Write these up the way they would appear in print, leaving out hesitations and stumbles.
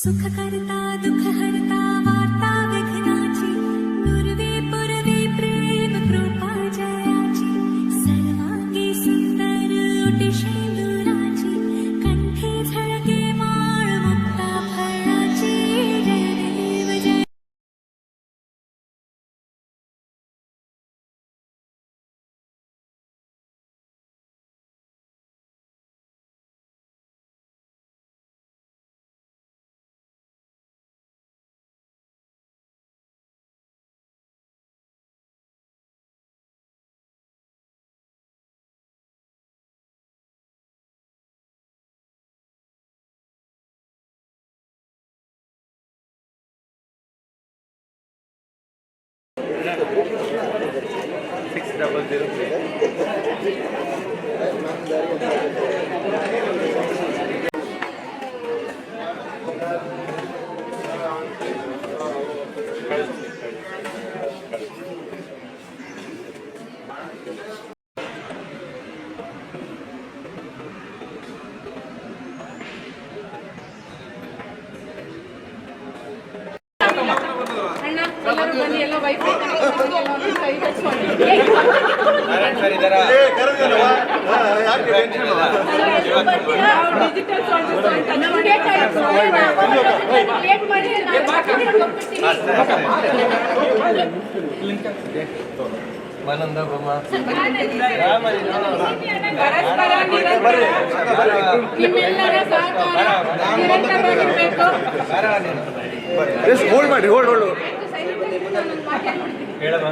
सुख करता दुख हरता वार्ता विघ्नाची नुरवी पुरवी प्रेम कृपा जयाची सर्वांगी सुंदर उटी शेंदुराची कंठे झळके माळ मुक्ता फळाची जय देव जय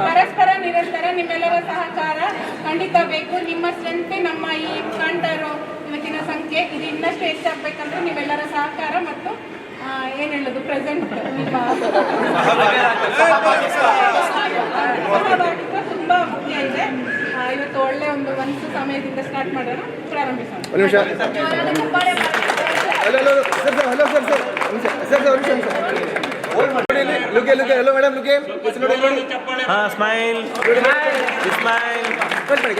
ಪರಸ್ಪರ ನಿರಂತರ ನಿಮ್ಮೆಲ್ಲರ ಸಹಕಾರ ಖಂಡಿತ ಬೇಕು. ನಿಮ್ಮ ಸ್ಟ್ರೆಂತ್ ನಮ್ಮ ಈ ಕಂಠರು ಇವತ್ತಿನ ಸಂಖ್ಯೆ ಇದು ಇನ್ನಷ್ಟು ಹೆಚ್ಚಾಗಬೇಕಂದ್ರೆ ನಿಮ್ಮೆಲ್ಲರ ಸಹಕಾರ ಮತ್ತು ಏನು ಹೇಳೋದು ಪ್ರೆಸೆಂಟ್ ಸಹಭಾಗಿತ್ವ ತುಂಬಾ ಮುಖ್ಯ ಇದೆ. ಇವತ್ತು ಒಳ್ಳೆ ಒಂದು ಸಮಯದಿಂದ ಸ್ಟಾರ್ಟ್ ಮಾಡೋಣ, ಪ್ರಾರಂಭಿಸೋಣ. Look, hello madam, look. Smile. Smile. Cut ಮಾಡಿ.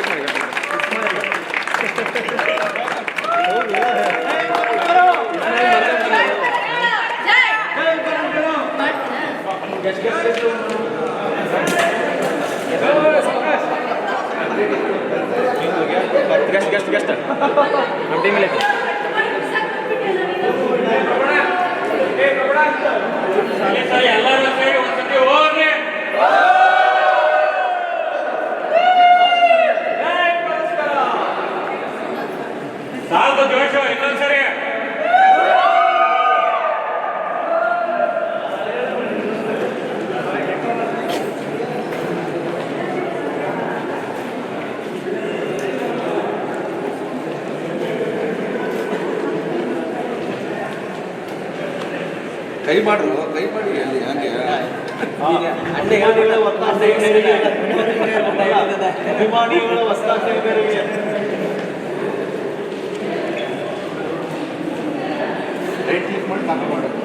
Guest. हम टीम लेते हैं. ಜೋಶು ಇನ್ನೊಂದ್ಸರಿ ಕೈ ಮಾಡಿ ಅಲ್ಲಿ ಹಂಗೆ ಅಭಿಮಾನಿಗಳ ಒತ್ತಾಸೆಗಳಿಗೆ ಕ್ಲಿಕ್ ಮಾಡಿ ಕಾಪಿ ಮಾಡೋದು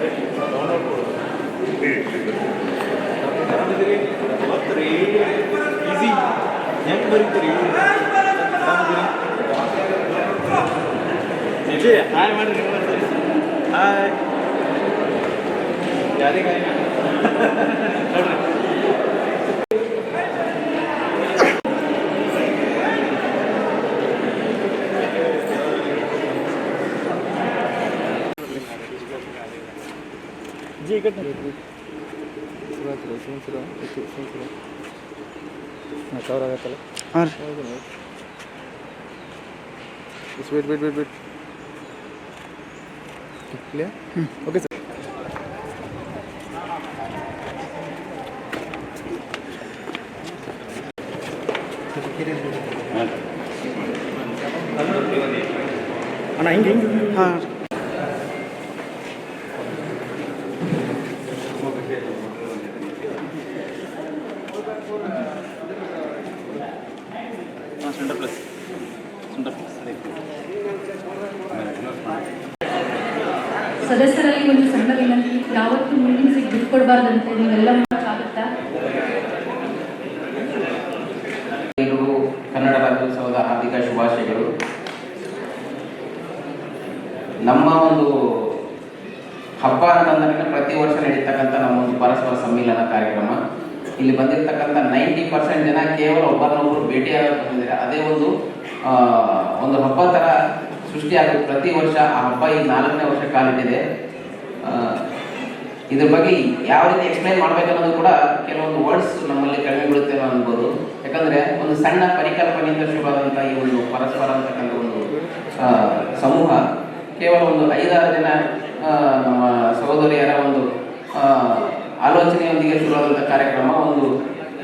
ಈಸಿ ಹೆಂಗೆ ಬರೀತೀರಿ ನಿಜ ಹಾಯ್ ಮಾಡಿರಿ ಹಾಯ್ ಯಾರಿಗೆ ನೋಡ್ರಿ जी कट कवर ಆಗತ್ತಲ್ಲ ಹಾಂ ವೇಟ್ ಕ್ಲಿಯರ್ ಓಕೆ ಸರ್ ಅಣ್ಣ ಹಿಂಗೆ ಹಾಂ ಸದಸ್ಯರಲ್ಲಿ ಒಂದು ಸಣ್ಣ ವಿನಂತಿ, ಯಾವತ್ತೂ ಮೀಟಿಂಗ್ಸಿಗೆ ಬಿಟ್ಟು ಕೊಡಬಾರ್ದಂತೆ, ನೀವೆಲ್ಲ ಮಾಡೋಕ್ಕಾಗುತ್ತಾ? ಕನ್ನಡ ರಾಜ್ಯೋತ್ಸವದ ಹಾರ್ದಿಕ ಶುಭಾಶಯಗಳು. ನಮ್ಮ ಒಂದು ಹಬ್ಬ ಅಂತಂದ್ರೆ ಪ್ರತಿ ವರ್ಷ ನಡೀತಕ್ಕಂಥ ನಮ್ಮ ಒಂದು ಪರಸ್ಪರ ಸಮ್ಮಿಲನ ಕಾರ್ಯಕ್ರಮ. ಇಲ್ಲಿ ಬಂದಿರತಕ್ಕಂಥ 90% ಜನ ಕೇವಲ ಒಬ್ಬರನ್ನೊಬ್ಬರು ಭೇಟಿಯಾಗಿ ಬಂದಿದ್ದಾರೆ. ಅದೇ ಒಂದು ಹಬ್ಬ ಥರ ಸೃಷ್ಟಿಯಾಗುತ್ತೆ ಪ್ರತಿ ವರ್ಷ. ಆ ಹಬ್ಬ ಈಗ 4ನೇ ವರ್ಷ ಕಾಲಿಟ್ಟಿದೆ. ಇದ್ರ ಬಗ್ಗೆ ಯಾವ ರೀತಿ ಎಕ್ಸ್ಪ್ಲೈನ್ ಮಾಡ್ಬೇಕನ್ನೋದು ಕೂಡ ಕೆಲವೊಂದು ವರ್ಡ್ಸ್ ನಮ್ಮಲ್ಲಿ ಕಡಿಮೆ ಬಿಡುತ್ತೇನೋ ಅನ್ಬೋದು. ಯಾಕಂದ್ರೆ ಒಂದು ಸಣ್ಣ ಪರಿಕಲ್ಪನೆಯಿಂದ ಶುರುವಾದಂಥ ಈ ಒಂದು ಪರಸ್ಪರ ಅಂತಕ್ಕಂಥ ಒಂದು ಸಮೂಹ ಕೇವಲ ಒಂದು 5-6 ಜನ ನಮ್ಮ ಸಹೋದರಿಯರ ಒಂದು ಆಲೋಚನೆಯೊಂದಿಗೆ ಶುರುವಾದಂಥ ಕಾರ್ಯಕ್ರಮ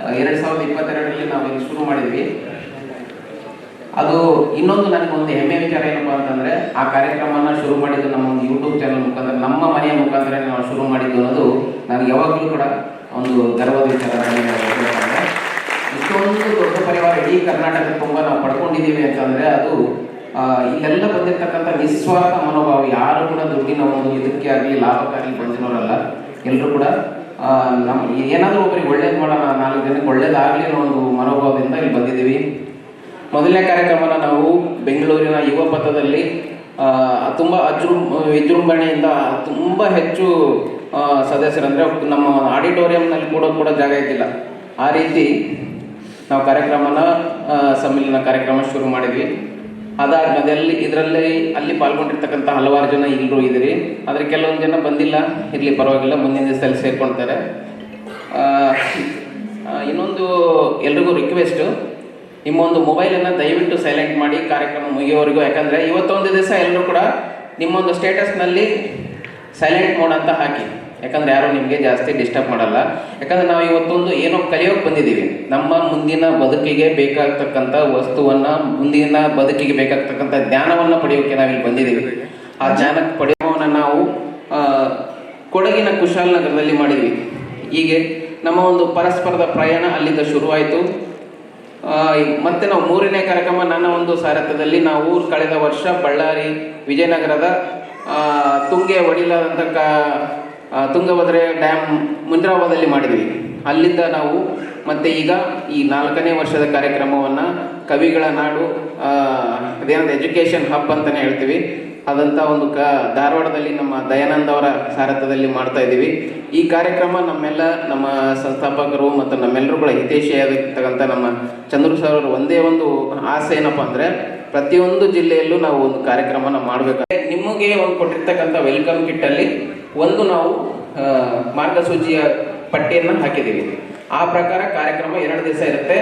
2022ರಲ್ಲಿ ನಾವು ಇಲ್ಲಿ ಶುರು ಮಾಡಿದ್ವಿ. ಅದು ಇನ್ನೊಂದು ನನಗೊಂದು ಹೆಮ್ಮೆ ವಿಚಾರ ಏನಪ್ಪಾ ಅಂತಂದ್ರೆ, ಆ ಕಾರ್ಯಕ್ರಮನ ಶುರು ಮಾಡಿದ್ದು ನಮ್ಮ ಒಂದು ಯೂಟ್ಯೂಬ್ ಚಾನಲ್ ಮುಖಾಂತರ, ನಮ್ಮ ಮನೆಯ ಮುಖಾಂತರ ನಾವು ಶುರು ಮಾಡಿದ್ದು ಅನ್ನೋದು ನನಗೆ ಯಾವಾಗಲೂ ಕೂಡ ಒಂದು ಗರ್ವದ ವಿಚಾರ. ಇಷ್ಟೊಂದು ದೊಡ್ಡ ಪರಿವಾರ ಇಡೀ ಕರ್ನಾಟಕ ತುಂಬ ನಾವು ಪಡ್ಕೊಂಡಿದ್ದೀವಿ ಅಂತಂದ್ರೆ ಅದು ಇಲ್ಲೆಲ್ಲ ಬಂದಿರತಕ್ಕಂಥ ನಿಸ್ವಾರ್ಥ ಮನೋಭಾವ. ಯಾರು ಕೂಡ ದುಡ್ಡಿನ ಒಂದು ಇದಕ್ಕೆ ಆಗಲಿ ಲಾಭಕ್ಕಾಗಲಿ ಬಂದಿರೋರಲ್ಲ. ಎಲ್ಲರೂ ಕೂಡ ನಮ್ಮ ಏನಾದರೂ ಒಬ್ಬರಿಗೆ ಒಳ್ಳೇದು ಮಾಡೋಣ, 4 ಜನಕ್ಕೆ ಒಳ್ಳೇದಾಗಲಿ ಅನ್ನೋ ಒಂದು ಮನೋಭಾವದಿಂದ ಇಲ್ಲಿ ಬಂದಿದ್ದೀವಿ. ಮೊದಲನೇ ಕಾರ್ಯಕ್ರಮನ ನಾವು ಬೆಂಗಳೂರಿನ ಯುವ ಪಥದಲ್ಲಿ ತುಂಬ ವಿಜೃಂಭಣೆಯಿಂದ ತುಂಬ ಹೆಚ್ಚು ಸದಸ್ಯರಂದರೆ ನಮ್ಮ ಆಡಿಟೋರಿಯಂನಲ್ಲಿ ಕೂಡ ಜಾಗ ಇದ್ದಿಲ್ಲ. ಆ ರೀತಿ ನಾವು ಸಮ್ಮಿಲನ ಕಾರ್ಯಕ್ರಮ ಶುರು ಮಾಡಿದ್ವಿ. ಅದಾದ್ಮೇಲೆ ಅಲ್ಲಿ ಪಾಲ್ಗೊಂಡಿರ್ತಕ್ಕಂಥ ಹಲವಾರು ಜನ ಇಲ್ಲರೂ ಇದ್ದೀರಿ. ಆದರೆ ಕೆಲವೊಂದು ಜನ ಬಂದಿಲ್ಲ, ಇರಲಿ ಪರವಾಗಿಲ್ಲ, ಮುಂದಿನ ದಿವಸದಲ್ಲಿ ಸೇರ್ಕೊಳ್ತಾರೆ. ಇನ್ನೊಂದು ಎಲ್ರಿಗೂ ರಿಕ್ವೆಸ್ಟು, ನಿಮ್ಮ ಒಂದು ಮೊಬೈಲನ್ನು ದಯವಿಟ್ಟು ಸೈಲೆಂಟ್ ಮಾಡಿ ಕಾರ್ಯಕ್ರಮ ಮುಗಿಯೋವರೆಗೂ. ಯಾಕಂದರೆ ಇವತ್ತೊಂದು ದಿವಸ ಎಲ್ಲರೂ ಕೂಡ ನಿಮ್ಮೊಂದು ಸ್ಟೇಟಸ್ನಲ್ಲಿ ಸೈಲೆಂಟ್ ಮೋಡ್ ಅಂತ ಹಾಕಿ. ಯಾಕಂದರೆ ಯಾರು ನಿಮಗೆ ಜಾಸ್ತಿ ಡಿಸ್ಟರ್ಬ್ ಮಾಡಲ್ಲ. ಯಾಕಂದರೆ ನಾವು ಇವತ್ತೊಂದು ಏನೋ ಕಲಿಯೋಕೆ ಬಂದಿದ್ದೀವಿ. ನಮ್ಮ ಮುಂದಿನ ಬದುಕಿಗೆ ಬೇಕಾಗ್ತಕ್ಕಂಥ ವಸ್ತುವನ್ನು, ಮುಂದಿನ ಬದುಕಿಗೆ ಬೇಕಾಗ್ತಕ್ಕಂಥ ಜ್ಞಾನವನ್ನು ಪಡೆಯೋಕೆ ನಾವಿಲ್ಲಿ ಬಂದಿದ್ದೀವಿ. ಆ ಜ್ಞಾನ ಪಡೆಯೋವನ್ನು ನಾವು ಕೊಡಗಿನ ಕುಶಾಲನಗರದಲ್ಲಿ ಮಾಡಿದ್ವಿ. ಹೀಗೆ ನಮ್ಮ ಒಂದು ಪರಸ್ಪರದ ಪ್ರಯಾಣ ಅಲ್ಲಿಂದ ಶುರುವಾಯಿತು. ಮತ್ತೆ ನಾವು 3ನೇ ಕಾರ್ಯಕ್ರಮ ನನ್ನ ಒಂದು ಸಾರಥ್ಯದಲ್ಲಿ ನಾವು ಕಳೆದ ವರ್ಷ ಬಳ್ಳಾರಿ ವಿಜಯನಗರದ ತುಂಗೆ ಒಡಿಲಾದಂಥ ತುಂಗಭದ್ರೆ ಡ್ಯಾಮ್ ಮುಂಡ್ರಾಬಾದಲ್ಲಿ ಮಾಡಿದ್ವಿ. ಅಲ್ಲಿಂದ ನಾವು ಮತ್ತೆ ಈಗ ಈ 4ನೇ ವರ್ಷದ ಕಾರ್ಯಕ್ರಮವನ್ನು ಕವಿಗಳ ನಾಡು, ಅದೇನಂದ್ರೆ ಎಜುಕೇಷನ್ ಹಬ್ ಅಂತಲೇ ಹೇಳ್ತೀವಿ, ಅದಂಥ ಒಂದು ಧಾರವಾಡದಲ್ಲಿ ನಮ್ಮ ದಯಾನಂದ್ ಅವರ ಸಾರಥ್ಯದಲ್ಲಿ ಮಾಡ್ತಾ ಇದ್ದೀವಿ. ಈ ಕಾರ್ಯಕ್ರಮ ನಮ್ಮ ಸಂಸ್ಥಾಪಕರು ಮತ್ತು ನಮ್ಮೆಲ್ಲರೂ ಕೂಡ ಹಿತೈಷಿಯಾಗಿರ್ತಕ್ಕಂಥ ನಮ್ಮ ಚಂದ್ರು ಸರ್ ಅವರು ಒಂದೇ ಒಂದು ಆಸೆ ಏನಪ್ಪ ಅಂದರೆ, ಪ್ರತಿಯೊಂದು ಜಿಲ್ಲೆಯಲ್ಲೂ ನಾವು ಒಂದು ಕಾರ್ಯಕ್ರಮನ ಮಾಡಬೇಕಾದ್ರೆ ನಿಮಗೆ ಒಂದು ಕೊಟ್ಟಿರ್ತಕ್ಕಂಥ ವೆಲ್ಕಮ್ ಕಿಟ್ಟಲ್ಲಿ ಒಂದು ನಾವು ಮಾರ್ಗಸೂಚಿಯ ಪಟ್ಟಿಯನ್ನು ಹಾಕಿದ್ದೀವಿ. ಆ ಪ್ರಕಾರ ಕಾರ್ಯಕ್ರಮ 2 ದಿವಸ ಇರುತ್ತೆ.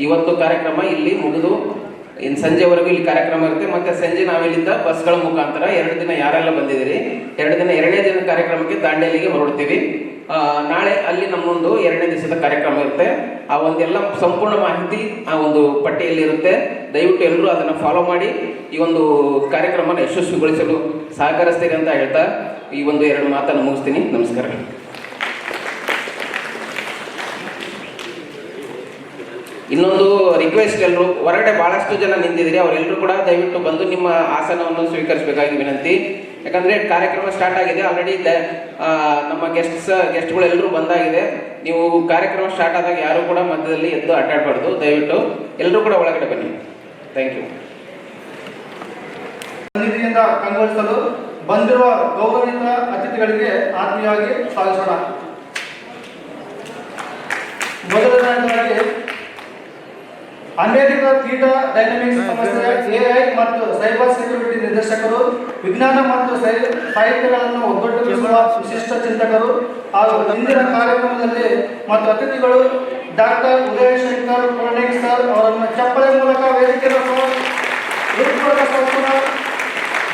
ಇವತ್ತು ಕಾರ್ಯಕ್ರಮ ಇಲ್ಲಿ ಮುಗಿದು ಇನ್ನು ಸಂಜೆವರೆಗೂ ಇಲ್ಲಿ ಕಾರ್ಯಕ್ರಮ ಇರುತ್ತೆ. ಮತ್ತೆ ಸಂಜೆ ನಾವಿಲ್ಲಿಂದ ಬಸ್ಗಳ ಮುಖಾಂತರ 2 ದಿನ ಯಾರೆಲ್ಲ ಬಂದಿದ್ದೀರಿ, 2ನೇ ದಿನ ಕಾರ್ಯಕ್ರಮಕ್ಕೆ ದಾಂಡೇಲಿಗೆ ಹೊರಡ್ತೀವಿ. ನಾಳೆ ಅಲ್ಲಿ ನಮ್ಮೊಂದು 2ನೇ ದಿವಸದ ಕಾರ್ಯಕ್ರಮ ಇರುತ್ತೆ. ಆ ಒಂದೆಲ್ಲ ಸಂಪೂರ್ಣ ಮಾಹಿತಿ ಆ ಒಂದು ಪಟ್ಟಿಯಲ್ಲಿ ಇರುತ್ತೆ. ದಯವಿಟ್ಟು ಎಲ್ಲರೂ ಅದನ್ನು ಫಾಲೋ ಮಾಡಿ ಈ ಒಂದು ಕಾರ್ಯಕ್ರಮನ ಯಶಸ್ವಿಗೊಳಿಸಲು ಸಹಕರಿಸ್ತೀರಿ ಅಂತ ಹೇಳ್ತಾ ಈ ಒಂದು 2 ಮಾತನ್ನು ಮುಗಿಸ್ತೀನಿ. ನಮಸ್ಕಾರ. ಇನ್ನೊಂದು ರಿಕ್ವೆಸ್ಟ್, ಎಲ್ಲರೂ ಹೊರಗಡೆ ಭಾಳಷ್ಟು ಜನ ನಿಂತಿದ್ದೀರಿ, ಅವರೆಲ್ಲರೂ ಕೂಡ ದಯವಿಟ್ಟು ಬಂದು ನಿಮ್ಮ ಆಸನವನ್ನು ಸ್ವೀಕರಿಸಬೇಕಾಗಿ ವಿನಂತಿ. ಯಾಕಂದರೆ ಕಾರ್ಯಕ್ರಮ ಸ್ಟಾರ್ಟ್ ಆಗಿದೆ ಆಲ್ರೆಡಿ. ನಮ್ಮ ಗೆಸ್ಟ್ಗಳೆಲ್ಲರೂ ಬಂದಾಗಿದೆ. ನೀವು ಕಾರ್ಯಕ್ರಮ ಸ್ಟಾರ್ಟ್ ಆದಾಗ ಯಾರು ಕೂಡ ಮಧ್ಯದಲ್ಲಿ ಎದ್ದು ಅಡ್ಡಾಡಬಾರ್ದು. ದಯವಿಟ್ಟು ಎಲ್ಲರೂ ಕೂಡ ಒಳಗಡೆ ಬನ್ನಿ. Thank you. ಸನ್ನಿಧಿಯಿಂದ ಕಂಗೊಳಿಸಲು ಬಂದಿರುವ ಗೌರವಿತ ಅತಿಥಿಗಳಿಗೆ ಆತ್ಮೀಯವಾಗಿ ಸ್ವಾಗತಿಸೋಣ. ಮೊದಲನೇದಾಗಿ ಅಮೆರಿಕ ಥೀಟಾ ಡೈನಮಿಕ್ಸ್ ಸಂಸ್ಥೆಯ AI ಮತ್ತು ಸೈಬರ್ ಸೆಕ್ಯೂರಿಟಿ ನಿರ್ದೇಶಕರು, ವಿಜ್ಞಾನ ಮತ್ತು ಸಾಹಿತ್ಯಗಳನ್ನು ಒಗ್ಗಟ್ಟುಗೊಳಿಸುವ ವಿಶಿಷ್ಟ ಚಿಂತಕರು ಹಾಗೂ ಇಂದಿನ ಕಾರ್ಯಕ್ರಮದಲ್ಲಿ ಮತ್ತು ಅತಿಥಿಗಳು ಡಾಕ್ಟರ್ ಉದಯಶಂಕರ್ ಪುರಾಣಿಕ್ ಸರ್ ಅವರನ್ನು ಚಪ್ಪಳೆ ಮೂಲಕ ವೇದಿಕೆಯ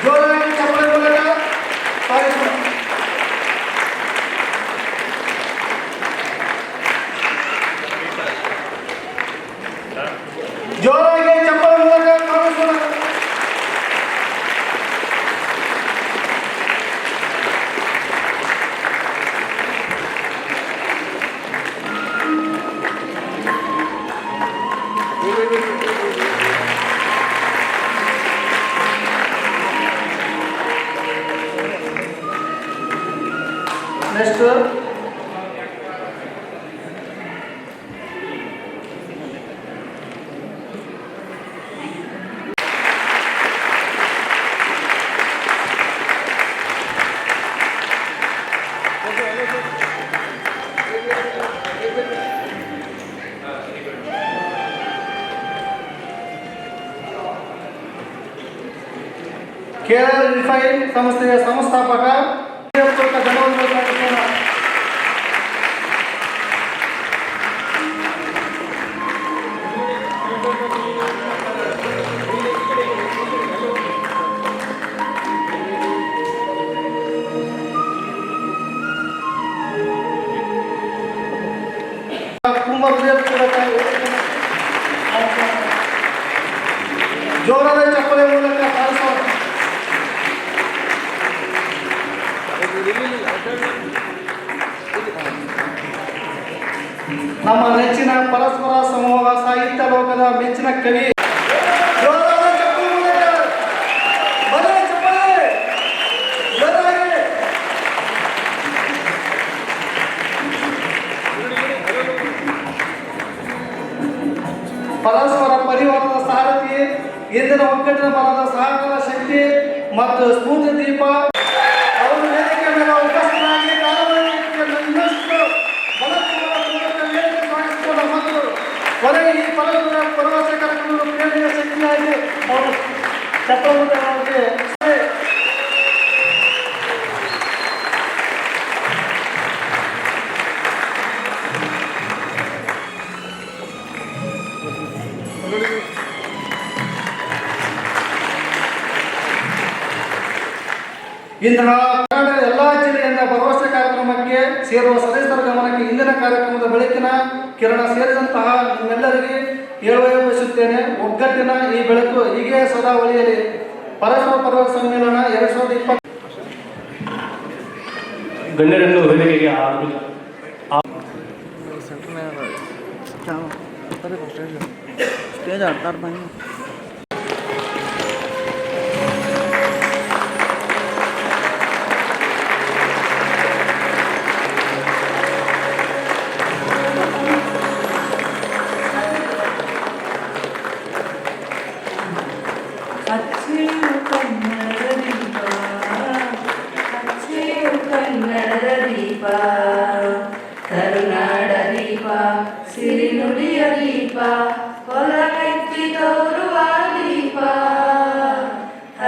ಜೋರಾಗಿ ಚಪ್ಪಳೆ ಮೂಲಕ ಸ್ವಾಗತಿಸೋಣ. ಜೋರಾಗಿ ಚಪ್ಪಳೆ ಮೂಲಕ ಸ್ವಾಗತಿಸೋಣ. ನೆಕ್ಸ್ಟ್ ಕೇರಳ ರಿಫೈನ್ ಸಂಸ್ಥೆಯ ಸಂಸ್ಥಾಪಕ ಧನ್ಯವಾದಗಳು ಸಲ್ಲಿಸೋಣ. ತುಂಬ ಹೃದಯಪೂರ್ವಕ ಜೋರಾದ ಚಪ್ಪಲೆ ಮೂಲಕ ಸಾರಿಸೋಣ. ನಮ್ಮ ನೆಚ್ಚಿನ ಪರಸ್ಪರ ಸಮೂಹ ಸಾಹಿತ್ಯ ಲೋಕದ ಮೆಚ್ಚಿನ ಕವಿ ಜೋರಾದ ಚಪ್ಪಲೆ ಮೂಲಕ ಬರಲಿ ಚಪ್ಪಲೆ ಜೋರಾಗಿ. ಪರಸ್ಪರ ಪರಿವಾರದ ಸಾರಥಿ, ಇಂದಿನ ಒಗ್ಗಟ್ಟಿನ ಬಲದ ಸಹಕಾರ ಶಕ್ತಿ ಮತ್ತು ಸ್ಫೂರ್ತಿ ದೀಪ ಅವರು ವೇದಿಕೆ ಮೇಲೆ ಉಪಸ್ಥಿತರಾಗಿ ಕಾರ್ಯಕ್ರಮಕ್ಕೆ ಇನ್ನಷ್ಟು ಬಲಪೂರ್ವಕ ವೇದಿಕೆ ಸಾಗಿಸಿಕೊಂಡ ಮತ್ತು ಕೊನೆಗೆ ಈ ಪರವಶ ಕಾರ್ಯಕ್ರಮದ ಪ್ರೇರಣೆಯ ಶಕ್ತಿಯಾಗಿ ಅವರು ಚಪ್ಪಲುಗಳಿಗೆ ಇಂತಹ ಕನ್ನಡ ಎಲ್ಲ ಜಿಲ್ಲೆಯಿಂದ ಭರವಸೆ ಕಾರ್ಯಕ್ರಮಕ್ಕೆ ಸೇರುವ ಸದಸ್ಯರ ಗಮನಕ್ಕೆ ಇಂದಿನ ಕಾರ್ಯಕ್ರಮದ ಬೆಳಕಿನ ಕಿರಣ ಸೇರಿದಂತಹ ನಿಮ್ಮೆಲ್ಲರಿಗೆ ಹೇಳುವ ಬಯಸುತ್ತೇನೆ. ಒಗ್ಗಟ್ಟಿನ ಈ ಬೆಳಕು ಹೀಗೆ ಸದಾ ಒಲಿಯಲಿ. ಪರಸ್ಪರ ಪರ್ವ ಸಮ್ಮೇಳನ 2020 ಗಣ್ಯರನ್ನು ವೇದಿಕೆಗೆ ಸ್ಟೇಜ್ ಆಡ್ತಾರೆ ಬನ್ನಿ. ಅಚ್ಚೇವು ಕನ್ನಡದ ದೀಪ, ಅಚ್ಚೇವು ಕನ್ನಡದ ದೀಪ, ಕರುನಾಡ ದೀಪ, ಸಿರಿನುಡಿಯ ದೀಪ, ಹೊಲಗೈತಿ ತೋರುವ ದೀಪ.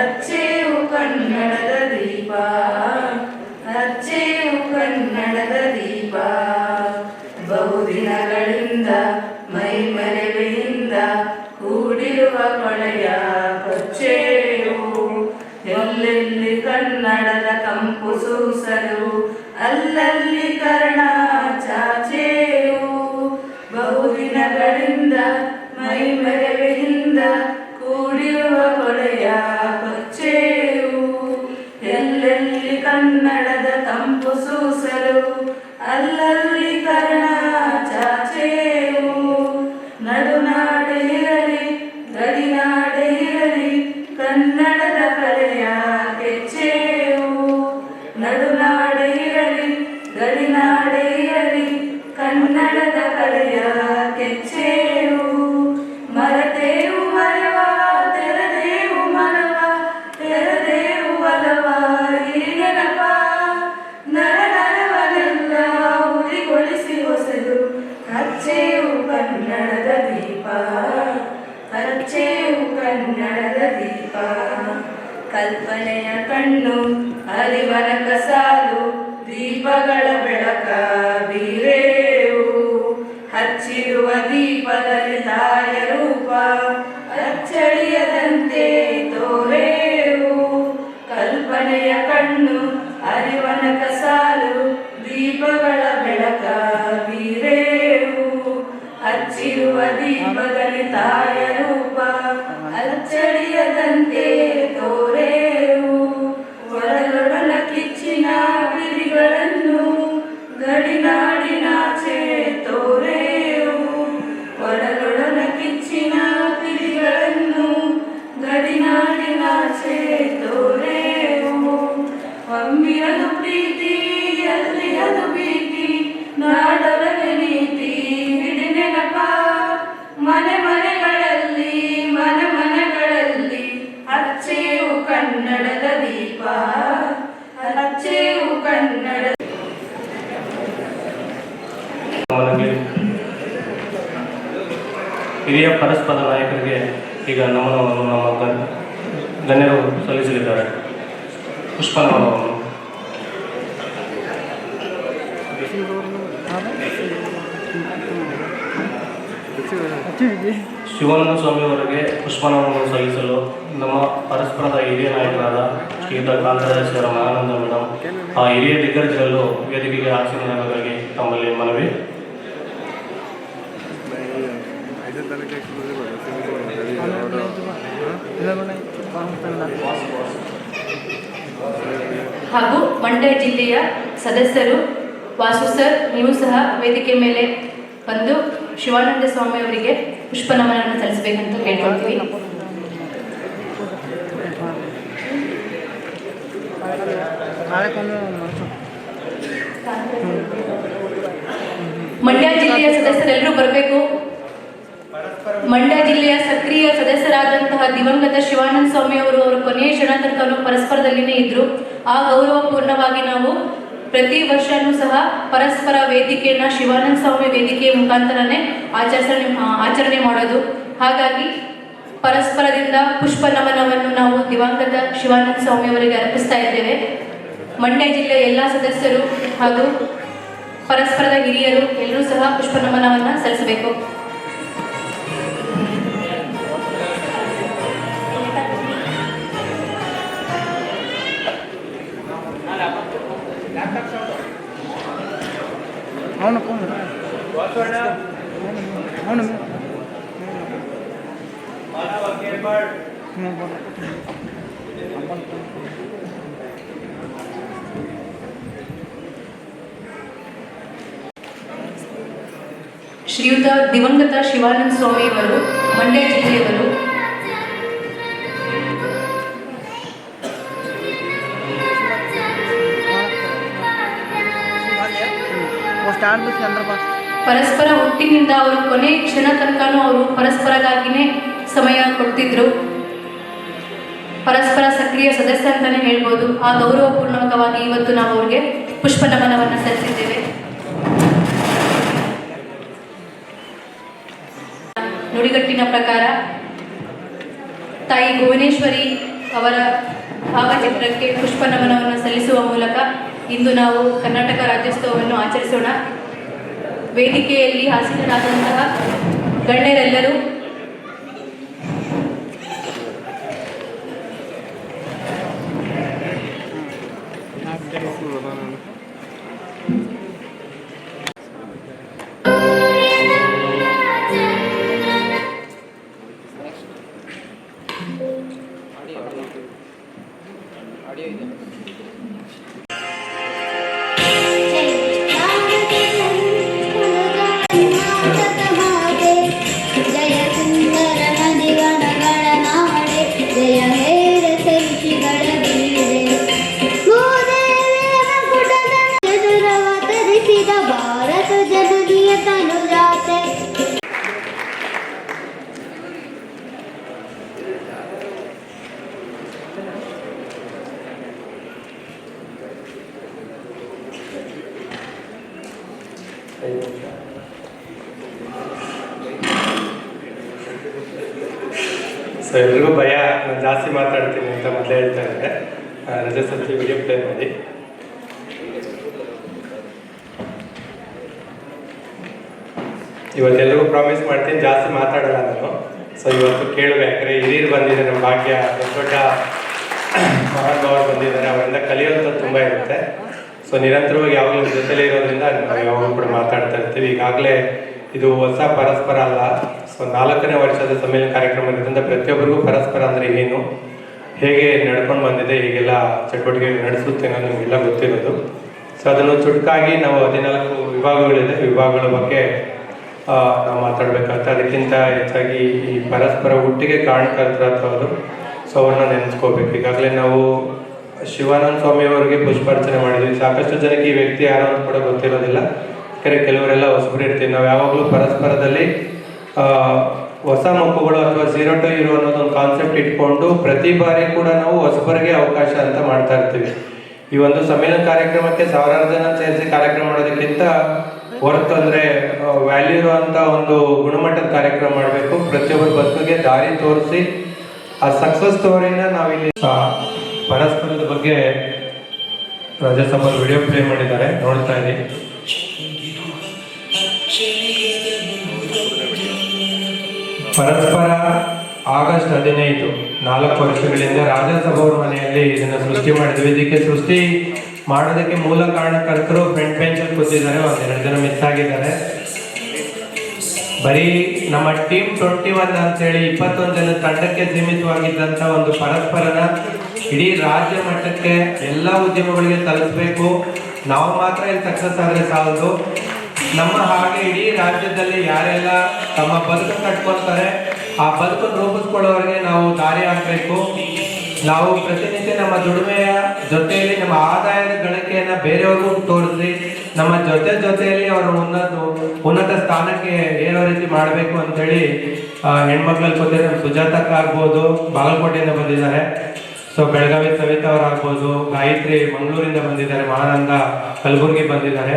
ಅಚ್ಚೇವು ಕನ್ನಡದ ದೀಪ, ಅಚ್ಚೇವು ಕನ್ನಡದ ದೀಪ. ಬಹುದಿನಗಳಿಂದ ಮೈ ಮರೆವೆಯಿಂದ ಕೂಡಿರುವ ಕೊಳೆಯ ಕೊಚ್ಚೇವು. ಎಲ್ಲೆಲ್ಲಿ ಕನ್ನಡದ ಕಂಪು ಸೂಸಲು ಅಲ್ಲಲ್ಲಿ ಕರ್ಣ ಚಾಚೇವು. ಬಹುದಿನಗಳಿಂದ ಮೈ ಮರೆವೆಯಿಂದ ಕೂಡಿರುವ ಕೊಳೆಯ ಕೊಚ್ಚೇವು. ಎಲ್ಲೆಲ್ಲಿ ಕನ್ನಡದ ಕಂಪು ಸೂಸಲು ಅಲ್ಲಲ್ಲಿ ಕರ್ಣ ಚಾಚೇವು. ನಡುನಾಡೆ ಇರಲಿ ಗಡಿನಾಡೆ ಇರಲಿ ಕನ್ನಡದ ಕಲೆಯ ಕೆಚ್ಚೇವು. ನಡುನಾಡೆ ಇರಲಿ ಗಡಿನಾಡೆ ಇರಲಿ ಕನ್ನಡದ ಕಲೆಯ ಕೆಚ್ಚೇವು. ಮರತೇವು ಮರವ ತೆರೆದೇವು ಮನವ, ತೆರೆದೇವು ಬಲವ ಹಿರಿಯನಪ. ನರನರವನೆಲ್ಲ ಉರಿಗೊಳಿಸಿ ಹೊಸೆದು ಹಚ್ಚೇವು ಕನ್ನಡದ ದೀಪ, ಹಚ್ಚೇವು ಕನ್ನಡದ ದೀಪ. ಕಲ್ಪನೆಯ ಕಣ್ಣು ಅರಿವನ ಕಸಾಲು ದೀಪಗಳ ಬೆಳಕ ಬೀರೇವು. ಹಚ್ಚಿರುವ ದೀಪದಲ್ಲಿ ತಾಯ ರೂಪ ಅಚ್ಚಳಿಯದಂತೆ ತೋರೇವು. ಕಲ್ಪನೆಯ ಕಣ್ಣು ಅರಿವನ ಕಸಾಲು ದೀಪಗಳ ಬೆಳಕ ಬೀರೇವು. ಹಚ್ಚಿರುವ ದೀಪದಲ್ಲಿ ತಾಯ ರೂಪ ಅಚ್ಚಳಿಯದಂತೆ ತೋರೇವು. ಒಳಗೊಡಲ ಕಿಚ್ಚಿನ ಬಿರಿಗಳನ್ನು ಗಡಿನಾಡಿನಾಚೆ ತೋರೇವು. ಒಳಗೊಡಲ ಕಿಚ್ಚಿನ ಬಿರಿಗಳನ್ನು ಗಡಿನಾಡಿನಾಚೆ ತೋರೇವು. ಒಮ್ಮಿರದು ಪ್ರೀತಿ ಎಲ್ಲಿ ಅದು ಭೀತಿ, ನಾಡೊಳಗೆ ನೀತಿ ಹಿಡಿ ನೆನಪ. ಮನೆ ಮನೆಗಳಲ್ಲಿ ಮನೆ ಮನೆಗಳಲ್ಲಿ ಅಚ್ಚೇವು ಕನ್ನಡದ ದೀಪ, ಅಚ್ಚೇವು ಕನ್ನಡ. ಹಿರಿಯ ಪರಸ್ಪರ ನಾಯಕರಿಗೆ ಈಗ ನಮನವನ್ನು ನಮ್ಮ ಗಣ್ಯರು ಸಲ್ಲಿಸಲಿದ್ದಾರೆ. ಪುಷ್ಪನಮನವನ್ನು ಶಿವಾನಂದ ಸ್ವಾಮಿಯವರಿಗೆ ಪುಷ್ಪನಮನವನ್ನು ಸಲ್ಲಿಸಲು ನಮ್ಮ ಪರಸ್ಪರದ ಹಿರಿಯ ನಾಯಕರಾದ ಶ್ರೀಯುತ ಕಾಂತರಾಜೇಶ್ವರ ಮಹಾನಂದ ಮೇಡಮ್ ಆ ಹಿರಿಯ ದಿಗ್ಗಜರಲ್ಲೂ ವೇದಿಕೆಗೆ ಆಸೀನರಾಗಬೇಕಾಗಿ ತಮ್ಮಲ್ಲಿ ಮನವಿ. ಹಾಗೂ ಮಂಡ್ಯ ಜಿಲ್ಲೆಯ ಸದಸ್ಯರು ವಾಸು ಸರ್, ನೀವು ಸಹ ವೇದಿಕೆ ಮೇಲೆ ಬಂದು ಶಿವಾನಂದ ಸ್ವಾಮಿ ಅವರಿಗೆ ಪುಷ್ಪ ನಮನವನ್ನು ಸಲ್ಲಿಸಬೇಕಂತ ಕೇಳ್ಕೊಳ್ತೀವಿ. ಮಂಡ್ಯ ಜಿಲ್ಲೆಯ ಸದಸ್ಯರೆಲ್ಲರೂ ಬರಬೇಕು. ಮಂಡ್ಯ ಜಿಲ್ಲೆಯ ಸಕ್ರಿಯ ಸದಸ್ಯರಾದಂತಹ ದಿವಂಗತ ಶಿವಾನಂದ ಸ್ವಾಮಿ ಅವರು ಕೊನೆಯ ಕ್ಷಣ ತನಕ ಪರಸ್ಪರದಲ್ಲಿನೇ ಇದ್ರು. ಆ ಗೌರವಪೂರ್ಣವಾಗಿ ನಾವು ಪ್ರತಿ ವರ್ಷನೂ ಸಹ ಪರಸ್ಪರ ವೇದಿಕೆಯನ್ನ ಶಿವಾನಂದ ಸ್ವಾಮಿ ವೇದಿಕೆಯ ಮುಖಾಂತರನೇ ಆಚರಣೆ ಮಾಡೋದು. ಹಾಗಾಗಿ ಪರಸ್ಪರದಿಂದ ಪುಷ್ಪ ನಮನವನ್ನು ನಾವು ದಿವಂಗತ ಶಿವಾನಂದ ಸ್ವಾಮಿ ಅವರಿಗೆ ಅರ್ಪಿಸ್ತಾ ಇದ್ದೇವೆ. ಮಂಡ್ಯ ಜಿಲ್ಲೆಯ ಎಲ್ಲ ಸದಸ್ಯರು ಹಾಗೂ ಪರಸ್ಪರದ ಹಿರಿಯರು ಎಲ್ಲರೂ ಸಹ ಪುಷ್ಪ ನಮನವನ್ನು ಸಲ್ಲಿಸಬೇಕು. ಶ್ರೀಯುತ ದಿವಂಗತ ಶಿವಾನಂದ ಸ್ವಾಮಿಯವರು ಮಂಡ್ಯ ಜಿಲ್ಲೆಯವರು. ಪರಸ್ಪರ ಹುಟ್ಟಿನಿಂದ ಅವರು ಕೊನೆ ಕ್ಷಣ ತನಕನೂ ಅವರು ಪರಸ್ಪರಗಾಗಿನೇ ಸಮಯ ಕೊಡ್ತಿದ್ರು. ಪರಸ್ಪರ ಸಕ್ರಿಯ ಸದಸ್ಯ ಅಂತಾನೆ ಹೇಳ್ಬೋದು. ಆ ಗೌರವಪೂರ್ಣಕವಾಗಿ ಇವತ್ತು ನಾವು ಅವರಿಗೆ ಪುಷ್ಪ ನಮನವನ್ನು ಸಲ್ಲಿಸಿದ್ದೇವೆ. ನುಡಿಗಟ್ಟಿನ ಪ್ರಕಾರ ತಾಯಿ ಭುವನೇಶ್ವರಿ ಅವರ ಭಾವಚಿತ್ರಕ್ಕೆ ಪುಷ್ಪ ನಮನವನ್ನು ಸಲ್ಲಿಸುವ ಮೂಲಕ ಇಂದು ನಾವು ಕರ್ನಾಟಕ ರಾಜ್ಯೋತ್ಸವವನ್ನು ಆಚರಿಸೋಣ. ವೇದಿಕೆಯಲ್ಲಿ ಆಸೀನರಾದಂತಹ ಗಣ್ಯರೆಲ್ಲರೂ ಸೊ ಎಲ್ರಿಗೂ ಭಯ, ನಾನು ಜಾಸ್ತಿ ಮಾತಾಡ್ತೀನಿ ಅಂತ ಮೊದಲೇ ಹೇಳ್ತಾ ಇದ್ದೆ. ರಜೆ ಸತಿ ವಿಡಿಯೋ ಪ್ಲೇ ಮಾಡಿ. ಇವತ್ತೆಲ್ರಿಗೂ ಪ್ರಾಮಿಸ್ ಮಾಡ್ತೀನಿ ಜಾಸ್ತಿ ಮಾತಾಡಲ್ಲ ನಾನು. ಸೊ ಇವತ್ತು ಕೇಳಬೇಕಾದ್ರೆ ಹಿರಿಯರು ಬಂದಿದ್ದಾರೆ, ನಮ್ಮ ಭಾಗ್ಯ, ದೊಡ್ಡ ಮಹಾನುಭಾವರು ಬಂದಿದ್ದಾರೆ, ಅವರಿಂದ ಕಲಿಯೋಂಥದ್ದು ತುಂಬ ಇರುತ್ತೆ. ಸೊ ನಿರಂತರವಾಗಿ ಯಾವಾಗಲೂ ಜೊತೆಲೇ ಇರೋದ್ರಿಂದ ನಾವು ಯಾವಾಗಲೂ ಕೂಡ ಮಾತಾಡ್ತಾ ಇರ್ತೀವಿ. ಈಗಾಗಲೇ ಇದು ಹೊಸ ಪರಸ್ಪರ ಅಲ್ಲ. ಸೊ 4ನೇ ವರ್ಷದ ಸಮ್ಮೇಳನ ಕಾರ್ಯಕ್ರಮ ಇರೋದ್ರಿಂದ ಪ್ರತಿಯೊಬ್ಬರಿಗೂ ಪರಸ್ಪರ ಅಂದರೆ ಏನು, ಹೇಗೆ ನಡ್ಕೊಂಡು ಬಂದಿದೆ, ಹೀಗೆಲ್ಲ ಚಟುವಟಿಕೆ ನಡೆಸುತ್ತೆ ಅನ್ನೋದು ನಿಮಗೆಲ್ಲ ಗೊತ್ತಿರೋದು. ಸೊ ಅದನ್ನು ಚುಟುಕಾಗಿ ನಾವು 14 ವಿಭಾಗಗಳಿದೆ, ವಿಭಾಗಗಳ ಬಗ್ಗೆ ನಾವು ಮಾತಾಡಬೇಕಾಗುತ್ತೆ. ಅದಕ್ಕಿಂತ ಹೆಚ್ಚಾಗಿ ಈ ಪರಸ್ಪರ ಹುಟ್ಟಿಗೆ ಕಾರಣಕರ್ತರಾದವರು, ಸೊ ಅವ್ರನ್ನ ನೆನೆಸ್ಕೋಬೇಕು. ಈಗಾಗಲೇ ನಾವು ಶಿವಾನಂದ ಸ್ವಾಮಿಯವರಿಗೆ ಪುಷ್ಪಾರ್ಚನೆ ಮಾಡಿದ್ವಿ. ಸಾಕಷ್ಟು ಜನಕ್ಕೆ ಈ ವ್ಯಕ್ತಿ ಯಾರು ಅಂತ ಕೂಡ ಗೊತ್ತಿರೋದಿಲ್ಲ. ಯಾಕಂದರೆ ಕೆಲವರೆಲ್ಲ ಹೊಸಬರು ಇರ್ತೀವಿ. ನಾವು ಯಾವಾಗಲೂ ಪರಸ್ಪರದಲ್ಲಿ ಹೊಸ ಮಕ್ಕಳು ಅಥವಾ 0 to hero ಅನ್ನೋದೊಂದು ಕಾನ್ಸೆಪ್ಟ್ ಇಟ್ಕೊಂಡು ಪ್ರತಿ ಬಾರಿ ಕೂಡ ನಾವು ಹೊಸಬರಿಗೆ ಅವಕಾಶ ಅಂತ ಮಾಡ್ತಾ ಇರ್ತೀವಿ. ಈ ಒಂದು ಸಮ್ಮೇಳನ ಕಾರ್ಯಕ್ರಮಕ್ಕೆ 1000 ಜನ ಸೇರಿಸಿ ಕಾರ್ಯಕ್ರಮ ಮಾಡೋದಕ್ಕಿಂತ ವರ್ತ್ ಅಂದರೆ ವ್ಯಾಲ್ಯೂ ಇರುವಂಥ ಒಂದು ಗುಣಮಟ್ಟದ ಕಾರ್ಯಕ್ರಮ ಮಾಡಬೇಕು. ಪ್ರತಿಯೊಬ್ಬರ ಬದುಕಿಗೆ ದಾರಿ ತೋರಿಸಿ ಆ ಸಕ್ಸಸ್ ಸ್ಟೋರಿನ ನಾವಿಲ್ಲಿ ಪರಸ್ಪರದ ಬಗ್ಗೆ ರಾಜ್ಯಸಭಾ ವಿಡಿಯೋ ಪ್ಲೇ ಮಾಡಿದ್ದಾರೆ, ನೋಡ್ತಾ ಇದ್ದೀವಿ. ಪರಸ್ಪರ ಆಗಸ್ಟ್ 15, 4 ವರ್ಷಗಳಿಂದ ರಾಜ್ಯಸಭಾ ಅವ್ರ ಮನೆಯಲ್ಲಿ ಇದನ್ನ ಸೃಷ್ಟಿ ಮಾಡಿದ್ವಿ. ಇದಕ್ಕೆ ಸೃಷ್ಟಿ ಮಾಡೋದಕ್ಕೆ ಮೂಲ ಕಾರಣಕರ್ತರು ಫ್ರಂಟ್ ಬೆಂಚಲ್ಲಿ ಕೂತಿದ್ದಾರೆ, 1-2 ಜನ ಮಿಸ್ ಆಗಿದ್ದಾರೆ. ಬರೀ ನಮ್ಮ ಟೀಮ್ 21 ಅಂತೇಳಿ 21 ಜನ ತಂಡಕ್ಕೆ ಸೀಮಿತವಾಗಿದ್ದಂಥ ಒಂದು ಪರಸ್ಪರನ ಇಡೀ ರಾಜ್ಯ ಮಟ್ಟಕ್ಕೆ ಎಲ್ಲ ಉದ್ಯಮಗಳಿಗೆ ತಲುಪಿಸಬೇಕು. ನಾವು ಮಾತ್ರ ಇಲ್ಲಿ ಸಕ್ಸಸ್ ಆದರೆ ಸಾಲದು, ನಮ್ಮ ಹಾಗೆ ಇಡೀ ರಾಜ್ಯದಲ್ಲಿ ಯಾರೆಲ್ಲ ತಮ್ಮ ಬದುಕು ಕಟ್ಕೊಳ್ತಾರೆ ಆ ಬದುಕನ್ನು ರೂಪಿಸ್ಕೊಳ್ಳೋರಿಗೆ ನಾವು ದಾರಿ ಹಾಕಬೇಕು. ನಾವು ಪ್ರತಿನಿತ್ಯ ನಮ್ಮ ದುಡಿಮೆಯ ಜೊತೆಯಲ್ಲಿ ನಮ್ಮ ಆದಾಯದ ಗಳಿಕೆಯನ್ನು ಬೇರೆಯವ್ರಿಗೂ ತೋರಿಸಿ ನಮ್ಮ ಜೊತೆಯಲ್ಲಿ ಅವರು ಉನ್ನತ ಸ್ಥಾನಕ್ಕೆ ಏರೋ ರೀತಿ ಮಾಡಬೇಕು ಅಂತೇಳಿ ಹೆಣ್ಮಕ್ಳಲ್ಲಿ ಕೂತಿದ್ದಾರೆ. ಸುಜಾತಕ್ಕ ಆಗ್ಬೋದು, ಬಾಗಲಕೋಟೆಯಿಂದ ಬಂದಿದ್ದಾರೆ. ಸೊ ಬೆಳಗಾವಿ ಸವಿತಾ ಅವರಾಗ್ಬೋದು, ಗಾಯತ್ರಿ ಮಂಗಳೂರಿಂದ ಬಂದಿದ್ದಾರೆ, ಮಹಾನಂದ ಕಲಬುರ್ಗಿ ಬಂದಿದ್ದಾರೆ,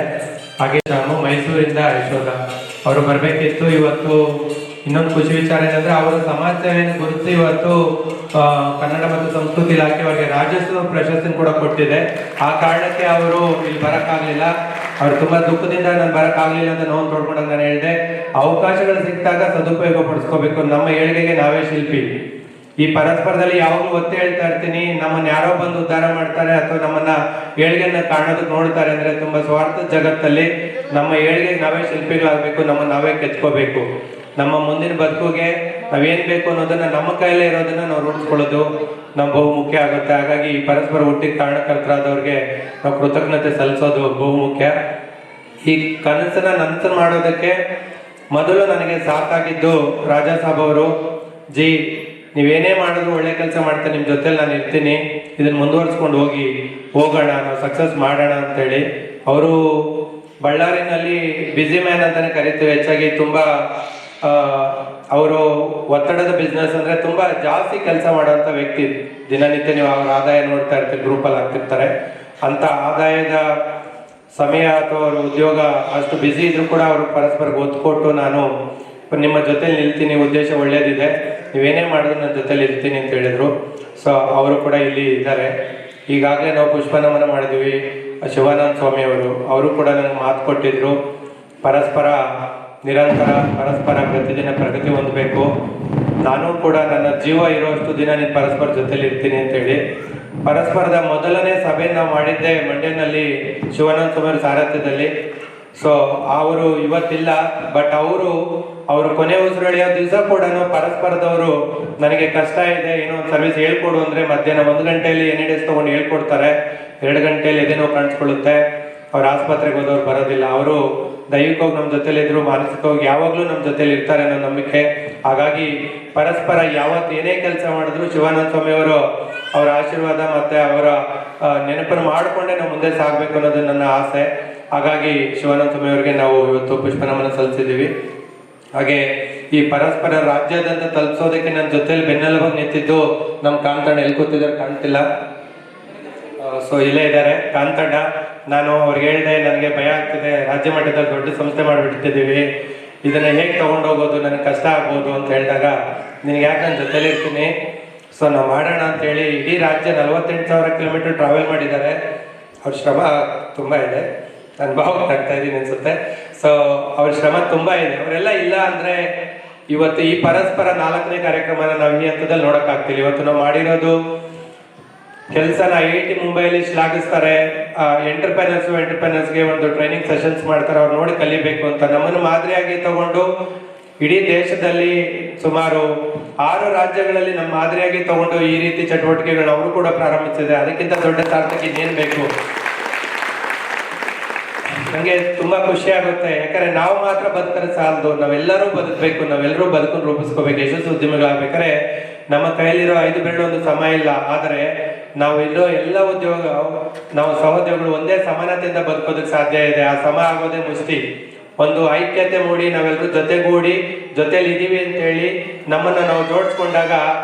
ಹಾಗೆ ರಾಮು ಮೈಸೂರಿಂದ ಯಶೋಧ ಅವರು ಬರಬೇಕಿತ್ತು. ಇವತ್ತು ಇನ್ನೊಂದು ಖುಷಿ ವಿಚಾರ ಏನಂದ್ರೆ ಅವರ ಸಮಾಜ ಸೇವೆಯನ್ನು ಗುರುತಿಸಿ ಇವತ್ತು ಕನ್ನಡ ಮತ್ತು ಸಂಸ್ಕೃತಿ ಇಲಾಖೆ ಅವರಿಗೆ ರಾಜ್ಯೋತ್ಸವ ಪ್ರಶಸ್ತಿ ಕೂಡ ಕೊಟ್ಟಿದೆ. ಆ ಕಾರಣಕ್ಕೆ ಅವರು ಇಲ್ಲಿ ಬರೋಕ್ಕಾಗಲಿಲ್ಲ. ಅವ್ರು ತುಂಬಾ ದುಃಖದಿಂದ ನಾನು ಬರೋಕ್ಕಾಗಲಿಲ್ಲ ಅಂತ ನೋವು ತೊಡ್ಕೊಂಡಾಗ ನಾನು ಹೇಳಿದೆ, ಅವಕಾಶಗಳು ಸಿಕ್ಕಿದಾಗ ಸದುಪಯೋಗ ಪಡಿಸ್ಕೋಬೇಕು. ನಮ್ಮ ಏಳಿಗೆಗೆ ನಾವೇ ಶಿಲ್ಪಿ. ಈ ಪರಸ್ಪರದಲ್ಲಿ ಯಾವಾಗಲೂ ಒತ್ತಿ ಹೇಳ್ತಾ ಇರ್ತೀನಿ, ನಮ್ಮನ್ನ ಯಾರೋ ಬಂದು ಉದ್ಧಾರ ಮಾಡ್ತಾರೆ ಅಥವಾ ನಮ್ಮನ್ನ ಏಳಿಗೆಯನ್ನ ಕಾಣೋದಕ್ಕೆ ನೋಡ್ತಾರೆ ಅಂದ್ರೆ ತುಂಬಾ ಸ್ವಾರ್ಥ ಜಗತ್ತಲ್ಲಿ ನಮ್ಮ ಏಳಿಗೆಗೆ ನಾವೇ ಶಿಲ್ಪಿಗಳಾಗಬೇಕು, ನಮ್ಮನ್ನ ನಾವೇ ಕೆತ್ಕೋಬೇಕು. ನಮ್ಮ ಮುಂದಿನ ಬದುಕಿಗೆ ನಾವೇನ್ ಬೇಕು ಅನ್ನೋದನ್ನ ನಮ್ಮ ಕೈಯಲ್ಲೇ ಇರೋದನ್ನ ನಾವು ರೂಢಿಸ್ಕೊಳ್ಳೋದು ನಮ್ ಬಹು ಮುಖ್ಯ ಆಗುತ್ತೆ. ಹಾಗಾಗಿ ಈ ಪರಸ್ಪರ ಹುಟ್ಟಿಗೆ ಕಾರಣಕರ್ತರಾದವ್ರಿಗೆ ನಾವು ಕೃತಜ್ಞತೆ ಸಲ್ಲಿಸೋದು ಬಹು ಮುಖ್ಯ. ಈ ಕನಸನ್ನ ನಂತರ ಮಾಡೋದಕ್ಕೆ ಮೊದಲು ನನಗೆ ಸಾಕಾಗಿದ್ದು ರಾಜಾ ಸಾಬ್ ಅವರು, ಜಿ ನೀವೇನೇ ಮಾಡಿದ್ರು ಒಳ್ಳೆ ಕೆಲಸ ಮಾಡ್ತೇನೆ, ನಿಮ್ಮ ಜೊತೆಲಿ ನಾನು ಇರ್ತೀನಿ, ಇದನ್ನ ಮುಂದುವರ್ಸ್ಕೊಂಡು ಹೋಗೋಣ, ನಾವು ಸಕ್ಸಸ್ ಮಾಡೋಣ ಅಂತೇಳಿ. ಅವರು ಬಳ್ಳಾರಿನಲ್ಲಿ ಬಿಸಿ ಮ್ಯಾನ್ ಅಂತಾನೆ ಕರಿತೀವಿ. ಹೆಚ್ಚಾಗಿ ತುಂಬಾ ಅವರು ಒತ್ತಡದ ಬಿಸ್ನೆಸ್ ಅಂದ್ರೆ ತುಂಬಾ ಜಾಸ್ತಿ ಕೆಲಸ ಮಾಡುವಂತ ವ್ಯಕ್ತಿ. ದಿನನಿತ್ಯ ನೀವು ಅವ್ರ ಆದಾಯ ನೋಡ್ತಾ ಇರ್ತೀರಿ, ಗ್ರೂಪಲ್ಲಿ ಆಗ್ತಿರ್ತಾರೆ. ಅಂತ ಆದಾಯದ ಸಮಯ ಅಥವಾ ಅವ್ರ ಉದ್ಯೋಗ ಅಷ್ಟು ಬ್ಯುಸಿ ಇದ್ರು ಕೂಡ ಅವರು ಪರಸ್ಪರ ಒತ್ತು ಕೊಟ್ಟು ನಾನು ನಿಮ್ಮ ಜೊತೆಲಿ ನಿಲ್ತೀನಿ, ಉದ್ದೇಶ ಒಳ್ಳೇದಿದೆ, ನೀವೇನೇ ಮಾಡಿದ್ರು ನನ್ನ ಜೊತೆಲಿ ಇರ್ತೀನಿ ಅಂತ ಹೇಳಿದ್ರು. ಸೊ ಅವರು ಕೂಡ ಇಲ್ಲಿ ಇದ್ದಾರೆ. ಈಗಾಗಲೇ ನಾವು ಪುಷ್ಪನಮನ ಮಾಡಿದ್ವಿ. ಶಿವಾನಂದ ಸ್ವಾಮಿ ಅವರು ಕೂಡ ನನಗೆ ಮಾತು ಕೊಟ್ಟಿದ್ರು, ಪರಸ್ಪರ ನಿರಂತರ ಪರಸ್ಪರ ಪ್ರತಿದಿನ ಪ್ರಗತಿ ಹೊಂದಬೇಕು, ನಾನು ಕೂಡ ನನ್ನ ಜೀವ ಇರುವಷ್ಟು ದಿನ ನೀನು ಪರಸ್ಪರ ಜೊತೆಲಿ ಇರ್ತೀನಿ ಅಂತೇಳಿ. ಪರಸ್ಪರದ ಮೊದಲನೇ ಸಭೆ ನಾವು ಮಾಡಿದ್ದೆ ಮಂಡ್ಯನಲ್ಲಿ ಶಿವಾನಂದ ಸ್ವಾಮಿ ಸಾರಥ್ಯದಲ್ಲಿ. ಸೊ ಅವರು ಇವತ್ತಿಲ್ಲ, ಬಟ್ ಅವರು ಕೊನೆ ಉಸಿರೆಳೆಯೋ ದಿವಸ ಕೂಡ ಪರಸ್ಪರದವರು ನನಗೆ ಕಷ್ಟ ಇದೆ, ಏನೋ ಒಂದು ಸರ್ವಿಸ್ ಹೇಳ್ಕೊಡು ಅಂದ್ರೆ ಮಧ್ಯಾಹ್ನ 1 ಗಂಟೆಯಲ್ಲಿ NADS ತಗೊಂಡು ಹೇಳ್ಕೊಡ್ತಾರೆ, 2 ಗಂಟೆಯಲ್ಲಿ ಎದೇನೋ ಕಾಣಿಸ್ಕೊಳ್ಳುತ್ತೆ. ಅವ್ರ ಆಸ್ಪತ್ರೆಗೆ ಹೋದವ್ರು ಬರೋದಿಲ್ಲ. ಅವರು ದೈಹಿಕವಾಗಿ ನಮ್ಮ ಜೊತೆಲಿ ಇದ್ರು, ಮಾನಸಿಕವಾಗಿ ಯಾವಾಗ್ಲೂ ನಮ್ಮ ಜೊತೆಲಿ ಇರ್ತಾರೆ ಅನ್ನೋ ನಂಬಿಕೆ. ಹಾಗಾಗಿ ಪರಸ್ಪರ ಯಾವತ್ತು ಏನೇ ಕೆಲಸ ಮಾಡಿದ್ರು ಶಿವಾನಂದ ಸ್ವಾಮಿ ಅವರ ಆಶೀರ್ವಾದ ಮತ್ತೆ ಅವರ ನೆನಪನ್ನು ಮಾಡಿಕೊಂಡೇ ನಾವು ಮುಂದೆ ಸಾಗಬೇಕು ಅನ್ನೋದು ನನ್ನ ಆಸೆ. ಹಾಗಾಗಿ ಶಿವಾನಂದ ಸ್ವಾಮಿ ಅವರಿಗೆ ನಾವು ಇವತ್ತು ಪುಷ್ಪನಮನ ಸಲ್ಲಿಸಿದ್ದೀವಿ. ಹಾಗೆ ಈ ಪರಸ್ಪರ ರಾಜ್ಯಾದ್ಯಂತ ತಲುಪಿಸೋದಕ್ಕೆ ನನ್ನ ಜೊತೆಲಿ ಬೆನ್ನೆಲುಬಾಗಿ ನಿಂತಿದ್ದು ನಮ್ಮ ಕಾಂತಣ್ಣ. ಎಲ್ಲಿ ಕೂತಿದ್ದಾರೆ ಕಾಣ್ತಿಲ್ಲ, ಸೊ ಇಲ್ಲೇ ಇದ್ದಾರೆ ಕಾಂತಣ್ಣ. ನಾನು ಅವ್ರಿಗೆ ಹೇಳಿದೆ, ನನಗೆ ಭಯ ಆಗ್ತಿದೆ, ರಾಜ್ಯ ಮಟ್ಟದಲ್ಲಿ ದೊಡ್ಡ ಸಂಸ್ಥೆ ಮಾಡಿಬಿಟ್ಟಿದ್ದೀವಿ, ಇದನ್ನ ಹೇಗೆ ತಗೊಂಡೋಗೋದು, ನನಗೆ ಕಷ್ಟ ಆಗ್ಬೋದು ಅಂತ ಹೇಳಿದಾಗ, ನಿನಗೆ ಯಾಕೆ ನನ್ನ ಜೊತೆಲಿ ಇರ್ತೀನಿ, ಸೊ ನಾವು ಮಾಡೋಣ ಅಂತೇಳಿ ಇಡೀ ರಾಜ್ಯ 48,000 ಕಿಲೋಮೀಟರ್ ಟ್ರಾವೆಲ್ ಮಾಡಿದ್ದಾರೆ. ಅವ್ರ ಶ್ರಮ ತುಂಬ ಇದೆ, ನಾನು ಭಾವಕ್ಕೆ ಆಗ್ತಾ ಇದ್ದೀನಿ ಅನ್ಸುತ್ತೆ. ಸೊ ಅವ್ರ ಶ್ರಮ ತುಂಬ ಇದೆ. ಅವರೆಲ್ಲ ಇಲ್ಲ ಅಂದ್ರೆ ಇವತ್ತು ಈ ಪರಸ್ಪರ 4ನೇ ಕಾರ್ಯಕ್ರಮನ ನಾವು ಈ ಹಂತದಲ್ಲಿ ನೋಡೋಕ್ಕಾಗ್ತಿಲ್ಲ. ಇವತ್ತು ನಾವು ಮಾಡಿರೋದು ಕೆಲಸನ IIT ಮುಂಬೈಲಿ ಶ್ಲಾಘಿಸ್ತಾರೆ. ಎಂಟರ್ಪ್ರೈನರ್ಸ್ಗೆ ಒಂದು ಟ್ರೈನಿಂಗ್ ಸೆಷನ್ಸ್ ಮಾಡ್ತಾರೆ, ಅವ್ರು ನೋಡಿ ಕಲಿಬೇಕು ಅಂತ. ನಮ್ಮನ್ನು ಮಾದರಿಯಾಗಿ ತಗೊಂಡು ಇಡೀ ದೇಶದಲ್ಲಿ ಸುಮಾರು 6 ರಾಜ್ಯಗಳಲ್ಲಿ ನಮ್ಮ ಮಾದರಿಯಾಗಿ ತಗೊಂಡು ಈ ರೀತಿ ಚಟುವಟಿಕೆಗಳನ್ನ ಅವರು ಕೂಡ ಪ್ರಾರಂಭಿಸಿದೆ. ಅದಕ್ಕಿಂತ ದೊಡ್ಡ ಸಾರ್ಥಕ ಇನ್ನೇನು ಬೇಕು. ನನಗೆ ತುಂಬಾ ಖುಷಿ ಆಗುತ್ತೆ, ಯಾಕಂದ್ರೆ ನಾವು ಮಾತ್ರ ಬದುಕರೆ ಸಾಲದು, ನಾವೆಲ್ಲರೂ ಬದುಕಬೇಕು, ನಾವೆಲ್ಲರೂ ಬದುಕನ್ನು ರೂಪಿಸ್ಕೋಬೇಕು. ಯಶಸ್ಸು ಉದ್ಯಮಿಗಳಾಗ್ಬೇಕಾದ್ರೆ ನಮ್ಮ ಕೈಯಲ್ಲಿರೋ 5 ಬೆರಳು ಒಂದು ಸಮ ಇಲ್ಲ. ಆದರೆ ನಾವು ಇರೋ ಎಲ್ಲ ನಾವು ಸಹೋದ್ಯೋಗಿಗಳು ಒಂದೇ ಸಮಾನತೆಯಿಂದ ಬದುಕೋದಕ್ಕೆ ಸಾಧ್ಯ ಇದೆ. ಆ ಸಮ ಆಗೋದೇ ಮುಷ್ಟಿ. ಒಂದು ಐಕ್ಯತೆ ಮೂಡಿ ನಾವೆಲ್ಲರೂ ಜೊತೆಗೂಡಿ ಜೊತೆಲಿ ಇದೀವಿ ಅಂತ ಹೇಳಿ ನಮ್ಮನ್ನ ನಾವು ಜೋಡಿಸ್ಕೊಂಡಾಗ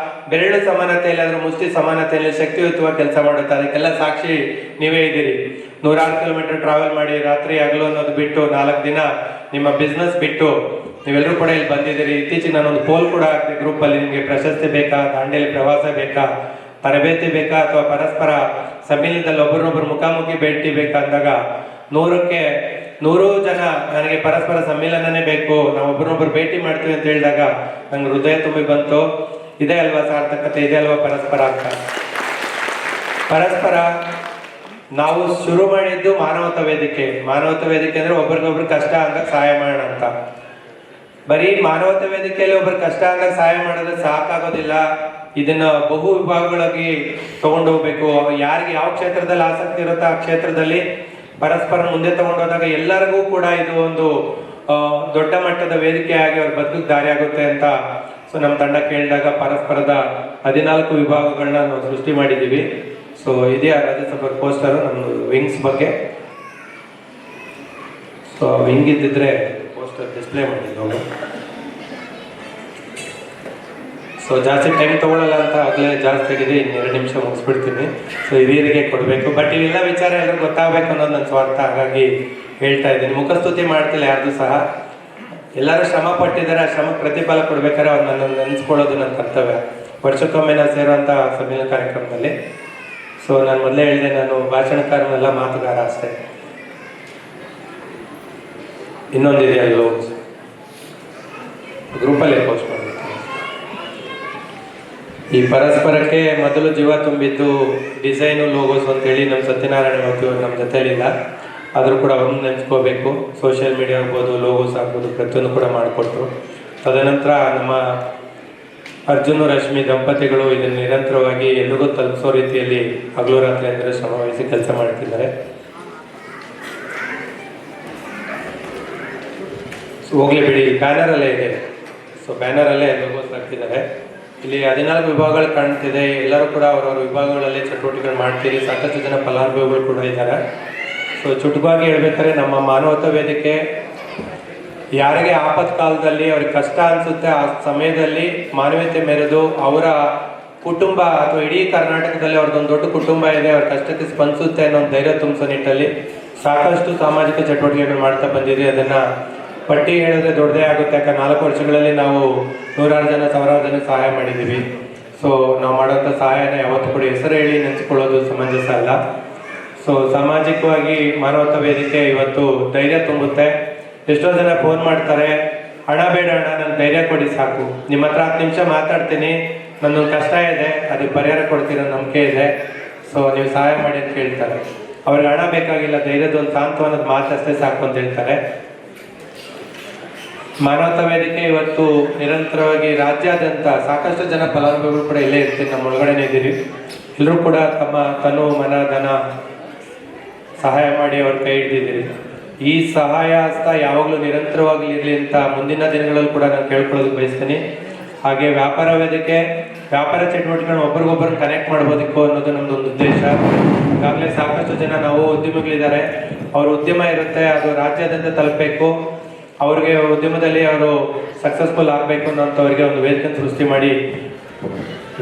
ಬೆರಳು ಸಮಾನತೆ ಇಲ್ಲಾಂದ್ರೆ ಮುಷ್ಟಿ ಸಮಾನತೆಯಲ್ಲಿ ಶಕ್ತಿಯುತವಾಗಿ ಕೆಲಸ ಮಾಡುತ್ತೆ. ಅದಕ್ಕೆಲ್ಲ ಸಾಕ್ಷಿ ನೀವೇ ಇದ್ದೀರಿ. 106 ಕಿಲೋಮೀಟರ್ ಟ್ರಾವೆಲ್ ಮಾಡಿ ರಾತ್ರಿ ಹಗಲು ಅನ್ನೋದು ಬಿಟ್ಟು 4 ದಿನ ನಿಮ್ಮ ಬಿಸ್ನೆಸ್ ಬಿಟ್ಟು ನೀವೆಲ್ಲರೂ ಕೂಡ ಇಲ್ಲಿ ಬಂದಿದ್ದೀರಿ. ಇತ್ತೀಚೆಗೆ ನಾನೊಂದು ಪೋಲ್ ಕೂಡ ಹಾಕಿದೆ ಗ್ರೂಪಲ್ಲಿ, ನಿಮಗೆ ಪ್ರಶಸ್ತಿ ಬೇಕಾ, ದಾಂಡೇಲಿ ಪ್ರವಾಸ ಬೇಕಾ, ತರಬೇತಿ ಬೇಕಾ, ಅಥವಾ ಪರಸ್ಪರ ಸಮ್ಮಿಲನದಲ್ಲಿ ಒಬ್ಬರನ್ನೊಬ್ಬರು ಮುಖಾಮುಖಿ ಭೇಟಿ ಬೇಕಾ ಅಂದಾಗ 100ಕ್ಕೆ 100 ಜನ ನನಗೆ ಪರಸ್ಪರ ಸಮ್ಮಿಲನನೇ ಬೇಕು, ನಾವು ಒಬ್ಬರನ್ನೊಬ್ಬರು ಭೇಟಿ ಮಾಡ್ತೀವಿ ಅಂತ ಹೇಳಿದಾಗ ನಂಗೆ ಹೃದಯ ತುಂಬಿ ಬಂತು. ಇದೇ ಅಲ್ವಾ ಸಾರ್ಥಕತೆ, ಇದೇ ಅಲ್ವಾ ಪರಸ್ಪರ ಅಂತ. ಪರಸ್ಪರ ನಾವು ಶುರು ಮಾಡಿದ್ದು ಮಾನವತಾ ವೇದಿಕೆ. ಮಾನವತಾ ವೇದಿಕೆ ಅಂದ್ರೆ ಒಬ್ರಿಗೊಬ್ರು ಕಷ್ಟ ಅಂದಾಗ ಸಹಾಯ ಮಾಡೋಣ ಅಂತ. ಬರೀ ಮಾನವತಾ ವೇದಿಕೆಯಲ್ಲಿ ಒಬ್ರು ಕಷ್ಟ ಅಂದಾಗ ಸಹಾಯ ಮಾಡಿದ್ರೆ ಸಾಕಾಗೋದಿಲ್ಲ. ಇದನ್ನ ಬಹು ವಿಭಾಗಗಳಾಗಿ ತಗೊಂಡು ಹೋಗ್ಬೇಕು. ಯಾರಿಗೆ ಯಾವ ಕ್ಷೇತ್ರದಲ್ಲಿ ಆಸಕ್ತಿ ಇರುತ್ತೋ ಆ ಕ್ಷೇತ್ರದಲ್ಲಿ ಪರಸ್ಪರ ಮುಂದೆ ತಗೊಂಡೋದಾಗ ಎಲ್ಲರಿಗೂ ಕೂಡ ಇದು ಒಂದು ದೊಡ್ಡ ಮಟ್ಟದ ವೇದಿಕೆ ಆಗಿ ಅವ್ರ ಬದುಕಿಗೆ ದಾರಿ ಆಗುತ್ತೆ ಅಂತ ಸೊ ನಮ್ಮ ತಂಡ ಕೇಳಿದಾಗ ಪರಸ್ಪರದ 14 ವಿಭಾಗಗಳನ್ನ ನಾವು ಸೃಷ್ಟಿ ಮಾಡಿದ್ದೀವಿ. ಸೊ ಇದೇ ರಾಜ್ಯಸಭಾ ಪೋಸ್ಟರ್ ನಮ್ಮದು ವಿಂಗ್ಸ್ ಬಗ್ಗೆ. ಸೊ ವಿಂಗ್ ಇದ್ದಿದ್ರೆ ಪೋಸ್ಟರ್ ಡಿಸ್ಪ್ಲೇ ಮಾಡಿದ್ದು. ಸೊ ಜಾಸ್ತಿ ಟೈಮ್ ತಗೊಳ್ಳಲ್ಲ ಅಂತ ಆಗಲೇ ಜಾಸ್ತಿ ಆಗಿದೆ, ಇನ್ನು 2 ನಿಮಿಷ ಮುಗಿಸ್ಬಿಡ್ತೀನಿ. ಸೊ ಹಿರಿಯರಿಗೆ ಕೊಡಬೇಕು, ಬಟ್ ಇವೆಲ್ಲ ವಿಚಾರ ಎಲ್ಲರೂ ಗೊತ್ತಾಗಬೇಕು ಅನ್ನೋದು ನನ್ನ ಸ್ವಾರ್ಥ, ಹಾಗಾಗಿ ಹೇಳ್ತಾ ಇದ್ದೀನಿ. ಮುಖಸ್ತುತಿ ಮಾಡ್ತಿಲ್ಲ ಯಾರ್ದು ಸಹ. ಎಲ್ಲರೂ ಶ್ರಮ ಪಟ್ಟಿದ್ದಾರೆ, ಆ ಶ್ರಮಕ್ಕೆ ಪ್ರತಿಫಲ ಕೊಡ್ಬೇಕಾದ್ರೆ ಅವ್ರು ನನ್ನ ನೆನೆಸ್ಕೊಳ್ಳೋದು ನನ್ನ ಕರ್ತವ್ಯ. ವರ್ಷಕ್ಕೊಮ್ಮೆ ನಾನು ಸೇರುವಂಥ ಸಮ್ಮೇಳನ ಕಾರ್ಯಕ್ರಮದಲ್ಲಿ. ಸೊ ನಾನು ಮೊದಲೇ ಹೇಳಿದೆ, ನಾನು ಭಾಷಣಕಾರನೆಲ್ಲ ಮಾತುಗಾರ ಅಷ್ಟೇ. ಇನ್ನೊಂದಿದೆ ಅಲ್ಲೋ ಗ್ರೂಪಲ್ಲಿ ಪೋಸ್ಟ್ ಮಾಡಿರ್ತೀನಿ. ಈ ಪರಸ್ಪರಕ್ಕೆ ಮೊದಲು ಜೀವ ತುಂಬಿದ್ದು ಡಿಸೈನು ಲೋಗೋಸ್ ಅಂತೇಳಿ ನಮ್ಮ ಸತ್ಯನಾರಾಯಣ ಮೂರ್ತಿ ಅವರು ನಮ್ಮ ಜೊತೆಯಲ್ಲಿಲ್ಲ, ಆದರೂ ಕೂಡ ಅವ್ರನ್ನ ನೆನೆಸ್ಕೋಬೇಕು. ಸೋಷಿಯಲ್ ಮೀಡಿಯಾ ಆಗ್ಬೋದು, ಲೋಗೋಸ್ ಆಗ್ಬೋದು, ಪ್ರತಿಯೊಂದು ಕೂಡ ಮಾಡಿಕೊಟ್ರು. ತದನಂತರ ನಮ್ಮ ಅರ್ಜುನ್ ರಶ್ಮಿ ದಂಪತಿಗಳು ಇದನ್ನು ನಿರಂತರವಾಗಿ ಎಲ್ರಿಗೂ ತಲುಪಿಸೋ ರೀತಿಯಲ್ಲಿ ಹಗಲು ರಾತ್ರಿ ಅಂದರೆ ಶ್ರಮವಹಿಸಿ ಕೆಲಸ ಮಾಡ್ತಿದ್ದಾರೆ. ಸೊ ಹೋಗ್ಲಿ ಬಿಡಿ, ಬ್ಯಾನರಲ್ಲೇ ಇದೆ. ಸೊ ಬ್ಯಾನರಲ್ಲೇ ಲೋಗೋಸ್ ಹಾಕ್ತಿದ್ದಾರೆ. ಇಲ್ಲಿ 14 ವಿಭಾಗಗಳು ಕಾಣ್ತಿದೆ. ಎಲ್ಲರೂ ಕೂಡ ಅವರವ್ರ ವಿಭಾಗಗಳಲ್ಲಿ ಚಟುವಟಿಕೆಗಳು ಮಾಡ್ತೀರಿ. ಸಾಕಷ್ಟು ಜನ ಫಲಾನುಭವಿಗಳು ಕೂಡ ಇದ್ದಾರೆ. ಸೊ ಚುಟುಕಾಗಿ ಹೇಳ್ಬೇಕಾದ್ರೆ ನಮ್ಮ ಮಾನವತಾ ವೇದಿಕೆ ಯಾರಿಗೆ ಆಪತ್ ಕಾಲದಲ್ಲಿ ಅವ್ರಿಗೆ ಕಷ್ಟ ಅನಿಸುತ್ತೆ ಆ ಸಮಯದಲ್ಲಿ ಮಾನವೀಯತೆ ಮೆರೆದು ಅವರ ಕುಟುಂಬ ಅಥವಾ ಇಡೀ ಕರ್ನಾಟಕದಲ್ಲಿ ಅವ್ರದ್ದೊಂದು ದೊಡ್ಡ ಕುಟುಂಬ ಇದೆ, ಅವ್ರ ಕಷ್ಟಕ್ಕೆ ಸ್ಪಂದಿಸುತ್ತೆ ಅನ್ನೋ ಒಂದು ಧೈರ್ಯ ತುಂಬಿಸೋ ನಿಟ್ಟಲ್ಲಿ ಸಾಕಷ್ಟು ಸಾಮಾಜಿಕ ಚಟುವಟಿಕೆಗಳು ಮಾಡ್ತಾ ಬಂದಿದೆ. ಅದನ್ನು ಪಟ್ಟಿ ಹೇಳಿದ್ರೆ ದೊಡ್ಡದೇ ಆಗುತ್ತೆ, ಯಾಕಂದ್ರೆ 4 ವರ್ಷಗಳಲ್ಲಿ ನಾವು 100 ಜನ 1000 ಜನ ಸಹಾಯ ಮಾಡಿದ್ದೀವಿ. ಸೊ ನಾವು ಮಾಡೋಂಥ ಸಹಾಯನ ಯಾವತ್ತೂ ಕೂಡ ಹೆಸರು ಹೇಳಿ ನೆನೆಸ್ಕೊಳ್ಳೋದು ಸಮಂಜಸ ಅಲ್ಲ. ಸೊ ಸಾಮಾಜಿಕವಾಗಿ ಮಾನವತಾ ವೇದಿಕೆ ಇವತ್ತು ಧೈರ್ಯ ತುಂಬುತ್ತೆ. ಎಷ್ಟೋ ಜನ ಫೋನ್ ಮಾಡ್ತಾರೆ, ಹಣ ಬೇಡ ಅಣ್ಣ, ನನ್ನ ಧೈರ್ಯ ಕೊಡಿ ಸಾಕು, ನಿಮ್ಮ ಹತ್ರ 10 ನಿಮಿಷ ಮಾತಾಡ್ತೀನಿ, ನನ್ನೊಂದು ಕಷ್ಟ ಇದೆ, ಅದಕ್ಕೆ ಪರಿಹಾರ ಕೊಡ್ತೀರೋ ನಂಬಿಕೆ ಇದೆ, ಸೊ ನೀವು ಸಹಾಯ ಮಾಡಿ ಅಂತ ಕೇಳ್ತಾರೆ. ಅವ್ರಿಗೆ ಹಣ ಬೇಕಾಗಿಲ್ಲ, ಧೈರ್ಯದ ಒಂದು ಸಾಂತ್ವನದ ಮಾತಷ್ಟೇ ಸಾಕು ಅಂತ ಹೇಳ್ತಾರೆ. ಮಾನವತಾ ವೇದಿಕೆ ಇವತ್ತು ನಿರಂತರವಾಗಿ ರಾಜ್ಯಾದ್ಯಂತ ಸಾಕಷ್ಟು ಜನ ಫಲಾನುಭವಿಗಳು ಕೂಡ ಇಲ್ಲೇ ಇರ್ತೀವಿ, ನಮ್ಮ ಒಳಗಡೆನೇ ಇದ್ದೀರಿ. ಎಲ್ಲರೂ ಕೂಡ ತಮ್ಮ ತನು ಮನ ಧನ ಸಹಾಯ ಮಾಡಿ ಅವ್ರ ಕೈ ಹಿಡಿದಿದ್ದೀರಿ. ಈ ಸಹಾಯ ಹಸ್ತ ಯಾವಾಗಲೂ ನಿರಂತರವಾಗಿ ಇರಲಿ ಅಂತ ಮುಂದಿನ ದಿನಗಳಲ್ಲಿ ಕೂಡ ನಾನು ಕೇಳ್ಕೊಳ್ಳೋದಕ್ಕೆ ಬಯಸ್ತೀನಿ. ಹಾಗೆ ವ್ಯಾಪಾರ ವೇದಿಕೆ ವ್ಯಾಪಾರ ಚಟುವಟಿಕೆಗಳನ್ನ ಒಬ್ರಿಗೊಬ್ಬರನ್ನ ಕನೆಕ್ಟ್ ಮಾಡ್ಬೋದಕ್ಕೂ ಅನ್ನೋದು ನಮ್ಮದೊಂದು ಉದ್ದೇಶ. ಈಗಾಗಲೇ ಸಾಕಷ್ಟು ಜನ ನಾವು ಉದ್ಯಮಿಗಳಿದ್ದಾರೆ, ಅವ್ರ ಉದ್ಯಮ ಇರುತ್ತೆ, ಅದು ರಾಜ್ಯಾದ್ಯಂತ ತಲುಪಬೇಕು, ಅವ್ರಿಗೆ ಉದ್ಯಮದಲ್ಲಿ ಅವರು ಸಕ್ಸಸ್ಫುಲ್ ಆಗಬೇಕು ಅನ್ನೋಂಥವ್ರಿಗೆ ಒಂದು ವೇದಿಕೆ ಸೃಷ್ಟಿ ಮಾಡಿ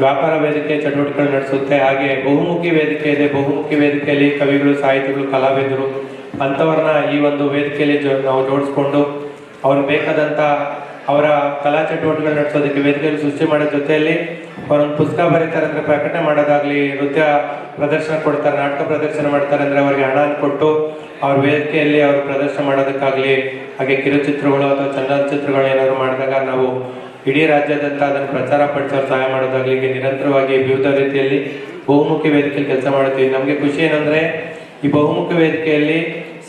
ವ್ಯಾಪಾರ ವೇದಿಕೆ ಚಟುವಟಿಕೆಗಳು ನಡೆಸುತ್ತೆ. ಹಾಗೆ ಬಹುಮುಖಿ ವೇದಿಕೆ ಇದೆ, ಬಹುಮುಖಿ ವೇದಿಕೆಯಲ್ಲಿ ಕವಿಗಳು, ಸಾಹಿತಿಗಳು, ಕಲಾವಿದರು ಅಂಥವ್ರನ್ನ ಈ ಒಂದು ವೇದಿಕೆಯಲ್ಲಿ ನಾವು ಜೋಡಿಸ್ಕೊಂಡು ಅವ್ರಿಗೆ ಬೇಕಾದಂಥ ಅವರ ಕಲಾ ಚಟುವಟಿಕೆಗಳು ನಡೆಸೋದಕ್ಕೆ ವೇದಿಕೆಯಲ್ಲಿ ಸೃಷ್ಟಿ ಮಾಡೋ ಜೊತೆಯಲ್ಲಿ ಅವರೊಂದು ಪುಸ್ತಕ ಬರೀತಾರೆ ಅಂದರೆ ಪ್ರಕಟಣೆ ಮಾಡೋದಾಗಲಿ, ನೃತ್ಯ ಪ್ರದರ್ಶನ ಕೊಡ್ತಾರೆ, ನಾಟಕ ಪ್ರದರ್ಶನ ಮಾಡ್ತಾರೆ ಅಂದರೆ ಅವರಿಗೆ ಹಣ ಕೊಟ್ಟು ಅವ್ರ ವೇದಿಕೆಯಲ್ಲಿ ಅವರು ಪ್ರದರ್ಶನ ಮಾಡೋದಕ್ಕಾಗಲಿ, ಹಾಗೆ ಕಿರುಚಿತ್ರಗಳು ಅಥವಾ ಚಲನಚಿತ್ರಗಳು ಏನಾದರೂ ಮಾಡಿದಾಗ ನಾವು ಇಡೀ ರಾಜ್ಯಾದ್ಯಂತ ಅದನ್ನು ಪ್ರಚಾರ ಪಡಿಸೋರು ಸಹಾಯ ಮಾಡೋದಾಗಲಿ, ಹೀಗೆ ನಿರಂತರವಾಗಿ ವಿವಿಧ ರೀತಿಯಲ್ಲಿ ಬಹುಮುಖಿ ವೇದಿಕೆಯಲ್ಲಿ ಕೆಲಸ ಮಾಡ್ತೀವಿ. ನಮಗೆ ಖುಷಿ ಏನಂದರೆ ಈ ಬಹುಮುಖಿ ವೇದಿಕೆಯಲ್ಲಿ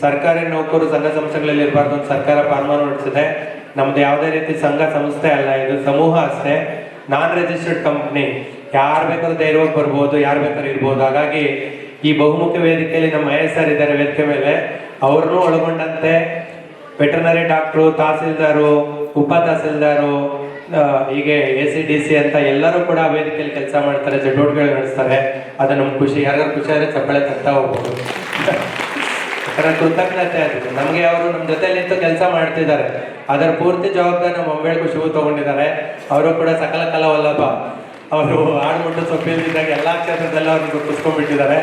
ಸರ್ಕಾರಿ ನೌಕರು ಸಂಘ ಸಂಸ್ಥೆಗಳಲ್ಲಿ ಇರಬಾರ್ದು ಅಂತ ಸರ್ಕಾರ ತೀರ್ಮಾನ ಹೊರಡಿಸಿದೆ. ನಮ್ದು ಯಾವುದೇ ರೀತಿ ಸಂಘ ಸಂಸ್ಥೆ ಅಲ್ಲ, ಇದು ಸಮೂಹ ಅಷ್ಟೇ, ನಾನ್ ರಿಜಿಸ್ಟರ್ಡ್ ಕಂಪ್ನಿ. ಯಾರು ಬೇಕಾದ್ರೂ ಧೈರ್ಯವಾಗಿ ಬರ್ಬೋದು, ಯಾರು ಬೇಕಾದ್ರೂ ಇರ್ಬೋದು. ಹಾಗಾಗಿ ಈ ಬಹುಮುಖಿ ವೇದಿಕೆಯಲ್ಲಿ ನಮ್ಮ ISR ಇದ್ದಾರೆ ವೇದಿಕೆ ಮೇಲೆ, ಅವ್ರನ್ನೂ ಒಳಗೊಂಡಂತೆ ವೆಟರ್ನರಿ ಡಾಕ್ಟ್ರು, ತಹಸೀಲ್ದಾರು, ಉಪ ತಹಸೀಲ್ದಾರು, ಹೀಗೆ ACDC ಅಂತ ಎಲ್ಲರೂ ಕೂಡ ವೇದಿಕೆಯಲ್ಲಿ ಕೆಲಸ ಮಾಡ್ತಾರೆ, ಚಟುವಟಿಕೆಗಳು ನಡೆಸ್ತಾರೆ. ಅದು ನಮ್ಗೆ ಖುಷಿ. ಯಾರಿಗಾರು ಖುಷಿ ಆದರೆ ಚಪ್ಪಳೆ ತಗ್ತಾ ಹೋಗ್ಬೋದು. ಅದರ ಕೃತಜ್ಞತೆ ಅದು ನಮಗೆ. ಅವರು ನಮ್ಮ ಜೊತೆಲಿ ನಿಂತು ಕೆಲಸ ಮಾಡ್ತಿದ್ದಾರೆ, ಅದರ ಪೂರ್ತಿ ಜವಾಬ್ದಾರಿ ನಮ್ಮ ಅಂಬೇಡ್ಕರ್ ಶಿವು ತಗೊಂಡಿದ್ದಾರೆ. ಅವರು ಕೂಡ ಸಕಲ ಕಲಾವಲ್ಲಭ, ಅವರು ಆಡ್ಬಿಟ್ಟು ಸೊಪ್ಪಿಲ್ದಿದ್ದಾಗ ಎಲ್ಲ ಕ್ಷೇತ್ರದಲ್ಲೂ ಅವ್ರಿಗೆ ಗುರುತಿಸ್ಕೊಂಡ್ಬಿಟ್ಟಿದ್ದಾರೆ.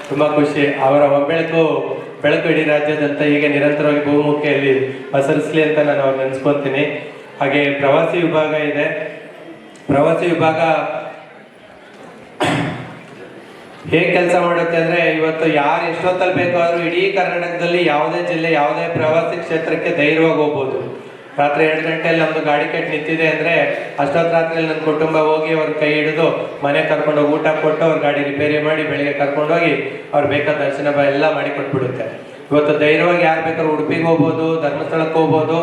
ತುಂಬ ಖುಷಿ. ಅವರ ಬೆಳಕು ಇಡೀ ರಾಜ್ಯದಂತ ಹೀಗೆ ನಿರಂತರವಾಗಿ ಬಹುಮುಖಿಯಲ್ಲಿ ಪಸರಿಸಲಿ ಅಂತ ನಾನು ಅವ್ರು ನೆನೆಸ್ಕೊತೀನಿ. ಹಾಗೆ ಪ್ರವಾಸಿ ವಿಭಾಗ ಇದೆ. ಪ್ರವಾಸಿ ವಿಭಾಗ ಹೇಗೆ ಕೆಲಸ ಮಾಡುತ್ತೆ ಅಂದರೆ, ಇವತ್ತು ಯಾರು ಎಷ್ಟೊತ್ತಲ್ಲಿ ಬೇಕಾದರೂ ಇಡೀ ಕರ್ನಾಟಕದಲ್ಲಿ ಯಾವುದೇ ಜಿಲ್ಲೆ ಯಾವುದೇ ಪ್ರವಾಸಿ ಕ್ಷೇತ್ರಕ್ಕೆ ಧೈರ್ಯವಾಗಿ ಹೋಗ್ಬೋದು. ರಾತ್ರಿ 2 ಗಂಟೆಯಲ್ಲಿ ನಮ್ಮದು ಗಾಡಿ ಕೆಟ್ಟು ನಿಂತಿದೆ ಅಂದರೆ ಅಷ್ಟೊತ್ತು ರಾತ್ರಿಯಲ್ಲಿ ನನ್ನ ಕುಟುಂಬ ಹೋಗಿ ಅವ್ರ ಕೈ ಹಿಡಿದು ಮನೆ ಕರ್ಕೊಂಡೋಗಿ ಊಟ ಕೊಟ್ಟು ಅವ್ರ ಗಾಡಿ ರಿಪೇರಿ ಮಾಡಿ ಬೆಳಿಗ್ಗೆ ಕರ್ಕೊಂಡೋಗಿ ಅವ್ರು ಬೇಕಾದ ದರ್ಶನ ಎಲ್ಲ ಮಾಡಿ ಕೊಟ್ಬಿಡುತ್ತೆ. ಇವತ್ತು ಧೈರ್ಯವಾಗಿ ಯಾರು ಬೇಕಾದ್ರೂ ಉಡುಪಿಗೆ ಹೋಗ್ಬೋದು, ಧರ್ಮಸ್ಥಳಕ್ಕೆ ಹೋಗ್ಬೋದು,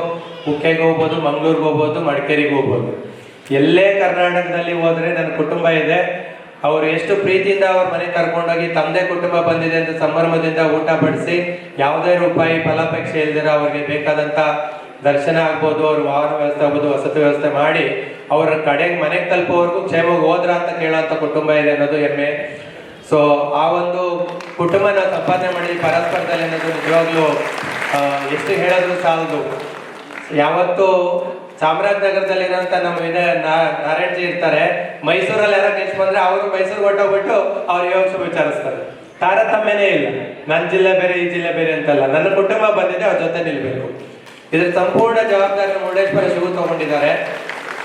ಕುಕ್ಕೆಗೆ ಹೋಗ್ಬೋದು, ಮಂಗಳೂರಿಗೆ ಹೋಗ್ಬೋದು, ಮಡಿಕೇರಿಗೆ ಹೋಗ್ಬೋದು. ಎಲ್ಲೇ ಕರ್ನಾಟಕದಲ್ಲಿ ಹೋದರೆ ನನ್ನ ಕುಟುಂಬ ಇದೆ, ಅವರು ಎಷ್ಟು ಪ್ರೀತಿಯಿಂದ ಅವ್ರ ಮನೆಗೆ ಕರ್ಕೊಂಡೋಗಿ ತಂದೆ ಕುಟುಂಬ ಬಂದಿದೆ ಅಂತ ಸಂಭ್ರಮದಿಂದ ಊಟ ಬಡಿಸಿ ಯಾವುದೇ ರೂಪಾಯಿ ಫಲಾಪೇಕ್ಷೆ ಇಲ್ದಿರ ಅವ್ರಿಗೆ ಬೇಕಾದಂಥ ದರ್ಶನ ಆಗ್ಬೋದು, ಅವ್ರ ವಾಹನ ವ್ಯವಸ್ಥೆ ಆಗ್ಬೋದು, ವಸತಿ ವ್ಯವಸ್ಥೆ ಮಾಡಿ ಅವರ ಕಡೆಗೆ ಮನೆಗೆ ತಲುಪೋವರೆಗೂ ಕ್ಷೇಮವಾಗಿ ಹೋದ್ರ ಅಂತ ಕೇಳೋಂಥ ಕುಟುಂಬ ಇದೆ ಅನ್ನೋದು ಹೆಮ್ಮೆ. ಸೊ ಆ ಒಂದು ಕುಟುಂಬ ನಾವು ಸಂಪಾದನೆ ಮಾಡಿ ಪರಸ್ಪರದಲ್ಲಿ ಅನ್ನೋದು ನಿಜವಾಗ್ಲೂ ಎಷ್ಟು ಹೇಳಿದ್ರು ಸಾಲದು. ಯಾವತ್ತು ಚಾಮರಾಜನಗರದಲ್ಲಿರೋಂಥ ನಮ್ಮ ನಾರಾಯಣಜಿ ಇರ್ತಾರೆ, ಮೈಸೂರಲ್ಲಿ ಯಾರೋ ಗೆಸ್ಟ್ ಬಂದ್ರೆ ಅವರು ಮೈಸೂರಿಗೆ ಹೊಟ್ಟೋಗ್ಬಿಟ್ಟು ಅವ್ರ ಯೋಗ ವಿಚಾರಿಸ್ತಾರೆ. ತಾರತಮ್ಯನೇ ಇಲ್ಲ, ನನ್ನ ಜಿಲ್ಲೆ ಬೇರೆ ಈ ಜಿಲ್ಲೆ ಬೇರೆ ಅಂತಲ್ಲ, ನನ್ನ ಕುಟುಂಬ ಬಂದಿದೆ ಅವ್ರ ಜೊತೆ ನಿಲ್ಬೇಕು. ಇದ್ರ ಸಂಪೂರ್ಣ ಜವಾಬ್ದಾರಿ ಮುರುಡೇಶ್ವರ ಶಿವು ತಗೊಂಡಿದ್ದಾರೆ.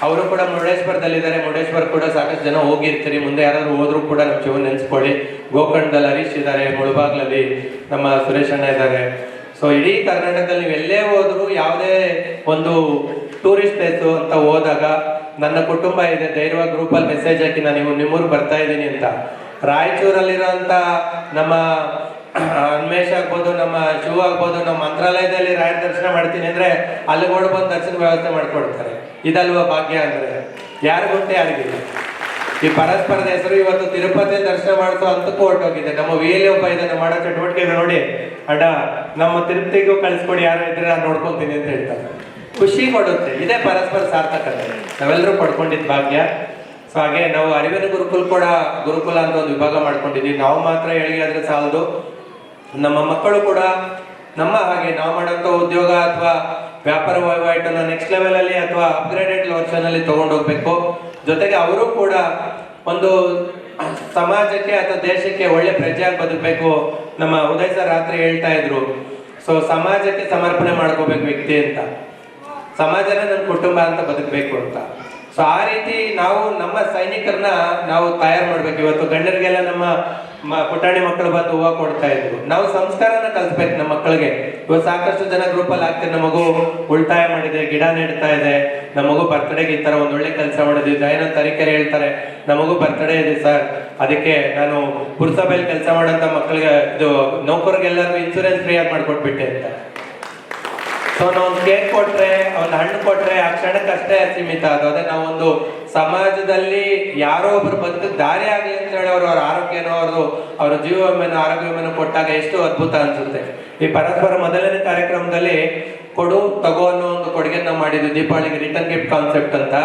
ಅವರು ಕೂಡ ಮುರುಡೇಶ್ವರದಲ್ಲಿದ್ದಾರೆ. ಮುರುಡೇಶ್ವರ ಕೂಡ ಸಾಕಷ್ಟು ಜನ ಹೋಗಿರ್ತೀರಿ, ಮುಂದೆ ಯಾರಾದ್ರು ಹೋದ್ರು ಕೂಡ ನಮ್ಮ ಶಿವ ನೆನೆಸ್ಕೊಳ್ಳಿ. ಗೋಕರ್ಣದಲ್ಲಿ ಹರೀಶ್ ಇದ್ದಾರೆ, ಮುಳಬಾಗ್ಲಲ್ಲಿ ನಮ್ಮ ಸುರೇಶ್ ಅಣ್ಣ ಇದ್ದಾರೆ. ಸೊ ಇಡೀ ಕರ್ನಾಟಕದಲ್ಲಿ ನೀವು ಎಲ್ಲೇ ಹೋದ್ರು, ಯಾವುದೇ ಒಂದು ಟೂರಿಸ್ಟ್ ಪ್ಲೇಸು ಅಂತ ಹೋದಾಗ ನನ್ನ ಕುಟುಂಬ ಇದೆ, ಧೈರ್ಯವಾಗಿ ಗ್ರೂಪಲ್ಲಿ ಮೆಸೇಜ್ ಹಾಕಿ ನಾನು ನಿಮ್ಮೂರಿಗೆ ಬರ್ತಾ ಇದ್ದೀನಿ ಅಂತ. ರಾಯಚೂರಲ್ಲಿರೋಂಥ ನಮ್ಮ ಅನ್ಮೇಶ್ ಆಗ್ಬೋದು, ನಮ್ಮ ಶಿವ ಆಗ್ಬೋದು, ನಮ್ಮ ಮಂತ್ರಾಲಯದಲ್ಲಿ ರಾಯರ ದರ್ಶನ ಮಾಡ್ತೀನಿ ಅಂದ್ರೆ ಅಲ್ಲಿ ಬಂದು ದರ್ಶನ ವ್ಯವಸ್ಥೆ ಮಾಡ್ಕೊಡ್ತಾರೆ. ಇದಲ್ವಾ ಭಾಗ್ಯ ಅಂದ್ರೆ? ಯಾರಿಗುಂಟೆ ಯಾರಿಗಿಲ್ಲ. ಈ ಪರಸ್ಪರದ ಹೆಸರು ಇವತ್ತು ತಿರುಪತಿಯಲ್ಲಿ ದರ್ಶನ ಮಾಡಿಸೋ ಅಂತಕ್ಕೂ ಹೊರಟೋಗಿದೆ. ನಮ್ಮ ವಿಯಲ್ಲಿ ಒಬ್ಬ ಇದನ್ನು ಮಾಡೋ ಚಟುವಟಿಕೆ ನೋಡಿ, ಅಡ್ಡ ನಮ್ಮ ತಿರುಪತಿಗೂ ಕಳಿಸ್ಕೊಡಿ, ಯಾರು ಇದ್ರೆ ನಾನು ನೋಡ್ಕೊಂತೀನಿ ಅಂತ ಹೇಳ್ತಾರೆ. ಖುಷಿ ಕೊಡುತ್ತೆ. ಇದೇ ಪರಸ್ಪರ ಸಾರ್ಥಕತೆ, ನಾವೆಲ್ಲರೂ ಪಡ್ಕೊಂಡಿದ್ದ ಭಾಗ್ಯ. ಸೊ ಹಾಗೆ ನಾವು ಅರಿವಿನ ಗುರುಕುಲ ಅಂತ ಒಂದು ವಿಭಾಗ ಮಾಡ್ಕೊಂಡಿದ್ದೀವಿ. ನಾವು ಮಾತ್ರ ಏಳಿಗೆ ಆದ್ರೆ ಸಾಲದು, ನಮ್ಮ ಮಕ್ಕಳು ಕೂಡ ನಮ್ಮ ಹಾಗೆ ನಾವು ಮಾಡೋಂಥ ಉದ್ಯೋಗ ಅಥವಾ ವ್ಯಾಪಾರ ವಹಿವಾಟನ್ನು ನೆಕ್ಸ್ಟ್ ಲೆವೆಲಲ್ಲಿ ಅಥವಾ ಅಪ್ಗ್ರೇಡೆಡ್ ವರ್ಷನ್ ಅಲ್ಲಿ ತಗೊಂಡೋಗ್ಬೇಕು. ಜೊತೆಗೆ ಅವರು ಕೂಡ ಒಂದು ಸಮಾಜಕ್ಕೆ ಅಥವಾ ದೇಶಕ್ಕೆ ಒಳ್ಳೆ ಪ್ರಜೆಯಾಗಿ ಬದುಕಬೇಕು. ನಮ್ಮ ಉದಯ್ ಸರ್ ರಾತ್ರಿ ಹೇಳ್ತಾ ಇದ್ರು, ಸೊ ಸಮಾಜಕ್ಕೆ ಸಮರ್ಪಣೆ ಮಾಡ್ಕೋಬೇಕು ವ್ಯಕ್ತಿ ಅಂತ, ಸಮಾಜನ ನನ್ನ ಕುಟುಂಬ ಅಂತ ಬದುಕಬೇಕು ಅಂತ. ಸೊ ಆ ರೀತಿ ನಾವು ನಮ್ಮ ಸೈನಿಕರನ್ನ ನಾವು ತಯಾರು ಮಾಡ್ಬೇಕು. ಇವತ್ತು ಗಂಡರಿಗೆಲ್ಲ ನಮ್ಮ ಪುಟಾಣಿ ಮಕ್ಕಳು ಬಂದು ಹೂವು ಕೊಡ್ತಾ ಇದ್ರು. ನಾವು ಸಂಸ್ಕಾರನ ಕಲಿಸ್ಬೇಕು ನಮ್ಮ ಮಕ್ಕಳಿಗೆ. ಇವತ್ತು ಸಾಕಷ್ಟು ಜನ ಗ್ರೂಪಲ್ಲಿ ಆಗ್ತಾರೆ, ನಮ್ಮ ಮಗು ಉಳಿತಾಯ ಮಾಡಿದೆ, ಗಿಡ ನೆಡ್ತಾ ಇದೆ, ನಮ್ಮ ಮಗು ಬರ್ತಡೆಗೆ ಈ ತರ ಒಂದೊಳ್ಳೆ ಕೆಲಸ ಮಾಡಿದ್ವಿ. ದಯಾನಂದ ತರೀಕೆರೆ ಹೇಳ್ತಾರೆ, ನಮ್ಮ ಮಗು ಬರ್ತಡೇ ಇದೆ ಸರ್, ಅದಕ್ಕೆ ನಾನು ಪುರಸಭೆಯಲ್ಲಿ ಕೆಲಸ ಮಾಡೋಂಥ ಮಕ್ಕಳಿಗೆ ಇದು ನೌಕರಿಗೆಲ್ಲರಿಗೂ ಇನ್ಸೂರೆನ್ಸ್ ಫ್ರೀ ಆಗಿ ಮಾಡ್ಕೊಟ್ಬಿಟ್ಟೆ ಅಂತ. ಸೊ ನಾವು ಒಂದು ಕೇಕ್ ಕೊಟ್ರೆ, ಒಂದು ಹಣ್ಣು ಕೊಟ್ರೆ ಆ ಕ್ಷಣಕ್ಕಷ್ಟೇ ಸೀಮಿತ. ಅದು ಅದೇ ನಾವೊಂದು ಸಮಾಜದಲ್ಲಿ ಯಾರೋ ಒಬ್ರು ಬದುಕಕ್ಕೆ ದಾರಿ ಆಗಲಿ ಅಂತ ಹೇಳಿ ಅವ್ರ ಆರೋಗ್ಯನೋ ಅವ್ರ ಜೀವ ವಿಮೆನೋ ಆರೋಗ್ಯ ವಿಮೆನೋ ಕೊಟ್ಟಾಗ ಎಷ್ಟು ಅದ್ಭುತ ಅನ್ಸುತ್ತೆ. ಈ ಪರಸ್ಪರ ಮೊದಲನೇ ಕಾರ್ಯಕ್ರಮದಲ್ಲಿ ಕೊಡು ತಗೋ ಅನ್ನೋ ಒಂದು ಕೊಡುಗೆ ನಾವು ಮಾಡಿದ್ವಿ, ದೀಪಾವಳಿಗೆ ರಿಟರ್ನ್ ಗಿಫ್ಟ್ ಕಾನ್ಸೆಪ್ಟ್ ಅಂತ.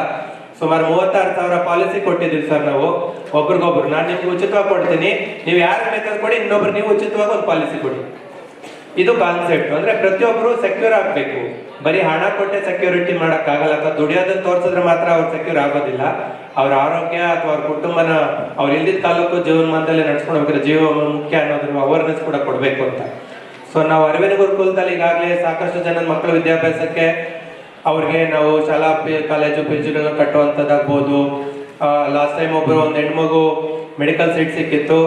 ಸುಮಾರು 36,000 ಪಾಲಿಸಿ ಕೊಟ್ಟಿದ್ದೀವಿ ಸರ್ ನಾವು ಒಬ್ರಿಗೊಬ್ರು. ನಾನು ನಿಮ್ಗೆ ಉಚಿತವಾಗಿ ಕೊಡ್ತೀನಿ, ನೀವು ಯಾರು ಬೇಕಾದ್ರೂ ಕೊಡಿ, ಇನ್ನೊಬ್ರು ನೀವು ಉಚಿತವಾಗಿ ಒಂದು ಪಾಲಿಸಿ ಕೊಡಿ. ಇದು ಕಾನ್ಸೆಪ್ಟ್. ಅಂದ್ರೆ ಪ್ರತಿಯೊಬ್ಬರು ಸೆಕ್ಯೂರ್ ಆಗ್ಬೇಕು. ಬರೀ ಹಣ ಕೊಟ್ಟೆ ಸೆಕ್ಯೂರಿಟಿ ಮಾಡಕ್ಕಾಗಲ್ಲ, ಅಥವಾ ದುಡಿಯೋದನ್ನ ತೋರಿಸಿದ್ರೆ ಮಾತ್ರ ಅವ್ರು ಸೆಕ್ಯೂರ್ ಆಗೋದಿಲ್ಲ. ಅವ್ರ ಆರೋಗ್ಯ ಅಥವಾ ಅವ್ರ ಕುಟುಂಬನ ಅವ್ರು ಇಲ್ದಿದ್ದ ತಾಲೂಕು ಜೀವನಮಾನದಲ್ಲಿ ನಡ್ಸ್ಕೊಂಡು ಹೋಗ್ತಾರೆ. ಜೀವ ಮುಖ್ಯ ಅನ್ನೋದ್ರ ಅವೇರ್ನೆಸ್ ಕೂಡ ಕೊಡ್ಬೇಕು ಅಂತ. ಸೊ ನಾವು ಅರಿವಿನ ಗುರುಕುಲದಲ್ಲಿ ಈಗಾಗಲೇ ಸಾಕಷ್ಟು ಜನ ಮಕ್ಕಳ ವಿದ್ಯಾಭ್ಯಾಸಕ್ಕೆ ಅವ್ರಿಗೆ ನಾವು ಶಾಲಾ ಕಾಲೇಜು ಪಿಜಿಗಳನ್ನ ಕಟ್ಟುವಂಥದ್ದಾಗ್ಬೋದು. ಲಾಸ್ಟ್ ಟೈಮ್ ಒಂದು ಹೆಣ್ಮಗು ಮೆಡಿಕಲ್ ಸೀಟ್ ಸಿಕ್ಕಿತ್ತು,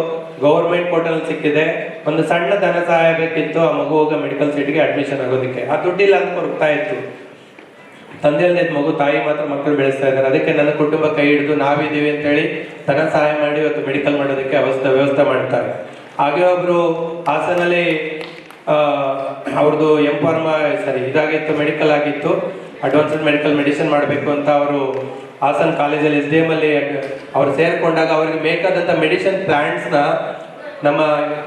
ಗೌರ್ಮೆಂಟ್ ಪೋರ್ಟಲ್ ಸಿಕ್ಕಿದೆ. ಒಂದು ಸಣ್ಣ ಧನ ಸಹಾಯ ಬೇಕಿತ್ತು, ಆ ಮಗುವಾಗ ಮೆಡಿಕಲ್ ಸೀಟ್ಗೆ ಅಡ್ಮಿಷನ್ ಆಗೋದಕ್ಕೆ. ಆ ದುಡ್ಡಿಲ್ಲ ಅಂತ ಕೊರಗ್ತಾ ಇತ್ತು. ತಂದೆ ಅಲ್ಲದೆ ಮಗು, ತಾಯಿ ಮಾತ್ರ ಮಕ್ಕಳು ಬೆಳೆಸ್ತಾ ಇದ್ದಾರೆ. ಅದಕ್ಕೆ ನನ್ನ ಕುಟುಂಬ ಕೈ ಹಿಡಿದು ನಾವಿದ್ದೀವಿ ಅಂತ ಹೇಳಿ ಧನ ಸಹಾಯ ಮಾಡಿ ಇವತ್ತು ಮೆಡಿಕಲ್ ಮಾಡೋದಕ್ಕೆ ವ್ಯವಸ್ಥೆ ಮಾಡ್ತಾರೆ. ಹಾಗೆ ಒಬ್ರು ಹಾಸನಲ್ಲಿ ಅವ್ರದ್ದು ಇದಾಗಿತ್ತು, ಮೆಡಿಕಲ್ ಆಗಿತ್ತು, ಅಡ್ವಾನ್ಸ್ಡ್ ಮೆಡಿಕಲ್ ಮೆಡಿಸಿನ್ ಮಾಡಬೇಕು ಅಂತ ಅವರು ಹಾಸನ್ ಕಾಲೇಜಲ್ಲಿ SDM ಅಲ್ಲಿ ಅವ್ರು ಸೇರ್ಕೊಂಡಾಗ ಅವ್ರಿಗೆ ಬೇಕಾದಂಥ ಮೆಡಿಸಿನ್ ಪ್ಲಾಂಟ್ಸ್ನ ನಮ್ಮ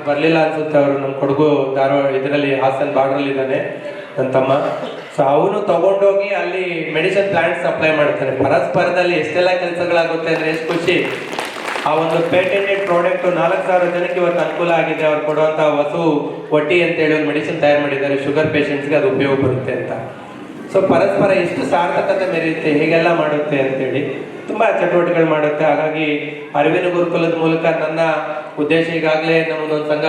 ಬರಲಿಲ್ಲ ಅನ್ಸುತ್ತೆ, ಅವರು ನಮ್ಮ ಕೊಡಗು ಧಾರವಾಡ ಇದರಲ್ಲಿ ಹಾಸನ್ ಬಾರ್ಡ್ರಲ್ಲಿ ಇದ್ದಾನೆ ನನ್ನ ತಮ್ಮ. ಸೊ ಅವನು ತಗೊಂಡೋಗಿ ಅಲ್ಲಿ ಮೆಡಿಸಿನ್ ಪ್ಲಾಂಟ್ ಸಪ್ಲೈ ಮಾಡ್ತಾನೆ. ಪರಸ್ಪರದಲ್ಲಿ ಎಷ್ಟೆಲ್ಲ ಕೆಲಸಗಳಾಗುತ್ತೆ ಅಂದರೆ ಎಷ್ಟು ಖುಷಿ. ಆ ಒಂದು ಪೇಟೆಂಟೆಡ್ ಪ್ರಾಡಕ್ಟ್ 4,000 ಜನಕ್ಕೆ ಇವತ್ತು ಅನುಕೂಲ ಆಗಿದೆ. ಅವ್ರು ಕೊಡುವಂಥ ವಸು ಒಟ್ಟಿ ಅಂತೇಳಿ ಒಂದು ಮೆಡಿಸಿನ್ ತಯಾರು ಮಾಡಿದ್ದಾರೆ, ಶುಗರ್ ಪೇಷಂಟ್ಸ್ಗೆ ಅದು ಉಪಯೋಗ ಬರುತ್ತೆ ಅಂತ. ಸೊ ಪರಸ್ಪರ ಎಷ್ಟು ಸಾರ್ಥಕತೆ ಮೆರೆಯುತ್ತೆ, ಹೇಗೆಲ್ಲ ಮಾಡುತ್ತೆ ಅಂತೇಳಿ ತುಂಬ ಚಟುವಟಿಕೆಗಳು ಮಾಡುತ್ತೆ. ಹಾಗಾಗಿ ಅರಿವಿನ ಗುರುಕುಲದ ಮೂಲಕ ನನ್ನ ಉದ್ದೇಶ, ಈಗಾಗಲೇ ನಮ್ಮದೊಂದು ಸಂಘ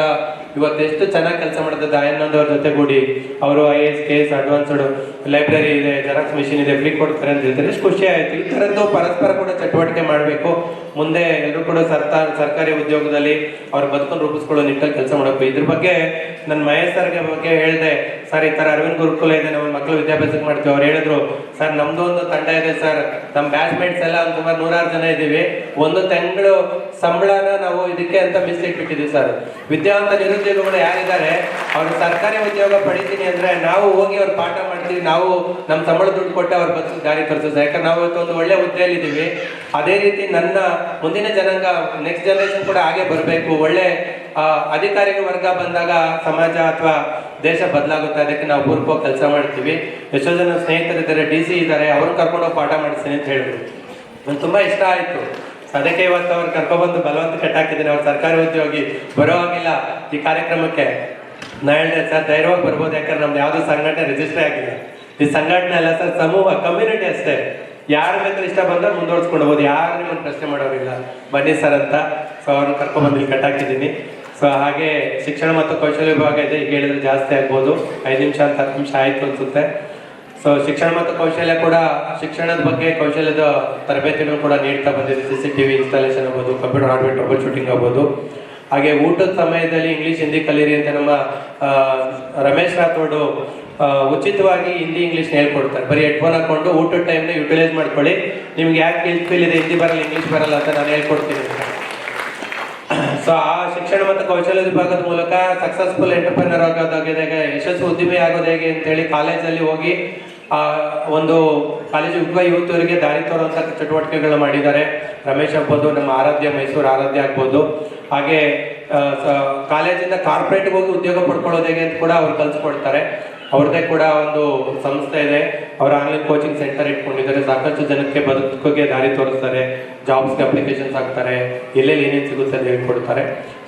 ಇವತ್ತು ಎಷ್ಟು ಚೆನ್ನಾಗಿ ಕೆಲಸ ಮಾಡುತ್ತೆ, ದಯಾನಂದ್ ಅವ್ರ ಜೊತೆಗೂಡಿ ಅವರು IAS KS ಅಡ್ವಾನ್ಸ್ಡ್ ಲೈಬ್ರರಿ ಇದೆ, ಜೆರಾಕ್ಸ್ ಮಿಷಿನ್ ಇದೆ, ಫ್ರೀ ಕೊಡ್ತಾರೆ ಅಂತ ಹೇಳ್ತಾರೆ. ಎಷ್ಟು ಖುಷಿ ಆಯಿತು. ಈ ಥರದ್ದು ಪರಸ್ಪರ ಕೂಡ ಚಟುವಟಿಕೆ ಮಾಡಬೇಕು. ಮುಂದೆ ಎಲ್ಲರೂ ಕೂಡ ಸರ್ಕಾರಿ ಉದ್ಯೋಗದಲ್ಲಿ ಅವ್ರ ಬದುಕನ್ನು ರೂಪಿಸ್ಕೊಳ್ಳೋ ನಿಟ್ಟಲ್ಲಿ ಕೆಲಸ ಮಾಡಬೇಕು. ಇದ್ರ ಬಗ್ಗೆ ನನ್ನ ಮಹೇಶ್ ಸರ್ಗೆ ಬಗ್ಗೆ ಹೇಳಿದೆ, ಸರ್ ಈ ಥರ ಅರವಿಂದ್ ಗುರುಕುಲ ಇದೆ, ನಮ್ಮ ಮಕ್ಕಳು ವಿದ್ಯಾಭ್ಯಾಸಕ್ಕೆ ಮಾಡ್ತೀವಿ. ಅವ್ರು ಹೇಳಿದ್ರು, ಸರ್ ನಮ್ದು ಒಂದು ತಂಡ ಇದೆ ಸರ್, ನಮ್ಮ ಬ್ಯಾಚ್ಮೇಟ್ಸ್ ಎಲ್ಲ ಒಂದು ಸುಮಾರು 100 ಜನ ಇದ್ದೀವಿ. ಒಂದು ತಿಂಗಳು ಸಂಬಳನ ನಾವು ಇದಕ್ಕೆ ಅಂತ ಮೀಸಲಿಟ್ಬಿಟ್ಟಿದ್ದೀವಿ ಸರ್. ವಿದ್ಯಾವಂತ ನಿರುದ್ಯೋಗಿಗಳು ಯಾರಿದ್ದಾರೆ ಅವ್ರು ಸರ್ಕಾರಿ ಉದ್ಯೋಗ ಪಡಿತೀನಿ ಅಂದ್ರೆ ನಾವು ಹೋಗಿ ಅವ್ರು ಪಾಠ ಮಾಡ್ತೀವಿ, ನಾವು ನಮ್ಮ ಸಂಬಳ ದುಡ್ಡು ಕೊಟ್ಟು ಅವ್ರ ಬಸ್ ದಾರಿ ತೋರಿಸೋದು. ಯಾಕಂದ್ರೆ ನಾವು ಇವತ್ತು ಒಂದು ಒಳ್ಳೆ ಹುದ್ದೆಯಲ್ಲಿ ಇದ್ದೀವಿ. ಅದೇ ರೀತಿ ನನ್ನ ಮುಂದಿನ ಜನಾಂಗ ನೆಕ್ಸ್ಟ್ ಜನರೇಷನ್ ಕೂಡ ಹಾಗೆ ಬರಬೇಕು. ಒಳ್ಳೆ ಅಧಿಕಾರಿಗಳ ವರ್ಗ ಬಂದಾಗ ಸಮಾಜ ಅಥವಾ ದೇಶ ಬದಲಾಗುತ್ತೆ. ಅದಕ್ಕೆ ನಾವು ಪೂರ್ವಕವಾಗಿ ಕೆಲಸ ಮಾಡ್ತೀವಿ. ಎಷ್ಟೋ ಜನ ಸ್ನೇಹಿತರಿದ್ದಾರೆ, DC ಇದ್ದಾರೆ, ಅವ್ರನ್ನ ಕರ್ಕೊಂಡೋಗಿ ಪಾಠ ಮಾಡಿಸ್ತೀನಿ ಅಂತ ಹೇಳಿದ್ರು. ನಂಗೆ ತುಂಬ ಇಷ್ಟ ಆಯಿತು. ಅದಕ್ಕೆ ಇವತ್ತು ಅವ್ರು ಕರ್ಕೊಬಂದು ಬಲವಂತ ಕಟ್ಟಾಕಿದ್ದೀನಿ. ಅವ್ರು ಸರ್ಕಾರಿ ಉದ್ಯೋಗಿ ಬರೋ ಹಾಗಿಲ್ಲ ಈ ಕಾರ್ಯಕ್ರಮಕ್ಕೆ. ನಾ ಹೇಳಿದೆ, ಸರ್ ಧೈರ್ಯವಾಗಿ ಬರ್ಬೋದು, ಯಾಕಂದ್ರೆ ನಮ್ದು ಯಾವುದೋ ಸಂಘಟನೆ ರಿಜಿಸ್ಟರ್ ಆಗಿದೆ. ಈ ಸಂಘಟನೆ ಅಲ್ಲ ಸರ್, ಸಮೂಹ, ಕಮ್ಯುನಿಟಿ ಅಷ್ಟೇ. ಯಾರು ಬೇಕಾದ್ರೆ ಇಷ್ಟ ಬಂದ್ರೆ ಮುಂದುವರ್ಸ್ಕೊಂಡು ಹೋಗ್ಬೋದು, ಯಾರು ನಿಮ್ಮನ್ನು ಪ್ರಶ್ನೆ ಮಾಡೋರಿಲ್ಲ, ಬನ್ನಿ ಸರ್ ಅಂತ. ಸೊ ಅವ್ರನ್ನ ಕರ್ಕೊಂಡ್ಬಂದು ಇಲ್ಲಿ ಕಟ್ಟಾಕಿದ್ದೀನಿ. ಸೊ ಹಾಗೆ ಶಿಕ್ಷಣ ಮತ್ತು ಕೌಶಲ್ಯ ವಿಭಾಗ ಇದೆ, ಈಗ ಹೇಳಿದ್ರೆ ಜಾಸ್ತಿ ಆಗ್ಬೋದು, 5 ನಿಮಿಷ ಅಂತ 10 ನಿಮಿಷ ಆಯಿತು ಅನ್ಸುತ್ತೆ. ಸೊ ಶಿಕ್ಷಣ ಮತ್ತು ಕೌಶಲ್ಯ ಕೂಡ, ಶಿಕ್ಷಣದ ಬಗ್ಗೆ ಕೌಶಲ್ಯದ ತರಬೇತಿಗಳು ಕೂಡ ನೀಡ್ತಾ ಬಂದಿದೆ. CCTV ಇನ್ಸ್ಟಾಲೇಷನ್ ಆಗ್ಬೋದು, ಕಂಪ್ಯೂಟರ್ ಹಾರ್ಡ್ವೇರ್ ಟ್ರಬಲ್ ಶೂಟಿಂಗ್ ಆಗ್ಬೋದು. ಹಾಗೆ ಊಟದ ಸಮಯದಲ್ಲಿ ಇಂಗ್ಲೀಷ್ ಹಿಂದಿ ಕಲೀರಿ ಅಂತ ನಮ್ಮ ರಮೇಶ್ ರಾಥೋಡು ಉಚಿತವಾಗಿ ಹಿಂದಿ ಇಂಗ್ಲೀಷ್ ಹೇಳ್ಕೊಡ್ತಾರೆ. ಬರೀ ಹೆಡ್ಫೋನ್ ಹಾಕೊಂಡು ಊಟದ ಟೈಮ್ನ ಯುಟಿಲೈಸ್ ಮಾಡ್ಕೊಳ್ಳಿ, ನಿಮ್ಗೆ ಯಾಕೆ ಗಿಲ್ಟ್ ಇದೆ, ಹಿಂದಿ ಬರಲ್ಲ ಇಂಗ್ಲೀಷ್ ಬರಲ್ಲ ಅಂತ ನಾನು ಹೇಳ್ಕೊಡ್ತೀನಿ ಅಂತ. ಸೊ ಆ ಶಿಕ್ಷಣ ಮತ್ತು ಕೌಶಲ್ಯ ವಿಭಾಗದ ಮೂಲಕ ಸಕ್ಸಸ್ಫುಲ್ ಎಂಟರ್ಪ್ರಿನರ್ ಆಗೋದಾಗಿದೆ, ಯಶಸ್ಸು ಉದ್ಯಮಿ ಆಗೋದು ಹೇಗೆ ಅಂತೇಳಿ ಕಾಲೇಜಲ್ಲಿ ಹೋಗಿ ಒಂದು ಕಾಲೇಜು ಯುವತಿಯವರಿಗೆ ದಾರಿ ತೋರುವಂಥ ಚಟುವಟಿಕೆಗಳು ಮಾಡಿದ್ದಾರೆ. ರಮೇಶ್ ಆಗ್ಬೋದು, ನಮ್ಮ ಆರಾಧ್ಯ, ಮೈಸೂರು ಆರಾಧ್ಯ ಆಗ್ಬೋದು. ಹಾಗೆ ಕಾಲೇಜಿಂದ ಕಾರ್ಪೊರೇಟ್ಗೆ ಹೋಗಿ ಉದ್ಯೋಗ ಪಡ್ಕೊಳ್ಳೋದು ಹೇಗೆ ಅಂತ ಕೂಡ ಅವ್ರು ಕಲಿಸ್ಕೊಡ್ತಾರೆ. ಅವ್ರದ್ದೇ ಕೂಡ ಒಂದು ಸಂಸ್ಥೆ ಇದೆ, ಅವ್ರ ಆನ್ಲೈನ್ ಕೋಚಿಂಗ್ ಸೆಂಟರ್ ಇಟ್ಕೊಂಡಿದ್ದಾರೆ. ಸಾಕಷ್ಟು ಜನಕ್ಕೆ ಬದುಕಿಗೆ ದಾರಿ ತೋರಿಸ್ತಾರೆ, ಜಾಬ್ಸ್ಗೆ ಅಪ್ಲಿಕೇಶನ್ಸ್ ಹಾಕ್ತಾರೆ, ಎಲ್ಲೆಲ್ಲಿ ಏನೇನು ಸಿಗುತ್ತೆ ಅಂತ ಹೇಳ್ಕೊಡ್ತಾರೆ.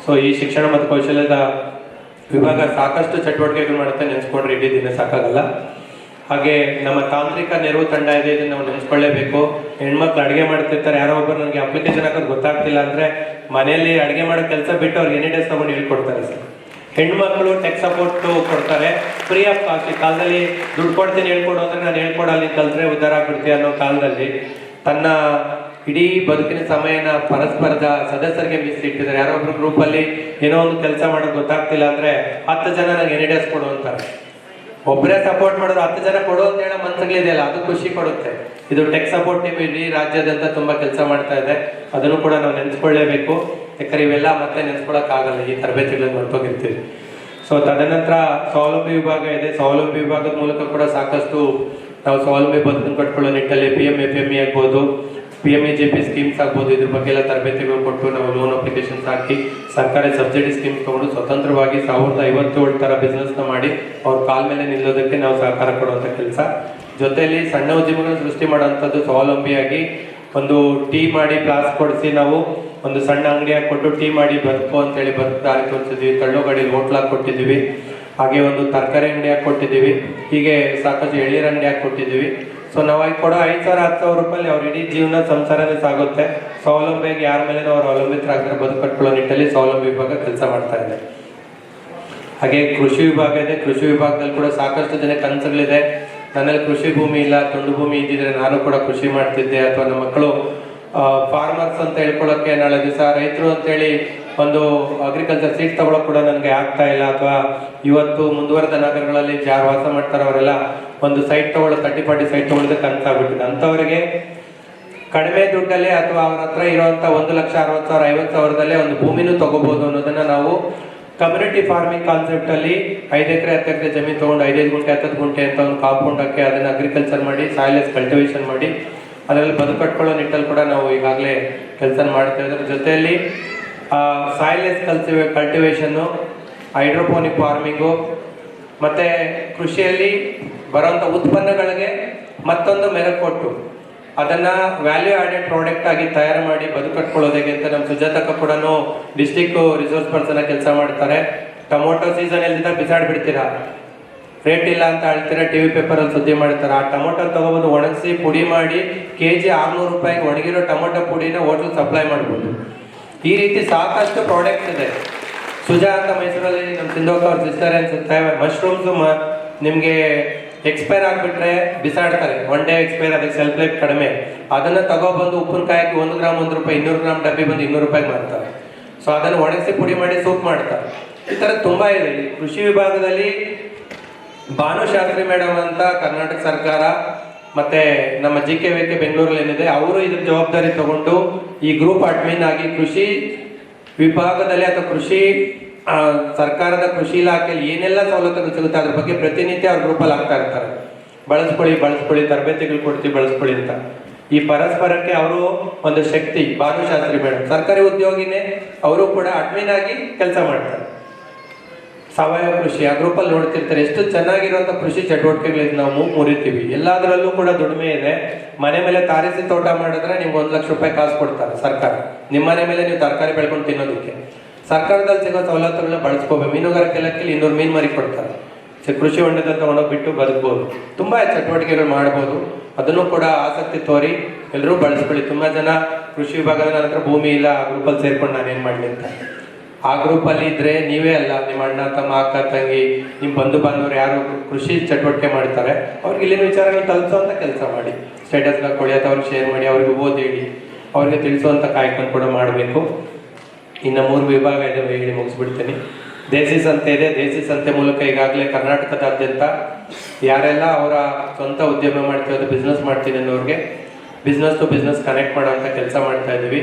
ಸೊ ಈ ಶಿಕ್ಷಣ ಮತ್ತು ಕೌಶಲ್ಯದ ವಿಭಾಗ ಸಾಕಷ್ಟು ಚಟುವಟಿಕೆಗಳು ಮಾಡುತ್ತೆ, ನೆನೆಸ್ಕೊಂಡ್ರೆ ಇಡೀ ದಿನ ಸಾಕಾಗಲ್ಲ. ಹಾಗೆ ನಮ್ಮ ತಾಂತ್ರಿಕ ನೆರವು ತಂಡ ಇದೆ, ಇದನ್ನು ನಾವು ನೆನೆಸ್ಕೊಳ್ಳೇಬೇಕು. ಹೆಣ್ಮಕ್ಳು ಅಡುಗೆ ಮಾಡ್ತಿರ್ತಾರೆ, ಯಾರೋ ಒಬ್ಬರು ನನಗೆ ಅಪ್ಲಿಕೇಶನ್ ಹಾಕೋದು ಗೊತ್ತಾಗ್ತಿಲ್ಲ ಅಂದರೆ ಮನೆಯಲ್ಲಿ ಅಡುಗೆ ಮಾಡೋ ಕೆಲಸ ಬಿಟ್ಟು ಅವ್ರಿಗೆ ಎನಿ ಡೇಸ್ ತೊಗೊಂಡು ಹೇಳ್ಕೊಡ್ತಾರೆ ಸರ್. ಹೆಣ್ಮಕ್ಳು ಟೆಕ್ ಸಪೋರ್ಟು ಕೊಡ್ತಾರೆ ಫ್ರೀ ಆಫ್ ಕಾಸ್ಟ್. ಈ ಕಾಲದಲ್ಲಿ ದುಡ್ಡು ಕೊಡ್ತೀನಿ ಹೇಳ್ಕೊಡು ಅಂದರೆ ನಾನು ಹೇಳ್ಕೊಡಲ್ಲ, ನೀನು ಕಲಿತ್ರೆ ಉದ್ಧಾರ ಆಗ್ಬಿಡ್ತೀಯ ಅನ್ನೋ ಕಾಲದಲ್ಲಿ ತನ್ನ ಇಡೀ ಬದುಕಿನ ಸಮಯನ ಪರಸ್ಪರದ ಸದಸ್ಯರಿಗೆ ಮೀಸಲಿಟ್ಟಿದ್ದಾರೆ. ಯಾರೋ ಒಬ್ರು ಗ್ರೂಪಲ್ಲಿ ಏನೋ ಒಂದು ಕೆಲಸ ಮಾಡೋದು ಗೊತ್ತಾಗ್ತಿಲ್ಲ ಅಂದರೆ 10 ಜನ ನನಗೆ ಎನಿ ಡೇಸ್ ಕೊಡು ಅಂತಾರೆ. ಒಬ್ಬರೇ ಸಪೋರ್ಟ್ ಮಾಡೋದು 10 ಜನ ಕೊಡು ಅಂತ ಹೇಳೋ ಮನಸ್ಸುಗಳಿದೆಯಲ್ಲ, ಅದು ಖುಷಿ ಕೊಡುತ್ತೆ. ಇದು ಟೆಕ್ ಸಪೋರ್ಟ್ ಟೀಮ್ ಇಡೀ ರಾಜ್ಯಾದ್ಯಂತ ತುಂಬ ಕೆಲಸ ಮಾಡ್ತಾ ಇದೆ. ಅದನ್ನು ಕೂಡ ನಾವು ನೆನೆಸ್ಕೊಳ್ಳೇಬೇಕು. ಯಾಕಂದ್ರೆ ಇವೆಲ್ಲ ಮತ್ತೆ ನೆನೆಸ್ಕೊಳ್ಳೋಕ್ಕಾಗಲ್ಲ, ಈ ತರಬೇತಿಗಳನ್ನು ಹೊರತೋಗಿರ್ತೀವಿ. ಸೊ ತದನಂತರ ಸ್ವಾವಲಂಬಿ ವಿಭಾಗ ಇದೆ. ಸ್ವಾವಲಂಬಿ ವಿಭಾಗದ ಮೂಲಕ ಕೂಡ ಸಾಕಷ್ಟು ನಾವು ಸ್ವಾವಲಂಬಿ ಬದುಕನ್ನು ಕಟ್ಕೊಳ್ಳೋ ನಿಟ್ಟಲ್ಲಿ PMFME ಆಗ್ಬೋದು, PMEJP ಸ್ಕೀಮ್ಸ್ ಆಗ್ಬೋದು, ಇದ್ರ ಬಗ್ಗೆ ಎಲ್ಲ ತರಬೇತಿಗಳು ಕೊಟ್ಟು ನಾವು ಲೋನ್ ಅಪ್ಲಿಕೇಶನ್ಸ್ ಹಾಕಿ ಸರ್ಕಾರಿ ಸಬ್ಸಿಡಿ ಸ್ಕೀಮ್ಸ್ ತಗೊಂಡು ಸ್ವತಂತ್ರವಾಗಿ 1057 ಥರ ಬಿಸ್ನೆಸ್ನ ಮಾಡಿ ಅವ್ರ ಕಾಲ ಮೇಲೆ ನಿಲ್ಲೋದಕ್ಕೆ ನಾವು ಸಹಕಾರ ಕೊಡುವಂಥ ಕೆಲಸ. ಜೊತೆಯಲ್ಲಿ ಸಣ್ಣ ಉದ್ಯಮಗಳನ್ನು ಸೃಷ್ಟಿ ಮಾಡೋವಂಥದ್ದು ಸ್ವಾವಲಂಬಿಯಾಗಿ ಒಂದು ಟೀ ಮಾಡಿ ಕ್ಲಾಸ್ ಕೊಡಿಸಿ ನಾವು ಒಂದು ಸಣ್ಣ ಅಂಗಡಿಯಾಗಿ ಕೊಟ್ಟು ಟೀ ಮಾಡಿ ಬದುಕು ಅಂತೇಳಿ ದಾರಿ ತೋರಿಸಿದ್ವಿ. ತಳ್ಳೋಗಾಡಿಲಿ ಹೋಟ್ಲಾಗಿ ಕೊಟ್ಟಿದ್ದೀವಿ. ಹಾಗೆ ಒಂದು ತರಕಾರಿ ಅಂಗಡಿಯಾಗಿ ಕೊಟ್ಟಿದ್ದೀವಿ. ಹೀಗೆ ಸಾಕಷ್ಟು ಎಳೀರ ಅಂಗಡಿಯಾಗಿ ಕೊಟ್ಟಿದ್ದೀವಿ. ಸೊ ನಾವು ಕೊಡೋ 5,000-10,000 ರೂಪಾಯಿ ಅವ್ರ ಇಡೀ ಜೀವನ ಸಂಸಾರನೇ ಸಾಗುತ್ತೆ. ಸ್ವಾವಲಂಬಿಯಾಗಿ ಯಾರ ಮೇಲೆ ಅವ್ರು ಅವಲಂಬಿತರಾಗ್ತಾರೆ ಬದುಕು ಕಟ್ಕೊಳ್ಳೋ ನಿಟ್ಟಲ್ಲಿ ಸ್ವಾವಲಂಬಿ ವಿಭಾಗ ಕೆಲಸ ಮಾಡ್ತಾ ಇದೆ. ಹಾಗೆ ಕೃಷಿ ವಿಭಾಗ ಇದೆ. ಕೃಷಿ ವಿಭಾಗದಲ್ಲಿ ಕೂಡ ಸಾಕಷ್ಟು ಜನ ಕನಸುಗಳಿದೆ. ನನ್ನಲ್ಲಿ ಕೃಷಿ ಭೂಮಿ ಇಲ್ಲ, ತುಂಡು ಭೂಮಿ ಇದ್ದಿದ್ರೆ ನಾನು ಕೂಡ ಕೃಷಿ ಮಾಡ್ತಿದ್ದೆ, ಅಥವಾ ನಮ್ಮ ಮಕ್ಕಳು ಫಾರ್ಮರ್ಸ್ ಅಂತ ಹೇಳ್ಕೊಳ್ಳೋಕ್ಕೆ ನಾಳೆ ದಿವಸ ರೈತರು ಅಂತೇಳಿ ಒಂದು ಅಗ್ರಿಕಲ್ಚರ್ ಸೀಟ್ ತಗೊಳ್ಳೋಕೆ ಕೂಡ ನನಗೆ ಆಗ್ತಾ ಇಲ್ಲ. ಅಥವಾ ಇವತ್ತು ಮುಂದುವರೆದ ನಗರಗಳಲ್ಲಿ ಯಾರು ವಾಸ ಮಾಡ್ತಾರೆ ಅವರೆಲ್ಲ ಒಂದು ಸೈಟ್ ತಗೊಳ್ಳೋ 30-40 ಸೈಟ್ ತಗೊಳ್ಳೋದಕ್ಕೆ ಅಂತಾಗ್ಬಿಟ್ಟಿದೆ. ಅಂಥವ್ರಿಗೆ ಕಡಿಮೆ ದುಡ್ಡಲ್ಲೇ ಅಥವಾ ಅವ್ರ ಹತ್ರ ಇರುವಂಥ 1,60,000, 50,000ದಲ್ಲೇ ಒಂದು ಭೂಮಿನೂ ತಗೋಬಹುದು ಅನ್ನೋದನ್ನ ನಾವು ಕಮ್ಯುನಿಟಿ ಫಾರ್ಮಿಂಗ್ ಕಾನ್ಸೆಪ್ಟಲ್ಲಿ 5 ಎಕರೆ 10 ಎಕರೆ ಜಮೀನು ತೊಗೊಂಡು 5 ಗುಂಟೆ 10 ಗುಂಟೆ ಅಂತ ಒಂದು ಕಾಂಪೌಂಡ್ ಹಾಕಿ ಅದನ್ನು ಅಗ್ರಿಕಲ್ಚರ್ ಮಾಡಿ ಸಾಯಿಲೆಸ್ ಕಲ್ಟಿವೇಶನ್ ಮಾಡಿ ಅದರಲ್ಲಿ ಬದುಕಟ್ಕೊಳ್ಳೋ ನಿಟ್ಟಲ್ಲಿ ಕೂಡ ನಾವು ಈಗಾಗಲೇ ಕೆಲಸ ಮಾಡ್ತಾ ಇದ್ದೀವಿ. ಜೊತೆಯಲ್ಲಿ ಸಾಯಿಲೆಸ್ ಕಲ್ಟಿವೇಶನ್ನು, ಹೈಡ್ರೋಪೋನಿಕ್ ಫಾರ್ಮಿಂಗು ಮತ್ತು ಕೃಷಿಯಲ್ಲಿ ಬರೋಂಥ ಉತ್ಪನ್ನಗಳಿಗೆ ಮತ್ತೊಂದು ಮೆರುಗು ಕೊಟ್ಟು ಅದನ್ನು ವ್ಯಾಲ್ಯೂ ಆ್ಯಡೆಡ್ ಪ್ರಾಡಕ್ಟ್ ಆಗಿ ತಯಾರು ಮಾಡಿ ಬದುಕಟ್ಕೊಳ್ಳೋದಕ್ಕೆ ಅಂತ ನಮ್ಮ ಸುಜಾತಕ್ಕ ಕೂಡ ಡಿಸ್ಟಿಕ್ ರಿಸೋರ್ಸ್ ಪರ್ಸನ್ ಕೆಲಸ ಮಾಡ್ತಾರೆ. ಟೊಮೊಟೊ ಸೀಸನ್ ಎಲ್ಲಿಂದ ಬಿಸಾಡ್ಬಿಡ್ತೀರಾ, ರೇಟ್ ಇಲ್ಲ ಅಂತ ಹೇಳ್ತೀರಾ, TV ಪೇಪರಲ್ಲಿ ಸುದ್ದಿ ಮಾಡ್ತಾರೆ. ಆ ಟೊಮೊಟೊ ತೊಗೊಬಂದು ಒಣಗಿಸಿ ಪುಡಿ ಮಾಡಿ KG 600 ರೂಪಾಯಿಗೆ ಒಣಗಿರೋ ಟೊಮೊಟೊ ಪುಡಿನ ಹೋಟ್ಲ್ ಸಪ್ಲೈ ಮಾಡ್ಬೋದು. ಈ ರೀತಿ ಸಾಕಷ್ಟು ಪ್ರಾಡಕ್ಟ್ಸ್ ಇದೆ. ಸುಜಾ ಅಂತ ಮೈಸೂರಲ್ಲಿ ನಮ್ಮ ಸಿಂಧೋಕ ಅವ್ರ ಸಿಸ್ಟರ್ ಅನ್ಸುತ್ತೆ, ಮಶ್ರೂಮ್ಸು ನಿಮಗೆ ಎಕ್ಸ್ಪೈರ್ ಆಗಿಬಿಟ್ರೆ ಬಿಸಾಡ್ತಾರೆ. ಒನ್ ಡೇ ಎಕ್ಸ್ಪೈರ್, ಅದಕ್ಕೆ ಸೆಲ್ಫ್ ಲೈಫ್ ಕಡಿಮೆ. ಅದನ್ನು ತಗೊಬಂದು ಉಪ್ಪಿನಕಾಯಿಗೆ 1 ಗ್ರಾಮ್ 1 ರೂಪಾಯಿ, 200 ಗ್ರಾಮ್ ಡಬ್ಬಿ ಬಂದು 200 ರೂಪಾಯಿಗೆ ಮಾಡ್ತಾರೆ. ಸೊ ಅದನ್ನು ಒಣಗಿಸಿ ಪುಡಿ ಮಾಡಿ ಸೂಪ್ ಮಾಡ್ತಾರೆ. ಈ ಥರ ತುಂಬ ಇದೆ. ಕೃಷಿ ವಿಭಾಗದಲ್ಲಿ ಭಾನುಶಾಸ್ತ್ರಿ ಮೇಡಮ್ ಅಂತ ಕರ್ನಾಟಕ ಸರ್ಕಾರ ಮತ್ತೆ ನಮ್ಮ JKVK ಬೆಂಗಳೂರಲ್ಲಿ ಏನಿದೆ, ಅವರು ಇದ್ರ ಜವಾಬ್ದಾರಿ ತಗೊಂಡು ಈ ಗ್ರೂಪ್ ಅಡ್ಮಿನ್ ಆಗಿ ಕೃಷಿ ವಿಭಾಗದಲ್ಲಿ ಅಥವಾ ಕೃಷಿ ಸರ್ಕಾರದ ಕೃಷಿ ಇಲಾಖೆಯಲ್ಲಿ ಏನೆಲ್ಲ ಸವಲತ್ತುಗಳು ಸಿಗುತ್ತೆ ಅದ್ರ ಬಗ್ಗೆ ಪ್ರತಿನಿತ್ಯ ಅವ್ರ ಗ್ರೂಪಲ್ಲಿ ಆಗ್ತಾ ಇರ್ತಾರೆ. ಬಳಸ್ಕೊಳ್ಳಿ, ತರಬೇತಿಗಳು ಕೊಡ್ತೀವಿ, ಬಳಸ್ಕೊಳ್ಳಿ ಅಂತ. ಈ ಪರಸ್ಪರಕ್ಕೆ ಅವರು ಒಂದು ಶಕ್ತಿ. ಭಾನುಶಾಸ್ತ್ರಿ ಮೇಡಮ್ ಸರ್ಕಾರಿ ಉದ್ಯೋಗಿನೇ, ಅವರು ಕೂಡ ಅಡ್ಮಿನ್ ಆಗಿ ಕೆಲಸ ಮಾಡ್ತಾರೆ. ಸಾವಯವ ಕೃಷಿ ಆ ಗ್ರೂಪಲ್ಲಿ ನೋಡ್ತಿರ್ತಾರೆ. ಎಷ್ಟು ಚೆನ್ನಾಗಿರುವಂಥ ಕೃಷಿ ಚಟುವಟಿಕೆಗಳಿಂದ ನಾವು ಮುರಿತೀವಿ. ಎಲ್ಲದರಲ್ಲೂ ಕೂಡ ದುಡಿಮೆ ಇದೆ. ಮನೆ ಮೇಲೆ ತಾರಸಿ ತೋಟ ಮಾಡಿದ್ರೆ ನಿಮ್ಗೆ 1 ಲಕ್ಷ ರೂಪಾಯಿ ಕಾಸು ಕೊಡ್ತಾರೆ ಸರ್ಕಾರ. ನಿಮ್ಮ ಮನೆ ಮೇಲೆ ನೀವು ತರಕಾರಿ ಬೆಳ್ಕೊಂಡು ತಿನ್ನೋದಕ್ಕೆ ಸರ್ಕಾರದಲ್ಲಿ ಸಿಗೋ ಸವಲತ್ತುಗಳನ್ನ ಬಳಸ್ಕೋಬೇಕು. ಮೀನುಗಾರಿಕೆ ಇಲಾಖೆಯಲ್ಲಿ 200 ಮೀನು ಮರಿ ಕೊಡ್ತಾರೆ. ಕೃಷಿ ಹೊಂಡದಲ್ಲಿ ತಗೊಂಡೋಗ್ಬಿಟ್ಟು ಬದುಕ್ಬೋದು. ತುಂಬ ಚಟುವಟಿಕೆಗಳು ಮಾಡ್ಬೋದು. ಅದನ್ನು ಕೂಡ ಆಸಕ್ತಿ ತೋರಿ ಎಲ್ಲರೂ ಬಳಸ್ಕೊಳ್ಳಿ. ತುಂಬ ಜನ ಕೃಷಿ ವಿಭಾಗದ ನನ್ನ ಹತ್ರ ಭೂಮಿ ಇಲ್ಲ, ಆ ಗ್ರೂಪಲ್ಲಿ ಸೇರ್ಕೊಂಡು ನಾನೇನು ಮಾಡಲಿ ಅಂತ. ಆ ಗ್ರೂಪಲ್ಲಿ ಇದ್ರೆ ನೀವೇ ಅಲ್ಲ, ನಿಮ್ಮ ಅಣ್ಣ ತಮ್ಮ ಅಕ್ಕ ತಂಗಿ ನಿಮ್ಮ ಬಂಧು ಬಾಂಧವರು ಯಾರು ಕೃಷಿ ಚಟುವಟಿಕೆ ಮಾಡ್ತಾರೆ ಅವ್ರಿಗೆ ಇಲ್ಲಿನ ವಿಚಾರಗಳು ತಲುಪಿಸುವಂಥ ಕೆಲಸ ಮಾಡಿ. ಸ್ಟೇಟಸ್ನ ಕೊಡಿ ಅಥವಾ ಅವ್ರಿಗೆ ಶೇರ್ ಮಾಡಿ, ಅವ್ರಿಗೆ ಓದಿ ಹೇಳಿ, ಅವ್ರಿಗೆ ತಿಳಿಸುವಂಥ ಕಾರ್ಯಕ್ರಮ ಕೂಡ ಮಾಡಬೇಕು. ಇನ್ನು 3 ವಿಭಾಗ ಇದೆ, ಹೇಳಿ ಮುಗಿಸ್ಬಿಡ್ತೀನಿ. ದೇಸಿ ಸಂತೆ ಇದೆ. ದೇಸಿ ಸಂತೆ ಮೂಲಕ ಈಗಾಗಲೇ ಕರ್ನಾಟಕದಾದ್ಯಂತ ಯಾರೆಲ್ಲ ಅವರ ಸ್ವಂತ ಉದ್ಯಮ ಮಾಡ್ತೀವಿ, ಅದು ಬಿಸ್ನೆಸ್ ಮಾಡ್ತೀನಿ ಅನ್ನೋರಿಗೆ ಬಿಸ್ನೆಸ್ ಟು ಬಿಸ್ನೆಸ್ ಕನೆಕ್ಟ್ ಮಾಡೋಂಥ ಕೆಲಸ ಮಾಡ್ತಾ ಇದ್ದೀವಿ.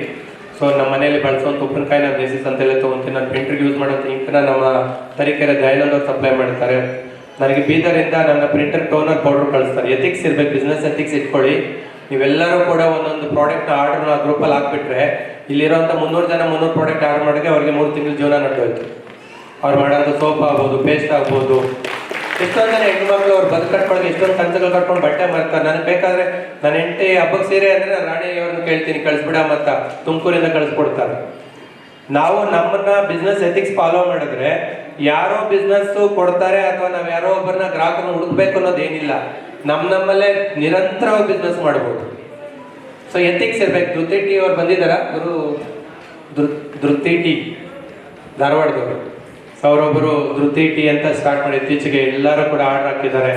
ಸೊ ನಮ್ಮ ಮನೆಯಲ್ಲಿ ಬಳಸುವಂಥ ಉಪ್ಪಿನಕಾಯಿ ನಾನು ದೇಸಿ ಸಂತೆಯಲ್ಲೇ ತೊಗೊತೀನಿ. ನಾನು ಪ್ರಿಂಟ್ರಿಗೆ ಯೂಸ್ ಮಾಡೋಂಥ ಇಂಕನ್ನ ನಮ್ಮ ತರೀಕೆರೆ ದಯಾನಂದ್ ಅವ್ರು ಸಪ್ಲೈ ಮಾಡ್ತಾರೆ. ನನಗೆ ಬೀದರಿಂದ ನನ್ನ ಪ್ರಿಂಟರ್ ಟೋನರ್ ಪೌಡರ್ ಕಳಿಸ್ತಾರೆ. ಎಥಿಕ್ಸ್ ಇರಬೇಕು, ಬಿಸ್ನೆಸ್ ಎಥಿಕ್ಸ್ ಇಟ್ಕೊಳ್ಳಿ. ನೀವೆಲ್ಲರೂ ಕೂಡ ಒಂದೊಂದು ಪ್ರಾಡಕ್ಟ್ನ ಆರ್ಡರ್ನ ಆ ಗ್ರೂಪಲ್ಲಿ ಹಾಕ್ಬಿಟ್ರೆ ಇಲ್ಲಿರೋಂಥ 300 ಜನ 300 ಪ್ರಾಡಕ್ಟ್ ಆರ್ಡರ್ ಮಾಡೋಕ್ಕೆ ಅವ್ರಿಗೆ 3 ತಿಂಗಳು ಜೀವನ ನಡೆದೋಯ್ತು. ಅವ್ರು ಮಾಡೋದು ಸೋಪ್ ಆಗ್ಬೋದು, ಪೇಸ್ಟ್ ಆಗ್ಬೋದು. ಎಷ್ಟೊಂದು ಜನ ಹೆಣ್ಮಕ್ಳು ಅವ್ರು ಬದುಕಟ್ಕೊಳಗೆ ಎಷ್ಟೊಂದು ಕನಸುಗಳು ಕಟ್ಕೊಂಡು ಬಟ್ಟೆ ಮಾಡ್ತಾರೆ. ನನಗೆ ಬೇಕಾದ್ರೆ ನನ್ನ ಹೆಂಡತಿ ಹಬ್ಬಕ್ಕೆ ಸೀರೆ ಅಂದರೆ ನಾನು ರಾಣಿಯವ್ರನ್ನ ಕೇಳ್ತೀನಿ, ಕಳಿಸ್ಬಿಡ ಮತ್ತ ತುಮಕೂರಿಂದ ಕಳಿಸ್ಕೊಡ್ತಾರೆ. ನಾವು ನಮ್ಮನ್ನ ಬಿಸ್ನೆಸ್ ಎಥಿಕ್ಸ್ ಫಾಲೋ ಮಾಡಿದ್ರೆ ಯಾರೋ ಬಿಸ್ನೆಸ್ ಕೊಡ್ತಾರೆ ಅಥವಾ ನಾವು ಯಾರೋ ಒಬ್ಬರನ್ನ ಗ್ರಾಹಕರನ್ನ ಹುಡುಕ್ಬೇಕು ಅನ್ನೋದೇನಿಲ್ಲ. ನಮ್ಮಲ್ಲೇ ನಿರಂತರವಾಗಿ ಬಿಸ್ನೆಸ್ ಮಾಡ್ಬೋದು. ಸೊ ಎಥಿಕ್ಸ್ ಇರ್ಬೇಕು. ಧೃತಿ ಟಿ ಅವ್ರು ಬಂದಿದ್ದಾರ, ಧೃತಿ ಟಿ ಧಾರವಾಡದವರು. ಸೊ ಅವರೊಬ್ಬರು ಧೃತಿ ಟೀ ಅಂತ ಸ್ಟಾರ್ಟ್ ಮಾಡಿ ಇತ್ತೀಚೆಗೆ ಎಲ್ಲರೂ ಕೂಡ ಆರ್ಡರ್ ಹಾಕಿದ್ದಾರೆ.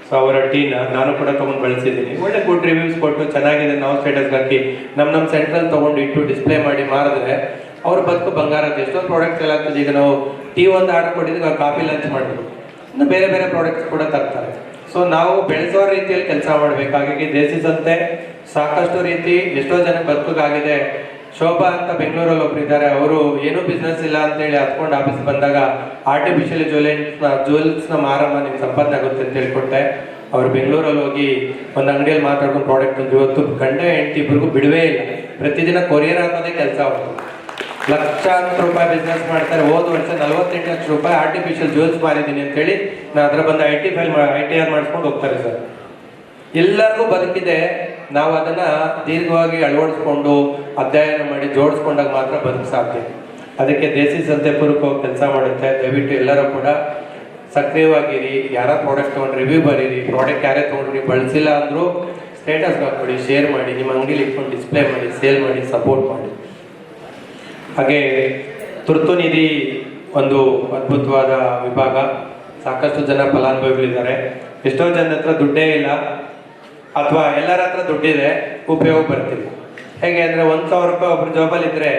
ಸೊ ಅವರ ಟೀನ ನಾನು ಕೂಡ ತೊಗೊಂಡು ಬಳಸಿದ್ದೀನಿ. ಒಳ್ಳೆ ಗುಡ್ ರಿವ್ಯೂಸ್ ಕೊಟ್ಟು ಚೆನ್ನಾಗಿದೆ ನಾವು ಸ್ಟೇಟಸ್ಗೆ ಹಾಕಿ ನಮ್ಮ ಸೆಂಟ್ರಲ್ಲಿ ತೊಗೊಂಡು ಇಟ್ಟು ಡಿಸ್ಪ್ಲೇ ಮಾಡಿ ಮಾರಿದ್ರೆ ಅವ್ರ ಬದುಕು ಬಂಗಾರ. ಎಷ್ಟೊಂದು ಪ್ರಾಡಕ್ಟ್ಸ್ ಎಲ್ಲ ಆಗ್ತದೆ. ಈಗ ನಾವು ಟೀ ಒಂದು ಆರ್ಡರ್ ಕೊಟ್ಟಿದ್ದೀವಿ, ಅವ್ರು ಕಾಫಿ ಲಂಚ್ ಮಾಡ್ಬೋದು, ಇನ್ನು ಬೇರೆ ಬೇರೆ ಪ್ರಾಡಕ್ಟ್ಸ್ ಕೂಡ ತರ್ತಾರೆ. ಸೊ ನಾವು ಬೆಳೆಸೋ ರೀತಿಯಲ್ಲಿ ಕೆಲಸ ಮಾಡಬೇಕು. ಹಾಗಾಗಿ ದೇಸಿ ಸಂತೆ ಸಾಕಷ್ಟು ರೀತಿ ಎಷ್ಟೋ ಜನ ಬದುಕಾಗಿದೆ. ಶೋಭಾ ಅಂತ ಬೆಂಗಳೂರಲ್ಲಿ ಒಬ್ರು ಇದ್ದಾರೆ. ಅವರು ಏನೂ ಬಿಸ್ನೆಸ್ ಇಲ್ಲ ಅಂತೇಳಿ ಹತ್ಕೊಂಡು ಆಫೀಸ್ ಬಂದಾಗ ಆರ್ಟಿಫಿಷಿಯಲ್ ಜ್ಯುವೆಲ್ಸ್ನ ಮಾರಮ್ಮ ನಿಮ್ಗೆ ಸಂಪಾದನೆ ಆಗುತ್ತೆ ಅಂತ ಹೇಳ್ಕೊಟ್ಟೆ. ಅವ್ರು ಬೆಂಗಳೂರಲ್ಲಿ ಹೋಗಿ ಒಂದು ಅಂಗಡಿಯಲ್ಲಿ ಮಾತಾಡ್ಕೊಂಡು ಪ್ರಾಡಕ್ಟ್ ಬಂದು ಇವತ್ತು ಗಂಡ ಹೆಂಡತಿ ಇಬ್ಬರಿಗೂ ಬಿಡುವೇ ಇಲ್ಲ. ಪ್ರತಿದಿನ ಕೊರಿಯರ್ ಹಾಕೋದೇ ಕೆಲಸ ಅವರು. ಲಕ್ಷಾಂತರ ರೂಪಾಯಿ ಬಿಸ್ನೆಸ್ ಮಾಡ್ತಾರೆ. ಹೋದ ವರ್ಷ 48 ಲಕ್ಷ ರೂಪಾಯಿ ಆರ್ಟಿಫಿಷಿಯಲ್ ಜ್ಯುವೆಲ್ಸ್ ಮಾರಿದ್ದೀನಿ ಅಂತೇಳಿ ನಾನು ಅದರ ಬಂದು ITR ಮಾಡಿಸ್ಕೊಂಡು ಹೋಗ್ತಾರೆ ಸರ್. ಎಲ್ಲರಿಗೂ ಬದುಕಿದೆ. ನಾವು ಅದನ್ನು ದೀರ್ಘವಾಗಿ ಅಳವಡಿಸ್ಕೊಂಡು ಅಧ್ಯಯನ ಮಾಡಿ ಜೋಡಿಸ್ಕೊಂಡಾಗ ಮಾತ್ರ ಬದುಕು ಸಾಧ್ಯ. ಅದಕ್ಕೆ ದೇಸಿ ಸಂತೆ ಪೂರ್ವಕವಾಗಿ ಕೆಲಸ ಮಾಡುತ್ತೆ. ದಯವಿಟ್ಟು ಎಲ್ಲರೂ ಕೂಡ ಸಕ್ರಿಯವಾಗಿರಿ. ಯಾರೋ ಪ್ರಾಡಕ್ಟ್ ತೊಗೊಂಡು ರಿವ್ಯೂ ಬರೀರಿ. ಪ್ರಾಡಕ್ಟ್ ಯಾರೇ ತೊಗೊಂಡ್ರಿ ಬಳಸಿಲ್ಲ ಅಂದರೂ ಸ್ಟೇಟಸ್ ಹಾಕ್ಕೊಡಿ, ಶೇರ್ ಮಾಡಿ, ನಿಮ್ಮ ಅಂಗಡಿಲಿ ಇಟ್ಕೊಂಡು ಡಿಸ್ಪ್ಲೇ ಮಾಡಿ, ಸೇಲ್ ಮಾಡಿ, ಸಪೋರ್ಟ್ ಮಾಡಿ. ಹಾಗೆ ತುರ್ತು ನಿಧಿ ಒಂದು ಅದ್ಭುತವಾದ ವಿಭಾಗ. ಸಾಕಷ್ಟು ಜನ ಫಲಾನುಭವಿಗಳಿದ್ದಾರೆ. ಎಷ್ಟೋ ಜನ ಹತ್ರ ದುಡ್ಡೇ ಇಲ್ಲ ಅಥವಾ ಎಲ್ಲರ ಹತ್ರ ದುಡ್ಡಿದೆ, ಉಪಯೋಗ ಬರ್ತಿಲ್ಲ. ಹೇಗೆ ಅಂದರೆ 1,000 ರೂಪಾಯಿ ಒಬ್ಬರು ಜಾಬಲ್ಲಿ ಇದ್ದರೆ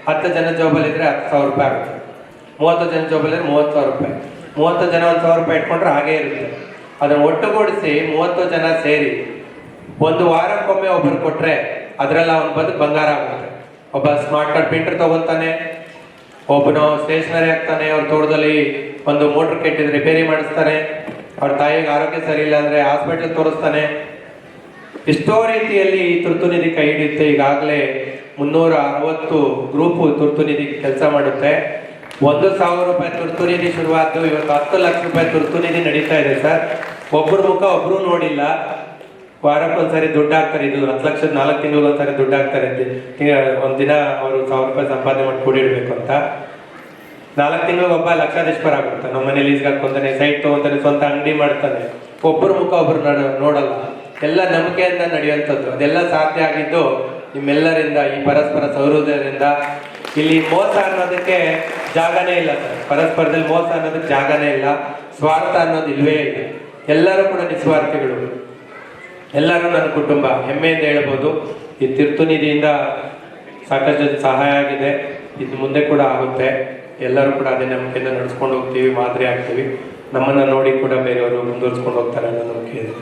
10 ಜನ ಜಾಬಲ್ಲಿ ಇದ್ದರೆ 10,000 ರೂಪಾಯಿ ಆಗುತ್ತೆ. 30 ಜನ ಜಾಬಲ್ಲಿ ಇದ್ದರೆ 30,000 ರೂಪಾಯಿ. 30 ಜನ 1,000 ರೂಪಾಯಿ ಇಟ್ಕೊಂಡ್ರೆ ಹಾಗೇ ಇರುತ್ತೆ. ಅದನ್ನು ಒಟ್ಟುಗೂಡಿಸಿ 30 ಜನ ಸೇರಿ ಒಂದು ವಾರಕ್ಕೊಮ್ಮೆ ಒಬ್ಬರು ಕೊಟ್ಟರೆ ಅದರಲ್ಲಿ ಅವನ ಬದುಕು ಬಂಗಾರ ಆಗುತ್ತೆ. ಒಬ್ಬ ಸ್ಮಾರ್ಟ್ ಕಾರ್ಡ್ ಪ್ರಿಂಟರ್ ತೊಗೊತಾನೆ, ಒಬ್ಬನು ಸ್ಟೇಷನರಿ ಆಗ್ತಾನೆ, ಅವ್ರ ತೋಟದಲ್ಲಿ ಒಂದು ಮೋಟ್ರ್ ಕೆಟ್ಟಿದ್ರೆ ರಿಪೇರಿ ಮಾಡಿಸ್ತಾನೆ, ಅವ್ರ ತಾಯಿಗೆ ಆರೋಗ್ಯ ಸರಿ ಇಲ್ಲ ಅಂದರೆ ಹಾಸ್ಪಿಟಲ್ ತೋರಿಸ್ತಾನೆ. ಎಷ್ಟೋ ರೀತಿಯಲ್ಲಿ ಈ ತುರ್ತು ನಿಧಿ ಕೈ ಹಿಡಿಯುತ್ತೆ. ಈಗಾಗಲೇ 360 ಗ್ರೂಪು ತುರ್ತು ನಿಧಿ ಕೆಲಸ ಮಾಡುತ್ತೆ. 1,000 ರೂಪಾಯಿ ತುರ್ತು ನಿಧಿ ಶುರುವಾದ್ದು. ಇವತ್ತು 10 ಲಕ್ಷ ರೂಪಾಯಿ ತುರ್ತು ನಿಧಿ ನಡೀತಾ ಇದೆ ಸರ್. ಒಬ್ಬರ ಮುಖ ಒಬ್ಬರು ನೋಡಿಲ್ಲ. ವಾರಕ್ಕೊಂದ್ಸರಿ ದುಡ್ಡು ಹಾಕ್ತಾರೆ. ಇದು 10 ಲಕ್ಷದ 4 ತಿಂಗಳಿಗೊಂದ್ಸರಿ ದುಡ್ಡು ಹಾಕ್ತಾರೆ. ಒಂದಿನ ಅವರು 1,000 ರೂಪಾಯಿ ಸಂಪಾದನೆ ಮಾಡಿ ಕೂಡಿಡ್ಬೇಕು ಅಂತ. 4 ತಿಂಗಳಿಗೆ ಒಬ್ಬ ಲಕ್ಷಾಧೀಶ್ವರ ಆಗುತ್ತೆ. ನಮ್ಮ ಮನೇಲಿ ಲೀಸ್ಗೆ ಹಾಕೊಂತಾನೆ, ಸೈಟ್ ತೊಗೊಂತಾನೆ, ಸ್ವಂತ ಅಂಗಡಿ ಮಾಡ್ತಾನೆ. ಒಬ್ಬರ ಮುಖ ಒಬ್ಬರು ನೋಡಲ್ಲ. ಎಲ್ಲ ನಂಬಿಕೆಯಿಂದ ನಡೆಯುವಂಥದ್ದು. ಅದೆಲ್ಲ ಸಾಧ್ಯ ಆಗಿದ್ದು ನಿಮ್ಮೆಲ್ಲರಿಂದ, ಈ ಪರಸ್ಪರ ಸೌಹೃದಯದಿಂದ. ಇಲ್ಲಿ ಮೋಸ ಅನ್ನೋದಕ್ಕೆ ಜಾಗನೇ ಇಲ್ಲ ಸರ್. ಪರಸ್ಪರದಲ್ಲಿ ಮೋಸ ಅನ್ನೋದಕ್ಕೆ ಜಾಗನೇ ಇಲ್ಲ. ಸ್ವಾರ್ಥ ಅನ್ನೋದು ಇಲ್ವೇ ಇಲ್ಲ. ಎಲ್ಲರೂ ಕೂಡ ನಿಸ್ವಾರ್ಥಿಗಳು, ಎಲ್ಲರೂ ನನ್ನ ಕುಟುಂಬ ಹೆಮ್ಮೆಯಿಂದ ಹೇಳ್ಬೋದು. ಈ ತೀರ್ಥ ನಿಧಿಯಿಂದ ಸಾಕಷ್ಟು ಜನ ಸಹಾಯ ಆಗಿದೆ, ಇದು ಮುಂದೆ ಕೂಡ ಆಗುತ್ತೆ. ಎಲ್ಲರೂ ಕೂಡ ಅದೇ ನಂಬಿಕೆಯಿಂದ ನಡೆಸ್ಕೊಂಡು ಹೋಗ್ತೀವಿ, ಮಾದರಿ ಆಗ್ತೀವಿ. ನಮ್ಮನ್ನು ನೋಡಿ ಕೂಡ ಬೇರೆಯವರು ಮುಂದುವರಿಸ್ಕೊಂಡು ಹೋಗ್ತಾರೆ ಅನ್ನೋ ನಂಬಿಕೆ ಇದೆ.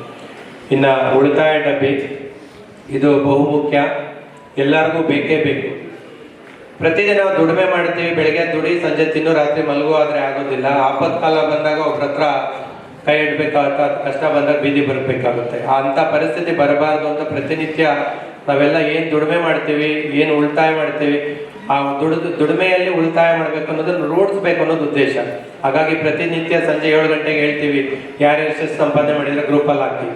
ಇನ್ನು ಉಳಿತಾಯ ಡಬ್ಬಿ ಇದು ಬಹುಮುಖ್ಯ, ಎಲ್ಲರಿಗೂ ಬೇಕೇ ಬೇಕು. ಪ್ರತಿದಿನ ನಾವು ದುಡಿಮೆ ಮಾಡ್ತೀವಿ, ಬೆಳಗ್ಗೆ ದುಡಿ ಸಂಜೆ ತಿನ್ನು ರಾತ್ರಿ ಮಲಗು, ಆದರೆ ಆಗೋದಿಲ್ಲ. ಆಪತ್ಕಾಲ ಬಂದಾಗ ಒಬ್ರ ಹತ್ರ ಕೈ ಇಡಬೇಕಾಗುತ್ತೆ, ಕಷ್ಟ ಬಂದಾಗ ಬೀದಿ ಬರಬೇಕಾಗುತ್ತೆ. ಅಂಥ ಪರಿಸ್ಥಿತಿ ಬರಬಾರ್ದು ಅಂತ ಪ್ರತಿನಿತ್ಯ ನಾವೆಲ್ಲ ಏನು ದುಡಿಮೆ ಮಾಡ್ತೀವಿ, ಏನು ಉಳಿತಾಯ ಮಾಡ್ತೀವಿ, ಆ ದುಡಿಮೆಯಲ್ಲಿ ಉಳಿತಾಯ ಮಾಡಬೇಕು ಅನ್ನೋದನ್ನು ರೂಢಿಸ್ಬೇಕು ಅನ್ನೋದು ಉದ್ದೇಶ. ಹಾಗಾಗಿ ಪ್ರತಿನಿತ್ಯ ಸಂಜೆ 7 ಗಂಟೆಗೆ ಹೇಳ್ತೀವಿ, ಯಾರು ಎಷ್ಟೆಷ್ಟು ಸಂಪಾದನೆ ಮಾಡಿದರೆ ಗ್ರೂಪಲ್ಲಿ ಹಾಕಿ,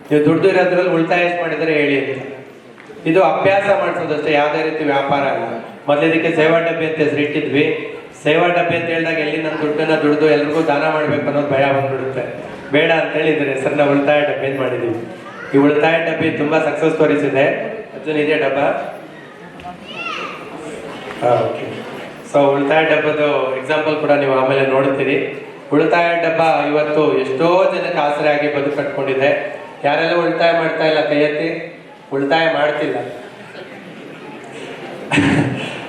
ನೀವು ದುಡ್ಡು ಇರೋದ್ರಲ್ಲಿ ಉಳಿತಾಯ ಎಷ್ಟು ಮಾಡಿದರೆ ಹೇಳಿ ಅಂತ. ಇದು ಅಭ್ಯಾಸ ಮಾಡಿಸೋದಷ್ಟೇ, ಯಾವುದೇ ರೀತಿ ವ್ಯಾಪಾರ ಅಲ್ಲ. ಮೊದಲಿದಕ್ಕೆ ಸೇವಾ ಡಬ್ಬಿ ಅಂತ ಹೆಸರು ಇಟ್ಟಿದ್ವಿ. ಸೇವಾ ಡಬ್ಬಿ ಅಂತ ಹೇಳಿದಾಗ ಎಲ್ಲಿ ನನ್ನ ದುಡ್ಡನ್ನು ದುಡಿದು ಎಲ್ರಿಗೂ ದಾನ ಮಾಡಬೇಕು ಅನ್ನೋದು ಭಯ ಬಂದ್ಬಿಡುತ್ತೆ. ಬೇಡ ಅಂತ ಹೇಳಿದ್ರೆ ಹೆಸರನ್ನ ಉಳಿತಾಯ ಡಬ್ಬಿ ಅಂತ ಮಾಡಿದ್ದೀವಿ. ಈ ಉಳಿತಾಯ ಡಬ್ಬಿ ತುಂಬ ಸಕ್ಸಸ್ ಸ್ಟೋರೀಸ್ ಇದೆ. ಅರ್ಜುನ್ ಇದೆ ಡಬ್ಬ. ಓಕೆ. ಸೊ ಉಳಿತಾಯ ಡಬ್ಬದ ಎಕ್ಸಾಂಪಲ್ ಕೂಡ ನೀವು ಆಮೇಲೆ ನೋಡ್ತೀರಿ. ಉಳಿತಾಯ ಡಬ್ಬ ಇವತ್ತು ಎಷ್ಟೋ ಜನಕ್ಕೆ ಆಸರೆ ಆಗಿ ಬದುಕು ಕಟ್ಕೊಂಡಿದೆ. ಯಾರೆಲ್ಲ ಉಳಿತಾಯ ಮಾಡ್ತಾ ಇಲ್ಲ ಕೈ ಎತ್ತಿ. ಉಳಿತಾಯ ಮಾಡ್ತಿಲ್ಲ,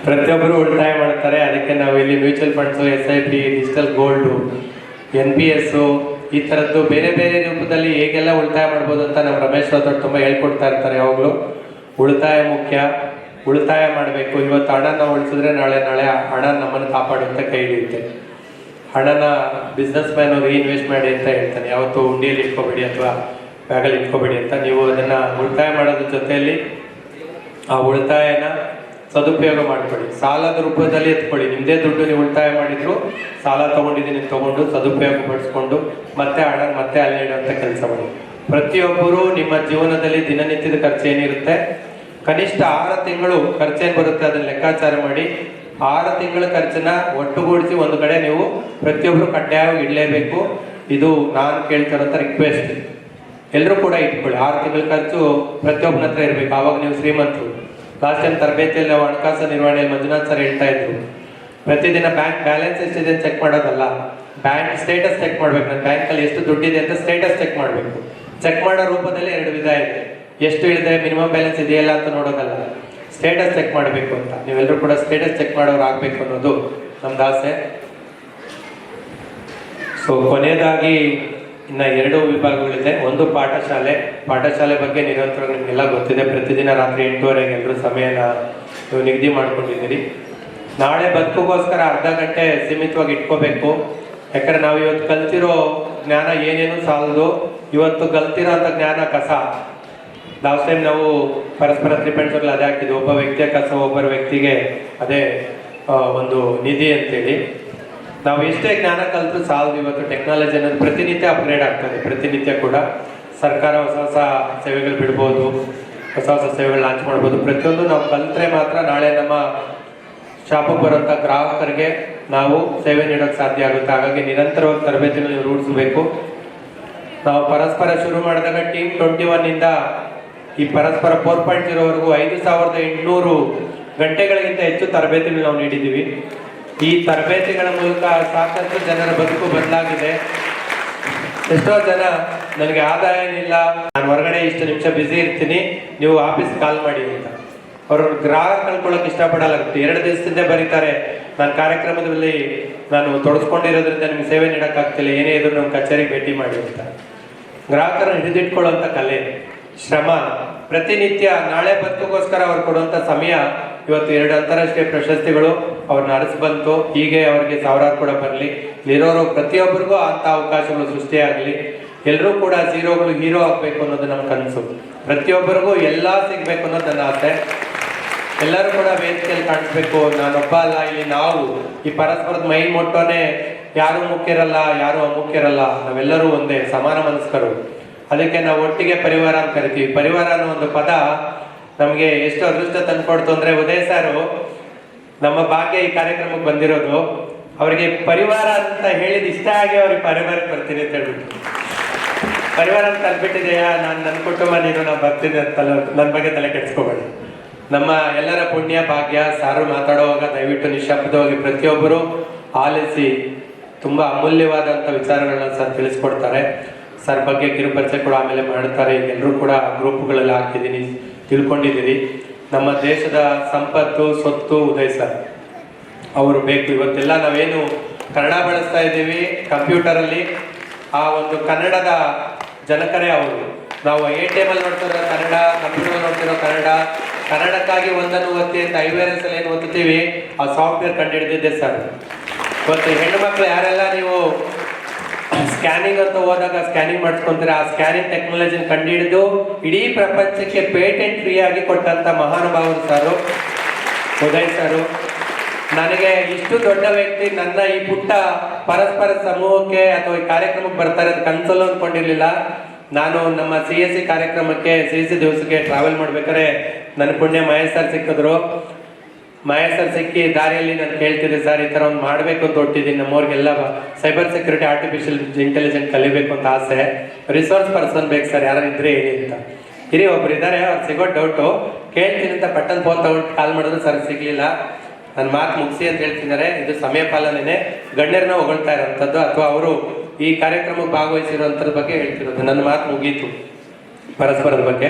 ಪ್ರತಿಯೊಬ್ಬರು ಉಳಿತಾಯ ಮಾಡ್ತಾರೆ. ಅದಕ್ಕೆ ನಾವು ಇಲ್ಲಿ mutual funds, SIP, digital gold, NPS ಈ ಥರದ್ದು ಬೇರೆ ಬೇರೆ ರೂಪದಲ್ಲಿ ಹೇಗೆಲ್ಲ ಉಳಿತಾಯ ಮಾಡ್ಬೋದು ಅಂತ ನಮ್ಮ ರಮೇಶ್ ರಾಥೋಡ್ ತುಂಬ ಹೇಳ್ಕೊಡ್ತಾ ಇರ್ತಾರೆ ಯಾವಾಗಲೂ. ಉಳಿತಾಯ ಮುಖ್ಯ, ಉಳಿತಾಯ ಮಾಡಬೇಕು. ಇವತ್ತು ಹಣನ ಉಳಿಸಿದ್ರೆ ನಾಳೆ ಹಣ ನಮ್ಮನ್ನು ಕಾಪಾಡುತ್ತೆ, ಕೈ ಹಿಡಿಯುತ್ತೆ. ಹಣನ ಬಿಸ್ನೆಸ್ ಮ್ಯಾನ್ ರೀಇನ್ವೆಸ್ಟ್ ಮಾಡಿ ಅಂತ ಹೇಳ್ತಾನೆ. ಯಾವತ್ತು ಉಂಡಿಯಲ್ಲಿ ಇಟ್ಕೋಬೇಡಿ ಅಥವಾ ಬ್ಯಾಗಲ್ಲಿ ಇಟ್ಕೋಬೇಡಿ ಅಂತ. ನೀವು ಅದನ್ನು ಉಳಿತಾಯ ಮಾಡೋದ್ರ ಜೊತೆಯಲ್ಲಿ ಆ ಉಳಿತಾಯನ ಸದುಪಯೋಗ ಮಾಡ್ಕೊಳ್ಳಿ. ಸಾಲದ ರೂಪದಲ್ಲಿ ಎತ್ಕೊಳ್ಳಿ. ನಿಮ್ಮದೇ ದುಡ್ಡು ನೀವು ಉಳಿತಾಯ ಮಾಡಿದ್ರು, ಸಾಲ ತೊಗೊಂಡಿದ್ದೀನಿ ತೊಗೊಂಡು ಸದುಪಯೋಗ ಪಡಿಸ್ಕೊಂಡು ಮತ್ತೆ ಹಣ ಮತ್ತೆ ಅಲ್ಲೇ ಇಡುವಂಥ ಕೆಲಸ ಮಾಡಿ. ಪ್ರತಿಯೊಬ್ಬರು ನಿಮ್ಮ ಜೀವನದಲ್ಲಿ ದಿನನಿತ್ಯದ ಖರ್ಚು ಏನಿರುತ್ತೆ, ಕನಿಷ್ಠ 6 ತಿಂಗಳು ಖರ್ಚೇನು ಬರುತ್ತೆ ಅದನ್ನು ಲೆಕ್ಕಾಚಾರ ಮಾಡಿ. 6 ತಿಂಗಳ ಖರ್ಚನ್ನ ಒಟ್ಟುಗೂಡಿಸಿ ಒಂದು ಕಡೆ ನೀವು ಪ್ರತಿಯೊಬ್ಬರು ಕಡ್ಡಾಯವಾಗಿ ಇಡಲೇಬೇಕು. ಇದು ನಾನು ಕೇಳ್ತಿರೋಂಥ ರಿಕ್ವೆಸ್ಟ್. ಎಲ್ಲರೂ ಕೂಡ ಇಟ್ಕೊಳ್ಳಿ. 6 ತಿಂಗಳ ಖರ್ಚು ಪ್ರತಿಯೊಬ್ಬನ ಹತ್ರ ಇರಬೇಕು. ಆವಾಗ ನೀವು ಶ್ರೀಮಂತರು. ಲಾಸ್ಟ್ ಟೈಮ್ ತರಬೇತಿಯಲ್ಲಿ ನಾವು ಹಣಕಾಸು ನಿರ್ವಹಣೆಯಲ್ಲಿ ಮಂಜುನಾಥ್ ಸರ್ ಹೇಳ್ತಾ ಇದ್ರು, ಪ್ರತಿದಿನ ಬ್ಯಾಂಕ್ ಬ್ಯಾಲೆನ್ಸ್ ಎಷ್ಟಿದೆ ಅಂತ ಚೆಕ್ ಮಾಡೋದಲ್ಲ, ಬ್ಯಾಂಕ್ ಸ್ಟೇಟಸ್ ಚೆಕ್ ಮಾಡ್ಬೇಕು. ನನ್ನ ಬ್ಯಾಂಕಲ್ಲಿ ಎಷ್ಟು ದುಡ್ಡಿದೆ ಅಂತ ಸ್ಟೇಟಸ್ ಚೆಕ್ ಮಾಡಬೇಕು. ಚೆಕ್ ಮಾಡೋ ರೂಪದಲ್ಲಿ 2 ವಿಧ ಇದೆ. ಎಷ್ಟು ಇಳಿದ್ರೆ ಮಿನಿಮಮ್ ಬ್ಯಾಲೆನ್ಸ್ ಇದೆಯಲ್ಲ ಅಂತ ನೋಡೋದಲ್ಲ, ಸ್ಟೇಟಸ್ ಚೆಕ್ ಮಾಡಬೇಕು ಅಂತ. ನೀವೆಲ್ಲರೂ ಕೂಡ ಸ್ಟೇಟಸ್ ಚೆಕ್ ಮಾಡೋರು ಆಗಬೇಕು ಅನ್ನೋದು ನಮ್ದು ಆಸೆ. ಸೊ ಕೊನೆಯದಾಗಿ ಇನ್ನು 2 ವಿಭಾಗಗಳಿದೆ. ಒಂದು ಪಾಠಶಾಲೆ ಬಗ್ಗೆ ನಿರಂತರವಾಗಿ ನಿಮಗೆಲ್ಲ ಗೊತ್ತಿದೆ. ಪ್ರತಿದಿನ ರಾತ್ರಿ 8:30ಗೆ ಎಲ್ಲರೂ ಸಮಯನ ನೀವು ನಿಗದಿ ಮಾಡ್ಕೊಂಡಿದ್ದೀರಿ. ನಾಳೆ ಬದುಕಿಗೋಸ್ಕರ ಅರ್ಧ ಗಂಟೆ ಸೀಮಿತವಾಗಿ ಇಟ್ಕೋಬೇಕು. ಯಾಕಂದ್ರೆ ನಾವು ಇವತ್ತು ಕಲ್ತಿರೋ ಜ್ಞಾನ ಏನೇನು ಸಾಲದು. ಇವತ್ತು ಕಲ್ತಿರೋ ಅಂಥ ಜ್ಞಾನ ಕಸ. ಲಾಸ್ಟ್ ಟೈಮ್ ನಾವು ಪರಸ್ಪರ ತ್ರಿಪಂಚಗಳು ಅದೇ ಹಾಕಿದ್ವಿ. ಒಬ್ಬ ವ್ಯಕ್ತಿಯ ಕಸ, ಒಬ್ಬರ ವ್ಯಕ್ತಿಗೆ ಅದೇ ಒಂದು ನಿಧಿ ಅಂತೇಳಿ. ನಾವು ಎಷ್ಟೇ ಜ್ಞಾನ ಕಲಿತು ಸಾಲದು. ಇವತ್ತು ಟೆಕ್ನಾಲಜಿ ಅನ್ನೋದು ಪ್ರತಿನಿತ್ಯ ಅಪ್ಗ್ರೇಡ್ ಆಗ್ತದೆ. ಪ್ರತಿನಿತ್ಯ ಕೂಡ ಸರ್ಕಾರ ಹೊಸ ಸೇವೆಗಳು ಬಿಡ್ಬೋದು, ಹೊಸ ಸೇವೆಗಳು ಲಾಂಚ್ ಮಾಡ್ಬೋದು. ಪ್ರತಿಯೊಂದು ನಾವು ಕಲಿತ್ರೆ ಮಾತ್ರ ನಾಳೆ ನಮ್ಮ ಶಾಪಿಗೆ ಬರುವಂಥ ಗ್ರಾಹಕರಿಗೆ ನಾವು ಸೇವೆ ನೀಡೋಕ್ಕೆ ಸಾಧ್ಯ ಆಗುತ್ತೆ. ಹಾಗಾಗಿ ನಿರಂತರವಾಗಿ ತರಬೇತಿನ ನೀವು ರೂಢಿಸಬೇಕು. ನಾವು ಪರಸ್ಪರ ಶುರು ಮಾಡಿದಾಗ ಟೀಮ್ 21 ಈ ಪರಸ್ಪರ 4.0ವರೆಗೂ 5800 ಗಂಟೆಗಳಿಗಿಂತ ಹೆಚ್ಚು ತರಬೇತಿಗಳು ನಾವು ನೀಡಿದ್ದೀವಿ. ಈ ತರಬೇತಿಗಳ ಮೂಲಕ ಸಾಕಷ್ಟು ಜನರ ಬದುಕು ಬದಲಾಗಿದೆ. ಎಷ್ಟೋ ಜನ ನನಗೆ ಆದಾಯ ಏನಿಲ್ಲ, ನಾನು ಹೊರಗಡೆ ಇಷ್ಟು ನಿಮಿಷ ಬ್ಯುಸಿ ಇರ್ತೀನಿ, ನೀವು ಆಫೀಸ್ ಕಾಲ್ ಮಾಡಿ ಅಂತ. ಅವರು ಗ್ರಾಹಕ ಕಳ್ಕೊಳ್ಳೋಕೆ ಇಷ್ಟಪಡಲ್ಲ. 2 ದಿವಸದಿಂದ ಬರೀತಾರೆ, ನನ್ನ ಕಾರ್ಯಕ್ರಮದಲ್ಲಿ ನಾನು ತೊಡಸ್ಕೊಂಡಿರೋದ್ರಿಂದ ನಿಮ್ಗೆ ಸೇವೆ ನೀಡೋಕ್ಕಾಗ್ತಿಲ್ಲ, ಏನೇ ಇದ್ರು ನಮ್ಮ ಕಚೇರಿಗೆ ಭೇಟಿ ಮಾಡಿ ಅಂತ. ಗ್ರಾಹಕರನ್ನು ಹಿಡಿದಿಟ್ಕೊಳ್ಳುವಂಥ ಕಲೆ, ಶ್ರಮ, ಪ್ರತಿನಿತ್ಯ ನಾಳೆ ಬದುಕಿಗೋಸ್ಕರ ಅವ್ರು ಕೊಡುವಂಥ ಸಮಯ. ಇವತ್ತು 2 ಅಂತಾರಾಷ್ಟ್ರೀಯ ಪ್ರಶಸ್ತಿಗಳು ಅವ್ರನ್ನ ಅರಸಿ ಬಂತು. ಹೀಗೆ ಅವರಿಗೆ ಸಾವಿರಾರು ಕೂಡ ಬರಲಿ. ಇಲ್ಲಿರೋರು ಪ್ರತಿಯೊಬ್ಬರಿಗೂ ಅಂಥ ಅವಕಾಶಗಳು ಸೃಷ್ಟಿಯಾಗಲಿ. ಎಲ್ಲರೂ ಕೂಡ ಝೀರೋಗಳು ಹೀರೋ ಆಗಬೇಕು ಅನ್ನೋದು ನಮ್ಮ ಕನಸು. ಪ್ರತಿಯೊಬ್ಬರಿಗೂ ಎಲ್ಲ ಸಿಗಬೇಕು ಅನ್ನೋದು ನನ್ನ ಆಸೆ. ಎಲ್ಲರೂ ಕೂಡ ವೇದಿಕೆಯಲ್ಲಿ ಕಾಣಿಸ್ಬೇಕು. ನಾನೊಬ್ಬ ಅಲ್ಲ, ಇಲ್ಲಿ ನಾವು ಈ ಪರಸ್ಪರದ ಮೈನ್ ಮೊಟ್ಟೋನೆ ಯಾರು ಮುಖ್ಯರಲ್ಲ, ಯಾರು ಅಮುಖ್ಯರಲ್ಲ, ನಾವೆಲ್ಲರೂ ಒಂದೇ, ಸಮಾನ ಮನಸ್ಕರು. ಅದಕ್ಕೆ ನಾವು ಒಟ್ಟಿಗೆ ಪರಿವಾರ ಅಂತ ಕರಿತೀವಿ. ಪರಿವಾರ ಅನ್ನೋ ಒಂದು ಪದ ನಮಗೆ ಎಷ್ಟು ಅದೃಷ್ಟ ತಂದುಕೊಡ್ತು ಅಂದರೆ, ಉದಯ್ ಸಾರು ನಮ್ಮ ಭಾಗ್ಯ ಈ ಕಾರ್ಯಕ್ರಮಕ್ಕೆ ಬಂದಿರೋದು. ಅವರಿಗೆ ಪರಿವಾರ ಅಂತ ಹೇಳಿದ ಇಷ್ಟ ಆಗಿ ಅವ್ರಿಗೆ ಪರಿವಾರಕ್ಕೆ ಬರ್ತೀನಿ ಅಂತ ಹೇಳ್ಬಿಟ್ಟು, ಪರಿವಾರ ಅಂತ ಅನ್ಬಿಟ್ಟಿದೆಯಾ, ನಾನು ನನ್ನ ಕುಟುಂಬ ನೀನು ನಾನು ಬರ್ತೀನಿ ಅಂತಲ್ಲ, ನನ್ನ ಬಗ್ಗೆ ತಲೆ ಕೆಡಿಸ್ಕೋಬೇಡಿ. ನಮ್ಮ ಎಲ್ಲರ ಪುಣ್ಯ ಭಾಗ್ಯ. ಸಾರು ಮಾತಾಡುವಾಗ ದಯವಿಟ್ಟು ನಿಶಬ್ದವಾಗಿ ಪ್ರತಿಯೊಬ್ಬರು ಆಲಿಸಿ. ತುಂಬ ಅಮೂಲ್ಯವಾದಂಥ ವಿಚಾರಗಳನ್ನ ಸರ್ ತಿಳಿಸ್ಕೊಡ್ತಾರೆ. ಸರ್ ಬಗ್ಗೆ ಕಿರುಪರಿಚಯ ಕೂಡ ಆಮೇಲೆ ಮಾಡ್ತಾರೆ. ಎಲ್ಲರೂ ಕೂಡ ಗ್ರೂಪ್ಗಳಲ್ಲಿ ಹಾಕ್ತಿದ್ದೀನಿ, ತಿಳ್ಕೊಂಡಿದ್ದೀರಿ. ನಮ್ಮ ದೇಶದ ಸಂಪತ್ತು ಸ್ವತ್ತು ಉದಯ್ ಸರ್ ಅವರು ಬೇಕು. ಇವತ್ತೆಲ್ಲ ನಾವೇನು ಕನ್ನಡ ಬಳಸ್ತಾ ಇದ್ದೀವಿ ಕಂಪ್ಯೂಟರಲ್ಲಿ, ಆ ಒಂದು ಕನ್ನಡದ ಜನಕರೇ ಅವರು. ನಾವು ATM ಅಲ್ಲಿ ನೋಡ್ತಿರೋ ಕನ್ನಡ, ಕಂಪ್ಯೂಟರ್ ನೋಡ್ತಿರೋ ಕನ್ನಡ, ಕನ್ನಡಕ್ಕಾಗಿ ಒಂದನ್ನು ಒತ್ತಿ ಅಂತ IVRS ಅಲ್ಲಿ ಏನು ಓದ್ತೀವಿ ಆ ಸಾಫ್ಟ್ವೇರ್ ಕಂಡುಹಿಡಿದಿದ್ದೆ ಸರ್. ಇವತ್ತು ಹೆಣ್ಣು ಮಕ್ಕಳು ಯಾರೆಲ್ಲ ನೀವು ಸ್ಕ್ಯಾನಿಂಗ್ ಅಂತ ಹೋದಾಗ ಸ್ಕ್ಯಾನಿಂಗ್ ಮಾಡಿಸ್ಕೊಂತಾರೆ, ಆ ಸ್ಕ್ಯಾನಿಂಗ್ ಟೆಕ್ನಾಲಜಿನ ಕಂಡುಹಿಡಿದು ಇಡೀ ಪ್ರಪಂಚಕ್ಕೆ ಪೇಟೆಂಟ್ ಫ್ರೀ ಆಗಿ ಕೊಟ್ಟಂತ ಮಹಾನುಭಾವರು ಸರ್ ಉದಯ್ ಸರ್. ನನಗೆ ಇಷ್ಟು ದೊಡ್ಡ ವ್ಯಕ್ತಿ ನನ್ನ ಈ ಪುಟ್ಟ ಪರಸ್ಪರ ಸಮೂಹಕ್ಕೆ ಅಥವಾ ಈ ಕಾರ್ಯಕ್ರಮಕ್ಕೆ ಬರ್ತಾರೆ ಅಂತ ಕನ್ಸಲ್ಲೂ ಅಂದ್ಕೊಂಡಿರ್ಲಿಲ್ಲ. ನಾನು ನಮ್ಮ CSC ಕಾರ್ಯಕ್ರಮಕ್ಕೆ CSC ದಿವಸಕ್ಕೆ ಟ್ರಾವೆಲ್ ಮಾಡ್ಬೇಕಾದ್ರೆ ನನ್ನ ಪುಣ್ಯ ಮಹೇಶ್ ಸರ್ ಸಿಕ್ಕಿದ್ರು. ಮಹೇಶ್ ಸರ್ ಸಿಕ್ಕಿ ದಾರಿಯಲ್ಲಿ ನಾನು ಕೇಳ್ತಿದ್ದೆ, ಸರ್ ಈ ಥರ ಒಂದು ಮಾಡಬೇಕು ಅಂತ ಹೊಟ್ಟಿದ್ದೀನಿ, ನಮ್ಮವ್ರಿಗೆಲ್ಲ ಸೈಬರ್ ಸೆಕ್ಯೂರಿಟಿ ಆರ್ಟಿಫಿಷಿಯಲ್ ಇಂಟೆಲಿಜೆನ್ಸ್ ಕಲಿಬೇಕು ಅಂತ ಆಸೆ, ರಿಸೋರ್ಸ್ ಪರ್ಸನ್ ಬೇಕು ಸರ್ ಯಾರು ಇದ್ರೆ ಹೇಳಿ ಅಂತ. ಇರಿ ಒಬ್ರು ಇದ್ದಾರೆ, ಅವ್ರು ಸಿಗೋ ಡೌಟು ಕೇಳ್ತೀನಿ ಅಂತ ಪಟ್ಟನ್ ಫೋನ್ ತಗೊಂಡು ಕಾಲ್ ಮಾಡಿದ್ರು, ಸರ್ ಸಿಗ್ಲಿಲ್ಲ. ನನ್ನ ಮಾತು ಮುಗಿಸಿ ಅಂತ ಹೇಳ್ತಿದ್ದಾರೆ. ಇದು ಸಮಯ ಪಾಲನೆ, ಗಣ್ಯರನ್ನ ಹೊಗಳ್ತಾ ಇರೋಂಥದ್ದು ಅಥವಾ ಅವರು ಈ ಕಾರ್ಯಕ್ರಮಕ್ಕೆ ಭಾಗವಹಿಸಿರುವಂಥದ್ರ ಬಗ್ಗೆ ಹೇಳ್ತಿರೋದು. ನನ್ನ ಮಾತು ಮುಗೀತು ಪರಸ್ಪರದ ಬಗ್ಗೆ.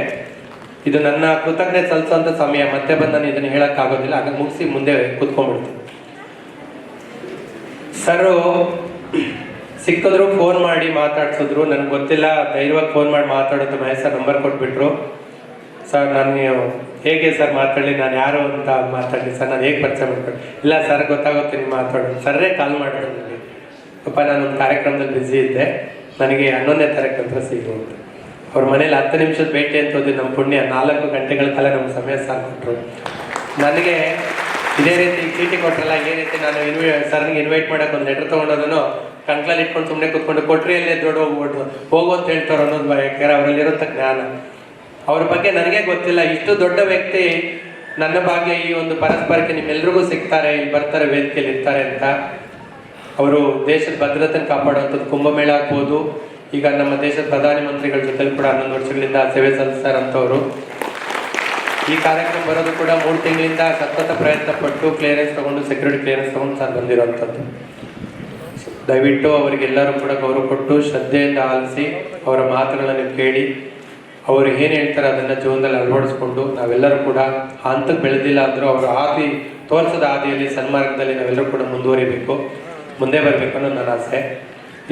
ಇದು ನನ್ನ ಕೃತಜ್ಞತೆ ಸಲ್ಲಿಸುವಂಥ ಸಮಯ. ಮತ್ತೆ ಬಂದು ನಾನು ಇದನ್ನು ಹೇಳೋಕ್ಕಾಗೋದಿಲ್ಲ, ಹಾಗೆ ಮುಗಿಸಿ ಮುಂದೆ ಕೂತ್ಕೊಂಡ್ಬಿಡ್ತೀನಿ. ಸರ್ ಸಿಕ್ಕಿದ್ರು, ಫೋನ್ ಮಾಡಿ ಮಾತಾಡ್ಸಿದ್ರು. ನನಗೆ ಗೊತ್ತಿಲ್ಲ, ಧೈರ್ಯವಾಗಿ ಫೋನ್ ಮಾಡಿ ಮಾತಾಡೋದು. ಮಹೇಶ್ ಸರ್ ನಂಬರ್ ಕೊಟ್ಬಿಟ್ರು. ಸರ್ ನಾನು ಹೇಗೆ ಸರ್ ಮಾತಾಡಲಿ, ನಾನು ಯಾರು ಅಂತ ಮಾತಾಡಲಿ ಸರ್, ನಾನು ಹೇಗೆ ಪರಿಚಯ ಮಾಡ್ಕೊಂಡು. ಇಲ್ಲ ಸರ್ ಗೊತ್ತಾಗುತ್ತೆ ನೀವು ಮಾತಾಡೋದು. ಸರ್ರೇ ಕಾಲ್ ಮಾಡಿದ್ರು ನನಗೆ, ಪಾಪ ನಾನೊಂದು ಕಾರ್ಯಕ್ರಮದಲ್ಲಿ ಬ್ಯುಸಿ ಇದ್ದೆ, ನನಗೆ 11ನೇ ತಾರೀಕು ಹತ್ರ ಸಿಗುವಂತ. ಅವ್ರ ಮನೇಲಿ 10 ನಿಮಿಷದ ಭೇಟಿ ಅಂತ ಹೋದ್ರೆ ನಮ್ಮ ಪುಣ್ಯ 4 ಗಂಟೆಗಳ ಕಾಲ ನಮ್ಮ ಸಮಯ ಸಾಕೊಟ್ರು. ನನಗೆ ಇದೇ ರೀತಿ ಚೀಟಿ ಕೊಟ್ರಲ್ಲ, ಇದೇ ರೀತಿ ನಾನು ಸರ್ನಿಗೆ ಇನ್ವೈಟ್ ಮಾಡೋಕೆ ಒಂದು ಲೆಟರ್ ತೊಗೊಂಡೋದನ್ನು ಕಂಕ್ಲಲ್ಲಿ ಇಟ್ಕೊಂಡು ಸುಮ್ಮನೆ ಕೂತ್ಕೊಂಡು ಕೊಟ್ರಿ ಅಲ್ಲೇ ದೊಡ್ಡ ಹೋಗು ಅಂತ ಹೇಳ್ತಾರೆ ಅನ್ನೋದು. ಯಾಕೆಂದ್ರೆ ಅವರಲ್ಲಿರೋಂಥ ಜ್ಞಾನ ಅವ್ರ ಬಗ್ಗೆ ನನಗೆ ಗೊತ್ತಿಲ್ಲ. ಇಷ್ಟು ದೊಡ್ಡ ವ್ಯಕ್ತಿ ನನ್ನ ಭಾಗ್ಯ ಈ ಒಂದು ಪರಸ್ಪರಕ್ಕೆ ನಿಮ್ಮೆಲ್ರಿಗೂ ಸಿಗ್ತಾರೆ, ಇಲ್ಲಿ ಬರ್ತಾರೆ, ವೇದಿಕೆಯಲ್ಲಿ ಇರ್ತಾರೆ ಅಂತ. ಅವರು ದೇಶದ ಭದ್ರತೆ ಕಾಪಾಡುವಂಥದ್ದು ಕುಂಭಮೇಳ ಆಗ್ಬೋದು. ಈಗ ನಮ್ಮ ದೇಶದ ಪ್ರಧಾನಿ ಮಂತ್ರಿಗಳ ಜೊತೆ ಕೂಡ 11 ವರ್ಷಗಳಿಂದ ಸೇವೆ ಸಲ್ಲಿಸ್ತಾರಂಥವ್ರು. ಈ ಕಾರ್ಯಕ್ರಮ ಬರೋದು ಕೂಡ 3 ತಿಂಗಳಿಂದ ಸತತ ಪ್ರಯತ್ನ ಪಟ್ಟು ಕ್ಲಿಯರೆನ್ಸ್ ತಗೊಂಡು, ಸೆಕ್ಯೂರಿಟಿ ಕ್ಲಿಯರೆನ್ಸ್ ತಗೊಂಡು ಸರ್ ಬಂದಿರೋವಂಥದ್ದು. ದಯವಿಟ್ಟು ಅವರಿಗೆಲ್ಲರೂ ಕೂಡ ಗೌರವ ಕೊಟ್ಟು ಶ್ರದ್ಧೆಯಿಂದ ಆಲಿಸಿ ಅವರ ಮಾತುಗಳನ್ನು ಕೇಳಿ ಅವರು ಏನು ಹೇಳ್ತಾರೆ ಅದನ್ನು ಜೀವನದಲ್ಲಿ ಅಳವಡಿಸ್ಕೊಂಡು ನಾವೆಲ್ಲರೂ ಕೂಡ ಹಂತಕ್ಕೆ ಬೆಳೆದಿಲ್ಲ ಅಂದರೂ ಅವರ ಹಾದಿ ತೋರಿಸದ ಹಾದಿಯಲ್ಲಿ ಸನ್ಮಾರ್ಗದಲ್ಲಿ ನಾವೆಲ್ಲರೂ ಕೂಡ ಮುಂದುವರಿಬೇಕು, ಮುಂದೆ ಬರಬೇಕು ಅನ್ನೋದು ನನ್ನ ಆಸೆ.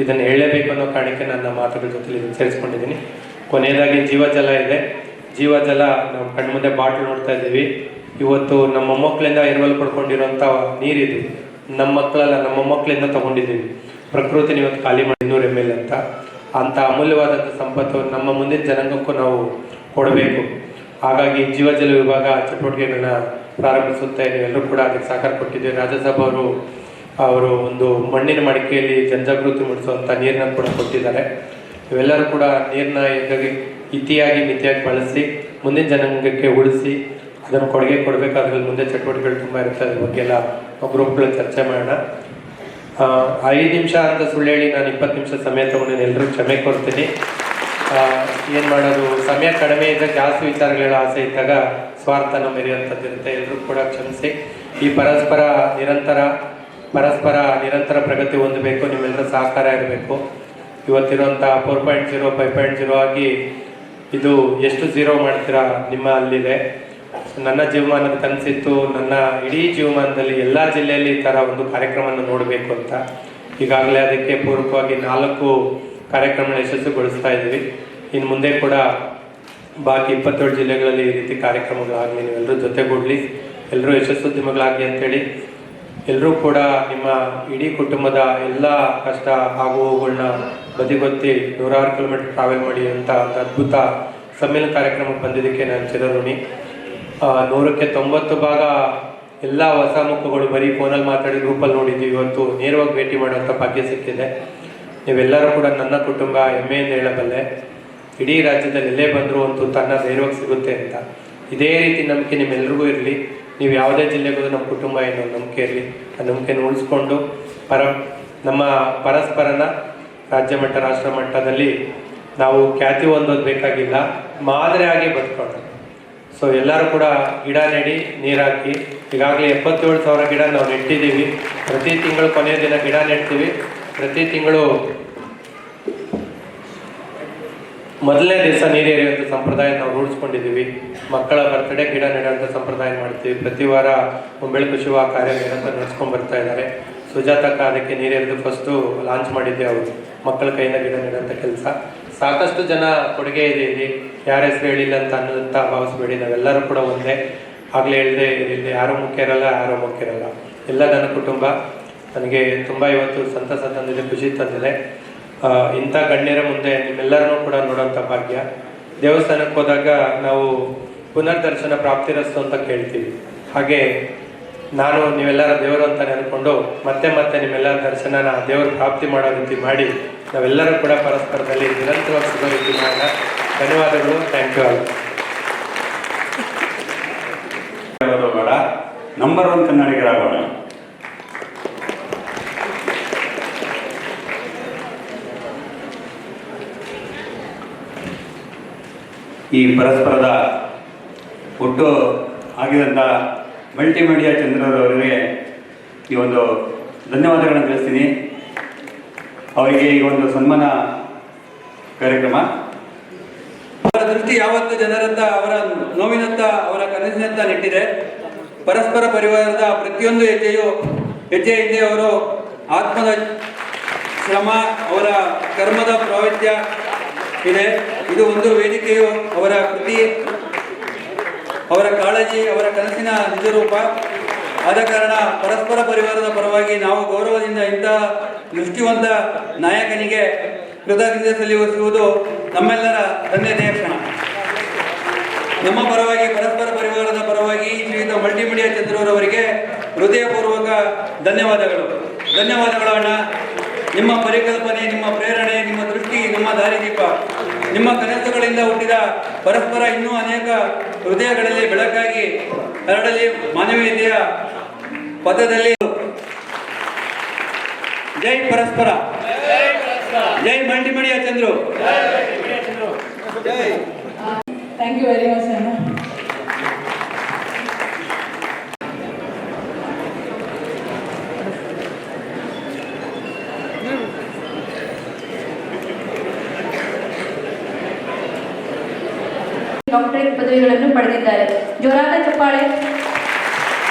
ಇದನ್ನು ಹೇಳಲೇಬೇಕು ಅನ್ನೋ ಕಾರಣಕ್ಕೆ ನನ್ನ ಮಾತುಗಳ ಜೊತೆಲಿ ಇದನ್ನು ಸೇರಿಸ್ಕೊಂಡಿದ್ದೀನಿ. ಕೊನೆಯದಾಗಿ ಜೀವಜಲ ಇದೆ. ಜೀವಜಲ ನಾವು ಕಣ್ಮುಂದೆ ಬಾಟ್ಲ್ ನೋಡ್ತಾ ಇದ್ದೀವಿ. ಇವತ್ತು ನಮ್ಮ ಮೊಮ್ಮಕ್ಕಳಿಂದ ಎರವಲು ಪಡ್ಕೊಂಡಿರೋಂಥ ನೀರಿದು ನಮ್ಮ ಮಕ್ಕಳಲ್ಲ, ನಮ್ಮ ಮೊಮ್ಮಕ್ಕಳಿಂದ ತೊಗೊಂಡಿದ್ದೀವಿ. ಪ್ರಕೃತಿನ ಇವತ್ತು ಖಾಲಿ ಮಾಡಿ 200 ml ಅಂತ ಅಮೂಲ್ಯವಾದಂಥ ಸಂಪತ್ತು ನಮ್ಮ ಮುಂದಿನ ಜನಾಂಗಕ್ಕೂ ನಾವು ಕೊಡಬೇಕು. ಹಾಗಾಗಿ ಜೀವಜಲ ವಿಭಾಗ ಚಟುವಟಿಕೆಗಳನ್ನ ಪ್ರಾರಂಭಿಸುತ್ತಾ ಎಲ್ಲರೂ ಕೂಡ ಅದಕ್ಕೆ ಸಹಕಾರ ಕೊಟ್ಟಿದ್ದೀವಿ. ರಾಜ್ಯಸಭಾ ಅವರು ಒಂದು ಮಣ್ಣಿನ ಮಡಿಕೆಯಲ್ಲಿ ಜನಜಾಗೃತಿ ಮೂಡಿಸುವಂಥ ನೀರನ್ನ ಕೂಡ ಕೊಟ್ಟಿದ್ದಾರೆ. ಇವೆಲ್ಲರೂ ಕೂಡ ನೀರನ್ನ ಇತಿಯಾಗಿ ಮಿತಿಯಾಗಿ ಬಳಸಿ ಮುಂದಿನ ಜನಾಂಗಕ್ಕೆ ಉಳಿಸಿ ಅದನ್ನು ಕೊಡುಗೆ ಕೊಡಬೇಕು. ಅದರಲ್ಲಿ ಮುಂದೆ ಚಟುವಟಿಕೆಗಳು ತುಂಬ ಇರುತ್ತೆ. ಅದ್ರ ಬಗ್ಗೆ ಎಲ್ಲ ಗ್ರೂಪ್ಗಳು ಚರ್ಚೆ ಮಾಡೋಣ. 5 ನಿಮಿಷ ಅಂತ ಸುಳ್ಳು ಹೇಳಿ ನಾನು 20 ನಿಮಿಷ ಸಮಯ ತೊಗೊಂಡು ಎಲ್ಲರೂ ಕ್ಷಮೆ ಕೊಡ್ತೀನಿ. ಏನು ಮಾಡೋದು, ಸಮಯ ಕಡಿಮೆ ಇದ್ದಾಗ ಜಾಸ್ತಿ ವಿಚಾರಗಳ ಆಸೆ ಇದ್ದಾಗ ಸ್ವಾರ್ಥನ ಮೆರೆಯುವಂಥದ್ದಿರುತ್ತೆ. ಎಲ್ಲರೂ ಕೂಡ ಕ್ಷಮಿಸಿ. ಈ ಪರಸ್ಪರ ನಿರಂತರ ಪ್ರಗತಿ ಹೊಂದಬೇಕು. ನಿಮ್ಮೆಲ್ಲರ ಸಹಕಾರ ಇರಬೇಕು. ಇವತ್ತಿರುವಂಥ 4.0 5.0 ಆಗಿ ಇದು ಎಷ್ಟು 0 ಮಾಡ್ತೀರಾ ನಿಮ್ಮ ಅಲ್ಲಿದೆ. ನನ್ನ ಜೀವಮಾನದ ಕನಸಿತ್ತು, ನನ್ನ ಇಡೀ ಜೀವಮಾನದಲ್ಲಿ ಎಲ್ಲ ಜಿಲ್ಲೆಯಲ್ಲಿ ಈ ಥರ ಒಂದು ಕಾರ್ಯಕ್ರಮವನ್ನು ನೋಡಬೇಕು ಅಂತ. ಈಗಾಗಲೇ ಅದಕ್ಕೆ ಪೂರ್ವಕವಾಗಿ 4 ಕಾರ್ಯಕ್ರಮಗಳನ್ನ ಯಶಸ್ವಿಗೊಳಿಸ್ತಾ ಇದ್ದೀವಿ. ಇನ್ನು ಮುಂದೆ ಕೂಡ ಬಾಕಿ 27 ಜಿಲ್ಲೆಗಳಲ್ಲಿ ಈ ರೀತಿ ಕಾರ್ಯಕ್ರಮಗಳಾಗಲಿ, ನೀವೆಲ್ಲರೂ ಜೊತೆಗೂಡಲಿ, ಎಲ್ಲರೂ ಯಶಸ್ಸೋದ್ಯಮಗಳಾಗಲಿ ಅಂತೇಳಿ ಎಲ್ಲರೂ ಕೂಡ ನಿಮ್ಮ ಇಡೀ ಕುಟುಂಬದ ಎಲ್ಲ ಕಷ್ಟ ಆಗುವುಗಳನ್ನ ಬದಿಗೊತ್ತಿ 100 ಕಿಲೋಮೀಟರ್ ಟ್ರಾವೆಲ್ ಮಾಡಿ ಅಂತ ಒಂದು ಅದ್ಭುತ ಸಮ್ಮೇಳನ ಕಾರ್ಯಕ್ರಮಕ್ಕೆ ಬಂದಿದ್ದಕ್ಕೆ ನಾನು ಚಿರಋಣಿ. 100ಕ್ಕೆ 90 ಭಾಗ ಎಲ್ಲ ಹೊಸ ಮುಖಗಳು ಬರೀ ಫೋನಲ್ಲಿ ಮಾತಾಡಿ ಗ್ರೂಪಲ್ಲಿ ನೋಡಿದ್ದೀವಿ. ಇವತ್ತು ನೇರವಾಗಿ ಭೇಟಿ ಮಾಡುವಂಥ ಭಾಗ್ಯ ಸಿಕ್ಕಿದೆ. ನೀವೆಲ್ಲರೂ ಕೂಡ ನನ್ನ ಕುಟುಂಬ ಹೆಮ್ಮೆಯಿಂದ ಹೇಳಬಲ್ಲೆ. ಇಡೀ ರಾಜ್ಯದಲ್ಲಿ ಎಲ್ಲೇ ಬಂದರೂ ಒಂದು ತನ್ನ ಧೈರ್ಯವಾಗಿ ಸಿಗುತ್ತೆ ಅಂತ. ಇದೇ ರೀತಿ ನಂಬಿಕೆ ನಿಮ್ಮೆಲ್ರಿಗೂ ಇರಲಿ. ನೀವು ಯಾವುದೇ ಜಿಲ್ಲೆಗೂ ನಮ್ಮ ಕುಟುಂಬ ಏನೋ ನಂಬಿಕೆ ಇರಲಿ. ಆ ನಂಬಿಕೆನ ಉಳಿಸ್ಕೊಂಡು ನಮ್ಮ ಪರಸ್ಪರನ ರಾಜ್ಯ ಮಟ್ಟ ರಾಷ್ಟ್ರ ಮಟ್ಟದಲ್ಲಿ ನಾವು ಖ್ಯಾತಿ ಹೊಂದೋದು ಬೇಕಾಗಿಲ್ಲ, ಮಾದರಿಯಾಗಿ ಬದುಕೋಣ. ಸೊ ಎಲ್ಲರೂ ಕೂಡ ಗಿಡ ನೆಡಿ, ನೀರಾಕಿ. ಈಗಾಗಲೇ 77,000 ಗಿಡ ನಾವು ನೆಟ್ಟಿದ್ದೀವಿ. ಪ್ರತಿ ತಿಂಗಳು ಕೊನೆಯ ದಿನ ಗಿಡ ನೆಡ್ತೀವಿ. ಪ್ರತಿ ತಿಂಗಳು ಮೊದಲನೇ ದಿವಸ ನೀರು ಎರೆಯುವಂಥ ಸಂಪ್ರದಾಯ ನಾವು ರೂಢಿಸ್ಕೊಂಡಿದ್ದೀವಿ. ಮಕ್ಕಳ ಬರ್ತಡೇ ಗಿಡ ನೆಡುವಂಥ ಸಂಪ್ರದಾಯ ಮಾಡ್ತೀವಿ. ಪ್ರತಿ ವಾರ ಬೆಳಕು ಶಿವ ಕಾರ್ಯ ನಿರಂತರ ನಡೆಸ್ಕೊಂಡು ಬರ್ತಾ ಇದ್ದಾರೆ. ಸುಜಾತಕ್ಕ ಅದಕ್ಕೆ ನೀರೆರೆದು ಫಸ್ಟು ಲಾಂಚ್ ಮಾಡಿದ್ದೆ ಅವರು, ಮಕ್ಕಳ ಕೈಯಿಂದ ಗಿಡ ನೆಡುವಂಥ ಕೆಲಸ. ಸಾಕಷ್ಟು ಜನ ಕೊಡುಗೆ ಇದೆ ಇಲ್ಲಿ, ಯಾರ ಹೆಸರು ಹೇಳಿಲ್ಲ ಅಂತ ಭಾವಿಸ್ಬೇಡಿ, ನಾವೆಲ್ಲರೂ ಕೂಡ ಒಂದೇ. ಆಗಲೇ ಹೇಳಿದೆ, ಇಲ್ಲಿ ಯಾರೂ ಮುಖ್ಯ ಇರಲ್ಲ, ಯಾರೂ ಮುಖ್ಯ ಇರಲ್ಲ, ಎಲ್ಲ ನನ್ನ ಕುಟುಂಬ. ನನಗೆ ತುಂಬ ಇವತ್ತು ಸಂತಸ ತಂದಿದೆ, ಖುಷಿ ತಂದಿದೆ. ಇಂಥ ಗಣ್ಯರ ಮುಂದೆ ನಿಮ್ಮೆಲ್ಲರನ್ನೂ ಕೂಡ ನೋಡೋಂಥ ಭಾಗ್ಯ. ದೇವಸ್ಥಾನಕ್ಕೆ ಹೋದಾಗ ನಾವು ಪುನರ್ದರ್ಶನ ಪ್ರಾಪ್ತಿರಸ್ತು ಅಂತ ಕೇಳ್ತೀವಿ. ಹಾಗೆ ನಾನು ನೀವೆಲ್ಲರ ದೇವರು ಅಂತ ನೆನ್ಕೊಂಡು ಮತ್ತೆ ಮತ್ತೆ ನಿಮ್ಮೆಲ್ಲರ ದರ್ಶನನ ದೇವರು ಪ್ರಾಪ್ತಿ ಮಾಡೋ ರೀತಿ ಮಾಡಿ ನಾವೆಲ್ಲರೂ ಕೂಡ ಪರಸ್ಪರದಲ್ಲಿ ನಿರಂತರವಾಗಿ ಸಿಗೋ ರೀತಿ ಮಾಡೋಣ. ಧನ್ಯವಾದಗಳು. Thank you all. ಬೇಡ, ನಂಬರ್ 1 ಕನ್ನಡಿಗರಾಗೋಣ. ಈ ಪರಸ್ಪರದ ಒಟ್ಟು ಆಗಿದಂಥ ಮಲ್ಟಿಮೀಡಿಯಾ ಚಂದ್ರರವರಿಗೆ ಈ ಒಂದು ಧನ್ಯವಾದಗಳನ್ನು ತಿಳಿಸ್ತೀನಿ. ಅವರಿಗೆ ಈ ಒಂದು ಸನ್ಮಾನ ಕಾರ್ಯಕ್ರಮ. ಅವರ ದೃಷ್ಟಿ ಯಾವತ್ತು ಜನರತ್ತ, ಅವರ ನೋವಿನತ್ತ, ಅವರ ಕನಸಿನತ್ತ ನೆಟ್ಟಿದೆ. ಪರಸ್ಪರ ಪರಿವಾರದ ಪ್ರತಿಯೊಂದು ಹೆಜ್ಜೆ ಹಿಂದೆ ಅವರು ಆತ್ಮದ ಶ್ರಮ, ಅವರ ಕರ್ಮದ ಪ್ರಾವತ್ಯ ಇದೆ. ಇದು ಒಂದು ವೇದಿಕೆಯು ಅವರ ಕೃತಿ, ಅವರ ಕಾಳಜಿ, ಅವರ ಕನಸಿನ ನಿಜರೂಪ. ಆದ ಕಾರಣ ಪರಸ್ಪರ ಪರಿವಾರದ ಪರವಾಗಿ ನಾವು ಗೌರವದಿಂದ ಇಂತಹ ದೃಷ್ಟಿವಂತ ನಾಯಕನಿಗೆ ಕೃತಜ್ಞತೆ ಸಲ್ಲಿಸುವುದು ನಮ್ಮೆಲ್ಲರ ಧನ್ಯತೆಯ ಕ್ಷಣ. ನಮ್ಮ ಪರವಾಗಿ, ಪರಸ್ಪರ ಪರಿವಾರದ ಪರವಾಗಿ ಶ್ರೀಯುತ ಮಲ್ಟಿಮೀಡಿಯಾ ಚಂದ್ರರವರಿಗೆ ಹೃದಯಪೂರ್ವಕ ಧನ್ಯವಾದಗಳು. ಧನ್ಯವಾದಗಳು ಅಣ್ಣ. ನಿಮ್ಮ ಪರಿಕಲ್ಪನೆ, ನಿಮ್ಮ ಪ್ರೇರಣೆ, ನಿಮ್ಮ ದೃಷ್ಟಿ ನಮ್ಮ ದಾರಿದೀಪ. ನಿಮ್ಮ ಕನಸುಗಳಿಂದ ಹುಟ್ಟಿದ ಪರಸ್ಪರ ಇನ್ನೂ ಅನೇಕ ಹೃದಯಗಳಲ್ಲಿ ಬೆಳಕಾಗಿ ಹರಡಲಿ. ಮಾನವೀಯತೆಯ ಪಥದಲ್ಲಿ ಜೈ ಪರಸ್ಪರ, ಜೈ multimedia Chandru. Thank you very much ಅಣ್ಣ. ಡಾಕ್ಟರೇಟ್ ಪದವಿಗಳನ್ನು ಪಡೆದಿದ್ದಾರೆ. ಜೋರಾದ ಚಪ್ಪಾಳೆ.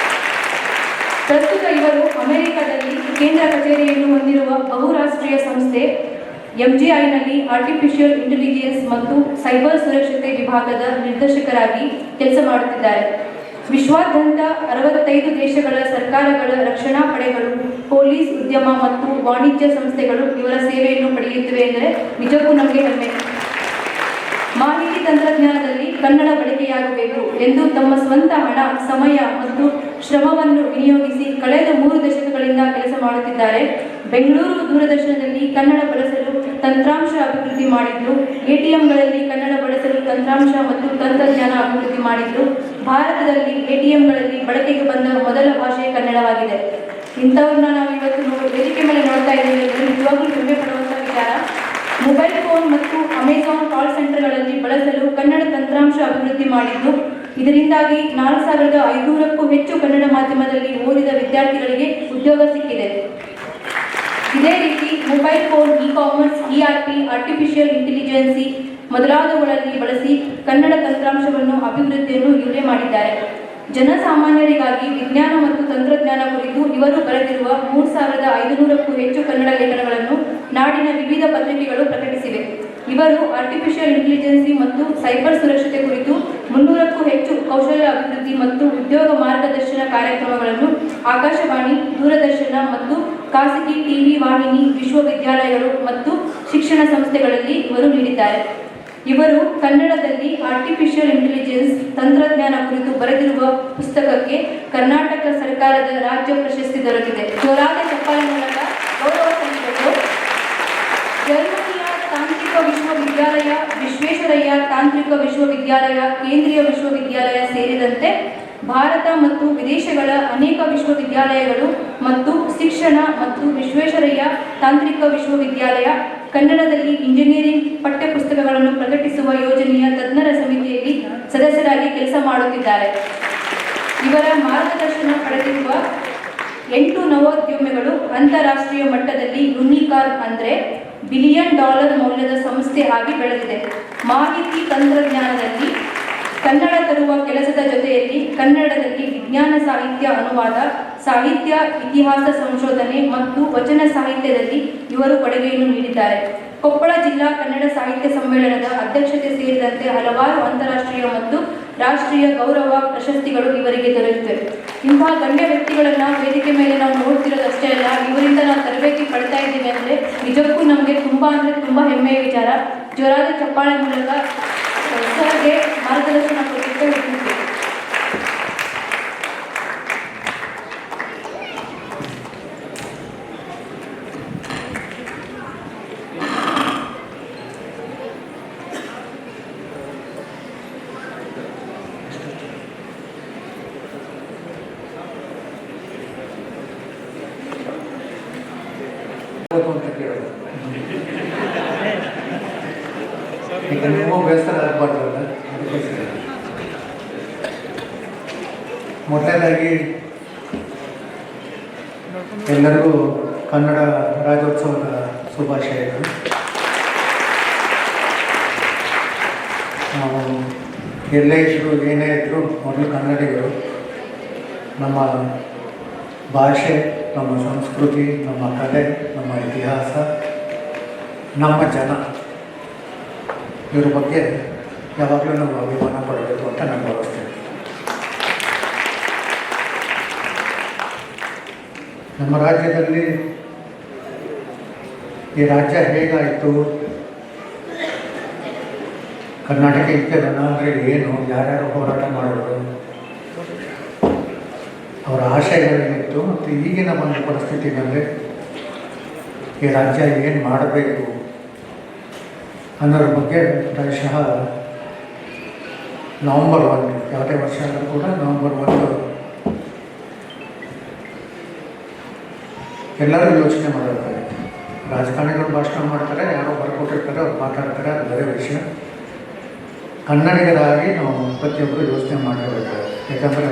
ಪ್ರಸ್ತುತ ಇವರು ಅಮೆರಿಕದಲ್ಲಿ ಕೇಂದ್ರ ಕಚೇರಿಯನ್ನು ಹೊಂದಿರುವ ಬಹುರಾಷ್ಟ್ರೀಯ ಸಂಸ್ಥೆ ಎಂಜಿಐನಲ್ಲಿ ಆರ್ಟಿಫಿಷಿಯಲ್ ಇಂಟೆಲಿಜೆನ್ಸ್ ಮತ್ತು ಸೈಬರ್ ಸುರಕ್ಷತೆ ವಿಭಾಗದ ನಿರ್ದೇಶಕರಾಗಿ ಕೆಲಸ ಮಾಡುತ್ತಿದ್ದಾರೆ. ವಿಶ್ವಾದ್ಯಂತ 65 ದೇಶಗಳ ಸರ್ಕಾರಗಳ ರಕ್ಷಣಾ ಪಡೆಗಳು, ಪೊಲೀಸ್, ಉದ್ಯಮ ಮತ್ತು ವಾಣಿಜ್ಯ ಸಂಸ್ಥೆಗಳು ಇವರ ಸೇವೆಯನ್ನು ಪಡೆಯುತ್ತಿವೆ ಎಂದರೆ ನಿಜಕ್ಕೂ ನಮಗೆ ಹೆಮ್ಮೆ. ಮಾಹಿತಿ ತಂತ್ರಜ್ಞಾನದಲ್ಲಿ ಕನ್ನಡ ಬಳಕೆಯಾಗಬೇಕು ಎಂದು ತಮ್ಮ ಸ್ವಂತ ಹಣ, ಸಮಯ ಮತ್ತು ಶ್ರಮವನ್ನು ವಿನಿಯೋಗಿಸಿ ಕಳೆದ 3 ದಶಕಗಳಿಂದ ಕೆಲಸ ಮಾಡುತ್ತಿದ್ದಾರೆ. ಬೆಂಗಳೂರು ದೂರದರ್ಶನದಲ್ಲಿ ಕನ್ನಡ ಬಳಸಲು ತಂತ್ರಾಂಶ ಅಭಿವೃದ್ಧಿ ಮಾಡಿದ್ದು, ಎಟಿಎಂಗಳಲ್ಲಿ ಕನ್ನಡ ಬಳಸಲು ತಂತ್ರಾಂಶ ಮತ್ತು ತಂತ್ರಜ್ಞಾನ ಅಭಿವೃದ್ಧಿ ಮಾಡಿದ್ದು, ಭಾರತದಲ್ಲಿ ಎಟಿಎಂಗಳಲ್ಲಿ ಬಳಕೆಗೆ ಬಂದ ಮೊದಲ ಭಾಷೆ ಕನ್ನಡವಾಗಿದೆ. ಇಂಥವ್ರನ್ನ ನಾವು ಇವತ್ತು ವೇದಿಕೆ ಮೇಲೆ ನೋಡ್ತಾ ಇದ್ದೇವೆ ಅಂದರೆ ನಿಜವಾಗ್ಲೂ ಹೆಮ್ಮೆ ಪಡುವಂಥ ವಿಚಾರ. ಮೊಬೈಲ್ ಫೋನ್ ಮತ್ತು ಅಮೆಜಾನ್ ಕಾಲ್ ಸೆಂಟರ್ಗಳಲ್ಲಿ ಬಳಸಲು ಕನ್ನಡ ತಂತ್ರಾಂಶ ಅಭಿವೃದ್ಧಿ ಮಾಡಿದ್ದು, ಇದರಿಂದಾಗಿ 4500ಕ್ಕೂ ಹೆಚ್ಚು ಕನ್ನಡ ಮಾಧ್ಯಮದಲ್ಲಿ ಓದಿದ ವಿದ್ಯಾರ್ಥಿಗಳಿಗೆ ಉದ್ಯೋಗ ಸಿಕ್ಕಿದೆ. ಇದೇ ರೀತಿ mobile phone, e-commerce, ERP, artificial intelligence ಮೊದಲಾದವುಗಳಲ್ಲಿ ಬಳಸಿ ಕನ್ನಡ ತಂತ್ರಾಂಶವನ್ನು ಅಭಿವೃದ್ಧಿಯನ್ನು ಇವರೇ ಮಾಡಿದ್ದಾರೆ. ಜನಸಾಮಾನ್ಯರಿಗಾಗಿ ವಿಜ್ಞಾನ ಮತ್ತು ತಂತ್ರಜ್ಞಾನ ಕುರಿತು ಇವರು ಬರೆದಿರುವ 3500ಕ್ಕೂ ಹೆಚ್ಚು ಕನ್ನಡ ಲೇಖನಗಳನ್ನು ನಾಡಿನ ವಿವಿಧ ಪತ್ರಿಕೆಗಳು ಪ್ರಕಟಿಸಿವೆ. ಇವರು ಆರ್ಟಿಫಿಷಿಯಲ್ ಇಂಟೆಲಿಜೆನ್ಸಿ ಮತ್ತು ಸೈಬರ್ ಸುರಕ್ಷತೆ ಕುರಿತು 300ಕ್ಕೂ ಹೆಚ್ಚು ಕೌಶಲ್ಯ ಅಭಿವೃದ್ಧಿ ಮತ್ತು ಉದ್ಯೋಗ ಮಾರ್ಗದರ್ಶನ ಕಾರ್ಯಕ್ರಮಗಳನ್ನು ಆಕಾಶವಾಣಿ, ದೂರದರ್ಶನ ಮತ್ತು ಖಾಸಗಿ ಟಿವಿ ವಾಹಿನಿ, ವಿಶ್ವವಿದ್ಯಾಲಯಗಳು ಮತ್ತು ಶಿಕ್ಷಣ ಸಂಸ್ಥೆಗಳಲ್ಲಿ ಇವರು ನೀಡಿದ್ದಾರೆ. ಇವರು ಕನ್ನಡದಲ್ಲಿ ಆರ್ಟಿಫಿಷಿಯಲ್ ಇಂಟೆಲಿಜೆನ್ಸ್ ತಂತ್ರಜ್ಞಾನ ಕುರಿತು ಬರೆದಿರುವ ಪುಸ್ತಕಕ್ಕೆ ಕರ್ನಾಟಕ ಸರ್ಕಾರದ ರಾಜ್ಯ ಪ್ರಶಸ್ತಿ ದೊರೆತಿದೆ. ಜೋರಾದ ಚಪ್ಪಾಳೆ ಮೂಲಕ ಗೌರವ ಸಲ್ಲಿಸಲು ಜರ್ಮನಿಯ ತಾಂತ್ರಿಕ ವಿಶ್ವವಿದ್ಯಾಲಯ, ವಿಶ್ವೇಶ್ವರಯ್ಯ ತಾಂತ್ರಿಕ ವಿಶ್ವವಿದ್ಯಾಲಯ, ಕೇಂದ್ರೀಯ ವಿಶ್ವವಿದ್ಯಾಲಯ ಸೇರಿದಂತೆ ಭಾರತ ಮತ್ತು ವಿದೇಶಗಳ ಅನೇಕ ವಿಶ್ವವಿದ್ಯಾಲಯಗಳು ಮತ್ತು ಶಿಕ್ಷಣ ಮತ್ತು ವಿಶ್ವೇಶ್ವರಯ್ಯ ತಾಂತ್ರಿಕ ವಿಶ್ವವಿದ್ಯಾಲಯ ಕನ್ನಡದಲ್ಲಿ ಇಂಜಿನಿಯರಿಂಗ್ ಪಠ್ಯಪುಸ್ತಕಗಳನ್ನು ಪ್ರಕಟಿಸುವ ಯೋಜನೆಯ ತಜ್ಞರ ಸಮಿತಿಯಲ್ಲಿ ಸದಸ್ಯರಾಗಿ ಕೆಲಸ ಮಾಡುತ್ತಿದ್ದಾರೆ. ಇವರ ಮಾರ್ಗದರ್ಶನ ಪಡೆದಿರುವ 8 ನವೋದ್ಯಮಿಗಳು ಅಂತಾರಾಷ್ಟ್ರೀಯ ಮಟ್ಟದಲ್ಲಿ ಯುನಿಕಾರ್ನ್ ಅಂದರೆ ಬಿಲಿಯನ್ ಡಾಲರ್ ಮೌಲ್ಯದ ಸಂಸ್ಥೆ ಆಗಿ ಬೆಳೆದಿದೆ. ಮಾಹಿತಿ ತಂತ್ರಜ್ಞಾನದಲ್ಲಿ ಕನ್ನಡ ತರುವ ಕೆಲಸದ ಜೊತೆಯಲ್ಲಿ ಕನ್ನಡದಲ್ಲಿ ವಿಜ್ಞಾನ ಸಾಹಿತ್ಯ ಅನುವಾದ, ಸಾಹಿತ್ಯ ಇತಿಹಾಸ ಸಂಶೋಧನೆ ಮತ್ತು ವಚನ ಸಾಹಿತ್ಯದಲ್ಲಿ ಇವರು ಕೊಡುಗೆಯನ್ನು ನೀಡಿದ್ದಾರೆ. ಕೊಪ್ಪಳ ಜಿಲ್ಲಾ ಕನ್ನಡ ಸಾಹಿತ್ಯ ಸಮ್ಮೇಳನದ ಅಧ್ಯಕ್ಷತೆ ಸೇರಿದಂತೆ ಹಲವಾರು ಅಂತಾರಾಷ್ಟ್ರೀಯ ಮತ್ತು ರಾಷ್ಟ್ರೀಯ ಗೌರವ ಪ್ರಶಸ್ತಿಗಳು ಇವರಿಗೆ ದೊರೆಯುತ್ತವೆ. ಇಂತಹ ಗಣ್ಯ ವ್ಯಕ್ತಿಗಳನ್ನು ವೇದಿಕೆ ಮೇಲೆ ನಾವು ನೋಡ್ತಿರೋದಷ್ಟೇ ಅಲ್ಲ, ಇವರಿಂದ ನಾವು ತರಬೇತಿ ಪಡ್ತಾ ಇದ್ದೀವಿ ಅಂದರೆ ನಿಜಕ್ಕೂ ನಮಗೆ ತುಂಬ ಹೆಮ್ಮೆಯ ವಿಚಾರ. ಜೋರಾದ ಚಪ್ಪಾಳೆ ಮೂಲಕ ಸರ್ಗೆ ಮಾರ್ಗದರ್ಶನ ಕೊಡಲಿಕ್ಕೆ ವಿನಂತಿ. ಅಂತ ಕೇಳೋದು ಈಗ ನೀವು ಬೇಸರ ಆಗಬಾರ್ದಲ್ಲ, ಅದಕ್ಕೋಸ್ಕರ ಮೊದಲನೇದಾಗಿ ಎಲ್ಲರಿಗೂ ಕನ್ನಡ ರಾಜ್ಯೋತ್ಸವದ ಶುಭಾಶಯಗಳು. ನಾವು ಎಲ್ಲೇ ಇದ್ದರೂ ಏನೇ ಇದ್ದರೂ ಮೊದಲು ಕನ್ನಡಿಗರು. ನಮ್ಮ ಭಾಷೆ, ನಮ್ಮ ಸಂಸ್ಕೃತಿ, ನಮ್ಮ ಕಲೆ, ನಮ್ಮ ಇತಿಹಾಸ, ನಮ್ಮ ಜನ, ಇವ್ರ ಬಗ್ಗೆ ಯಾವಾಗಲೂ ನಾವು ಅಭಿಮಾನ ಪಡಬೇಕು ಅಂತ ನಾನು ಭಾವಿಸ್ತೇನೆ. ನಮ್ಮ ರಾಜ್ಯದಲ್ಲಿ ಈ ರಾಜ್ಯ ಹೇಗಾಯಿತು, ಕರ್ನಾಟಕ ಇತ್ಯದನ ಅಂದರೆ ಏನು, ಯಾರ್ಯಾರು ಹೋರಾಟ ಮಾಡೋರು, ಅವರ ಆಶಯಗಳೇನಿತ್ತು ಮತ್ತು ಈಗಿನ ಒಂದು ಪರಿಸ್ಥಿತಿನಲ್ಲಿ ಈ ರಾಜ್ಯ ಏನು ಮಾಡಬೇಕು ಅನ್ನೋದ್ರ ಬಗ್ಗೆ ಪ್ರಾಯಶಃ ನವಂಬರ್ 1 ಯಾವುದೇ ವರ್ಷ ಆದರೂ ಕೂಡ ನವಂಬರ್ 1 ಎಲ್ಲರೂ ಯೋಚನೆ ಮಾಡಿರ್ತಾರೆ. ರಾಜಕಾರಣಿಗಳು ಭಾಷಣ ಮಾಡ್ತಾರೆ, ಯಾರೋ ಬರ್ಕೊಟ್ಟಿರ್ತಾರೆ, ಅವ್ರು ಮಾತಾಡ್ತಾರೆ, ಅದು ಬೇರೆ ವಿಷಯ. ಕನ್ನಡಿಗರಾಗಿ ನಾವು ಪ್ರತಿಯೊಬ್ಬರು ಯೋಚನೆ ಮಾಡಿರಬೇಕು. ಯಾಕಂದರೆ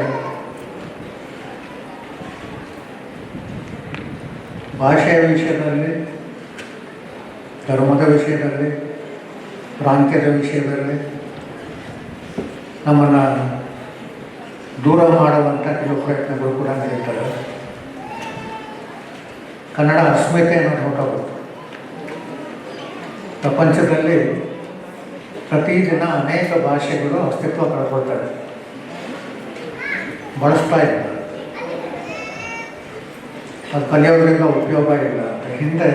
ಭಾಷೆಯ ವಿಷಯದಲ್ಲಿ, ಧರ್ಮದ ವಿಷಯದಲ್ಲಿ, ಪ್ರಾಂತ್ಯದ ವಿಷಯದಲ್ಲಿ ನಮ್ಮನ್ನು ದೂರ ಮಾಡುವಂಥ ಕೆಲವು ಪ್ರಯತ್ನಗಳು ಕೂಡ ನಡೀತವೆ. ಕನ್ನಡ ಅಸ್ಮಿತೆ ಅನ್ನೋದು ಹೊರಟೋಗುತ್ತೆ. ಪ್ರಪಂಚದಲ್ಲಿ ಪ್ರತಿದಿನ ಅನೇಕ ಭಾಷೆಗಳು ಅಸ್ತಿತ್ವ ಕಳ್ಕೊಳ್ತವೆ, ಬಳಸ್ತಾ ಇಲ್ಲ. ಅದು ಕಲಿಯೋದ್ರಿಂದ ಉಪಯೋಗ ಇಲ್ಲ ಅಂತ. ಹಿಂದೆ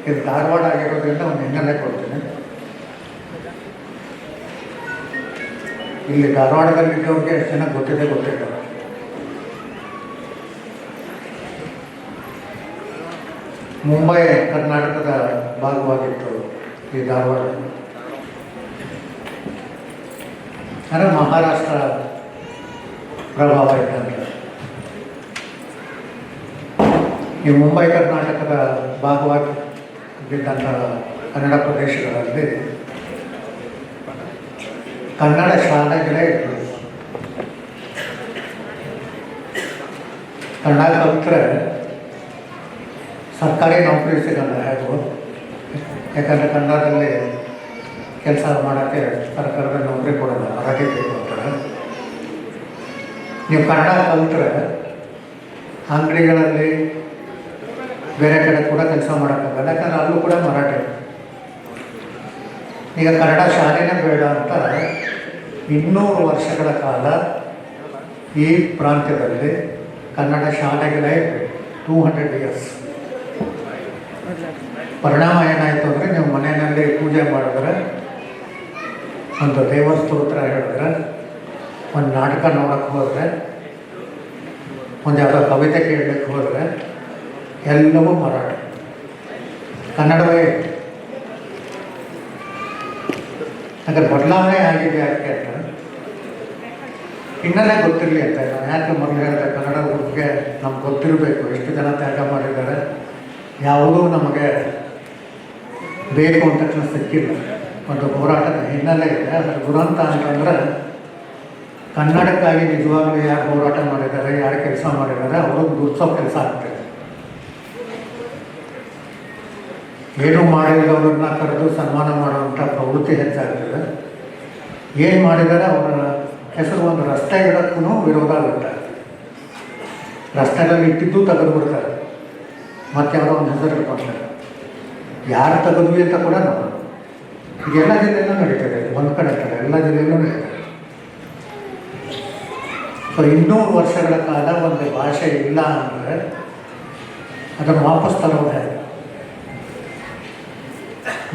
ಇದು ಧಾರವಾಡ ಆಗಿರೋದ್ರಿಂದ ಒಂದು ಹಿನ್ನೆಲೆ ಕೊಡ್ತೀನಿ. ಇಲ್ಲಿ ಧಾರವಾಡದಲ್ಲಿದ್ದವ್ರಿಗೆ ಎಷ್ಟು ಜನ ಗೊತ್ತಿಲ್ಲ. ಮುಂಬೈ ಕರ್ನಾಟಕದ ಭಾಗವಾಗಿತ್ತು ಈ ಧಾರವಾಡ. ಅಂದರೆ ಮಹಾರಾಷ್ಟ್ರ ಪ್ರಭಾವ ಇದ್ದಂತೆ. ಈ ಮುಂಬೈ ಕರ್ನಾಟಕದ ಭಾಗವಾಗಿದ್ದಂಥ ಕನ್ನಡ ಪ್ರದೇಶಗಳಲ್ಲಿ ಕನ್ನಡ ಶಾಲೆಗಳೇ ಇತ್ತು. ಕನ್ನಡ ಕಲಿತ್ರೆ ಸರ್ಕಾರಿ ನೌಕರಿ ಸಿಗಲ್ಲ ಹೇಗೂ. ಯಾಕಂದರೆ ಕನ್ನಡದಲ್ಲಿ ಕೆಲಸ ಮಾಡೋಕ್ಕೆ ಸರ್ಕಾರದ ನೌಕರಿ ಕೊಡಲ್ಲ, ಮರಾಠಿ ಬೇಕು ಅಂತಾರೆ. ನೀವು ಕನ್ನಡ ಕಲಿತ್ರೆ ಅಂಗಡಿಗಳಲ್ಲಿ ಬೇರೆ ಕಡೆ ಕೂಡ ಕೆಲಸ ಮಾಡೋಕ್ಕಾಗಲ್ಲ, ಯಾಕಂದರೆ ಅಲ್ಲೂ ಕೂಡ ಮರಾಠಿ. ಈಗ ಕನ್ನಡ ಶಾಲೆನೇ ಬೇಡ ಅಂತ 200 ವರ್ಷಗಳ ಕಾಲ ಈ ಪ್ರಾಂತ್ಯದಲ್ಲಿ ಕನ್ನಡ ಶಾಲೆಗಳೇ 200 years. ಪರಿಣಾಮ ಏನಾಯಿತು ಅಂದರೆ, ನೀವು ಮನೆಯಲ್ಲಿ ಪೂಜೆ ಮಾಡಿದ್ರೆ, ಒಂದು ದೇವರ ಸ್ತೋತ್ರ ಹೇಳಿದ್ರೆ, ಒಂದು ನಾಟಕ ನೋಡೋಕ್ಕೆ ಹೋದರೆ, ಒಂದು ಯಾವುದೋ ಕವಿತೆ ಕೇಳಲಿಕ್ಕೆ ಹೋದರೆ ಎಲ್ಲವೂ ಮರಾಠಿ, ಕನ್ನಡವೇ. ಯಾಕಂದ್ರೆ ಬದಲಾವಣೆ ಆಗಿದೆ. ಯಾಕೆ ಅಂತ ಹಿನ್ನೆಲೆ ಗೊತ್ತಿರಲಿ ಅಂತ ನಾನು ಯಾಕೆ ಮೊದಲು ಹೇಳಿದೆ, ಕನ್ನಡ ಬಗ್ಗೆ ನಮ್ಗೆ ಗೊತ್ತಿರಬೇಕು. ಎಷ್ಟು ಜನ ತ್ಯಾಗ ಮಾಡಿದ್ದಾರೆ, ಯಾವುದೂ ನಮಗೆ ಬೇಕು ಅಂತ ತಕ್ಷಣ ಸಿಕ್ಕಿಲ್ಲ. ಒಂದು ಹೋರಾಟದ ಹಿನ್ನೆಲೆ ಇದೆ. ಅದರ ದುರಂತ ಅಂತಂದರೆ, ಕನ್ನಡಕ್ಕಾಗಿ ನಿಜವಾಗ್ಲೂ ಯಾರು ಹೋರಾಟ ಮಾಡಿದ್ದಾರೆ, ಯಾರು ಕೆಲಸ ಮಾಡಿದ್ದಾರೆ, ಅವರು ಗುರುತಿಸೋ ಕೆಲಸ ಆಗ್ತದೆ. ಏನು ಮಾಡಿದವರನ್ನ ಕರೆದು ಸನ್ಮಾನ ಮಾಡುವಂಥ ಪ್ರವೃತ್ತಿ ಹೆಚ್ಚಾಗ್ತದೆ. ಏನು ಮಾಡಿದರೆ ಅವರ ಹೆಸರು ಒಂದು ರಸ್ತೆ ಇಡೋಕ್ಕೂ ವಿರೋಧ ಆಗುತ್ತೆ. ರಸ್ತೆಗಳಲ್ಲಿ ಇಟ್ಟಿದ್ದು ತೆಗೆದು ಬಿಡ್ತಾರೆ, ಮತ್ತೆ ಅವರ ಒಂದು ಹೆಸರು ಇಟ್ಕೊಳ್ತಾರೆ. ಯಾರು ತೆಗೆದ್ವಿ ಅಂತ ಕೂಡ ನೋಡೋದು. ಈಗ ಎಲ್ಲ ಜಿಲ್ಲೆಯಲ್ಲೂ ನಡೀತದೆ, ಒಂದು ಕಡೆ ಇರ್ತದೆ, ಎಲ್ಲ ಜಿಲ್ಲೆಯಲ್ಲೂ ನಡೀತದೆ. ಸೊ 200 ವರ್ಷಗಳ ಕಾಲ ಒಂದು ಭಾಷೆ ಇಲ್ಲ ಅಂದರೆ ಅದನ್ನು ವಾಪಸ್ ತರೋದು ಹೇಗೆ?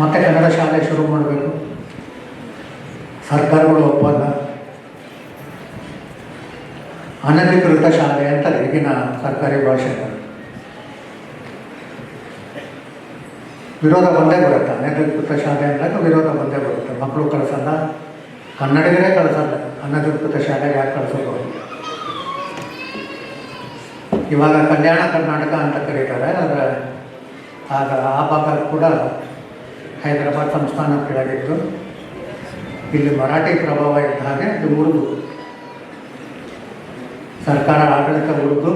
ಮತ್ತೆ ಕನ್ನಡ ಶಾಲೆ ಶುರು ಮಾಡಬೇಕು. ಸರ್ಕಾರಗಳು ಒಪ್ಪಲ್ಲ. ಅನಧಿಕೃತ ಶಾಲೆ ಅಂತ ಈಗಿನ ಸರ್ಕಾರಿ ಭಾಷೆಗಳು ವಿರೋಧ ಬಂದೇ ಬರುತ್ತೆ. ಅನಧಿಕೃತ ಶಾಲೆ ಅಂದಾಗ ವಿರೋಧ ಬಂದೇ ಬರುತ್ತೆ. ಮಕ್ಕಳು ಕಳಿಸಲ್ಲ, ಕನ್ನಡಿಗರೇ ಕಳಿಸಲ್ಲ. ಅನಧಿಕೃತ ಶಾಲೆಗೆ ಯಾಕೆ ಕಳಿಸೋದು? ಇವಾಗ ಕಲ್ಯಾಣ ಕರ್ನಾಟಕ ಅಂತ ಕರೀತಾರೆ. ಆದರೆ ಆಗ ಆ ಭಾಗ ಕೂಡ ಹೈದರಾಬಾದ್ ಸಂಸ್ಥಾನ ಕೆಳಗಿತ್ತು. ಇಲ್ಲಿ ಮರಾಠಿ ಪ್ರಭಾವ ಇದ್ದ ಹಾಗೆ ಇದು ಉರ್ದು, ಸರ್ಕಾರ ಆಡಳಿತ ಉರ್ದು,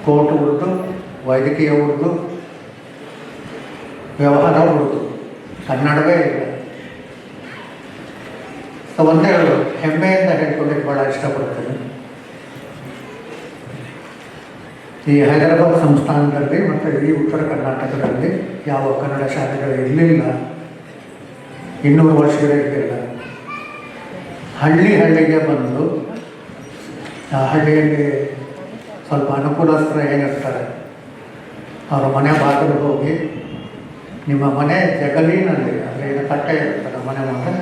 ಕೋರ್ಟ್ ಉರ್ದು, ವೈದ್ಯಕೀಯ ಉರ್ದು, ವ್ಯವಹಾರ ಉರ್ದು, ಕನ್ನಡವೇ ಇಲ್ಲ. ಸೊ ಒಂದೇ ಹೆಮ್ಮೆಯಿಂದ ಹೇಳ್ಕೊಳ್ಳಿಕ್ಕೆ ಭಾಳ ಇಷ್ಟಪಡ್ತೇನೆ. ಈ ಹೈದರಾಬಾದ್ ಸಂಸ್ಥಾನದಲ್ಲಿ ಮತ್ತು ಈ ಉತ್ತರ ಕರ್ನಾಟಕದಲ್ಲಿ ಯಾವ ಕನ್ನಡ ಶಾಲೆಗಳು ಇರಲಿಲ್ಲ, 200 ವರ್ಷಗಳೇ ಇರಲಿಲ್ಲ. ಹಳ್ಳಿಗೆ ಬಂದು ಆ ಹಳ್ಳಿಯಲ್ಲಿ ಸ್ವಲ್ಪ ಅನುಕೂಲಸ್ಥರು ಏನಿರ್ತಾರೆ ಅವರ ಮನೆ ಬಾಗಿಲು ಹೋಗಿ ನಿಮ್ಮ ಮನೆ ಜಗಲಿನಲ್ಲಿ, ಅಂದರೆ ಈಗ ಕಟ್ಟೆ ಇರ್ತಾರೆ ಮನೆ ಮುಂದೆ,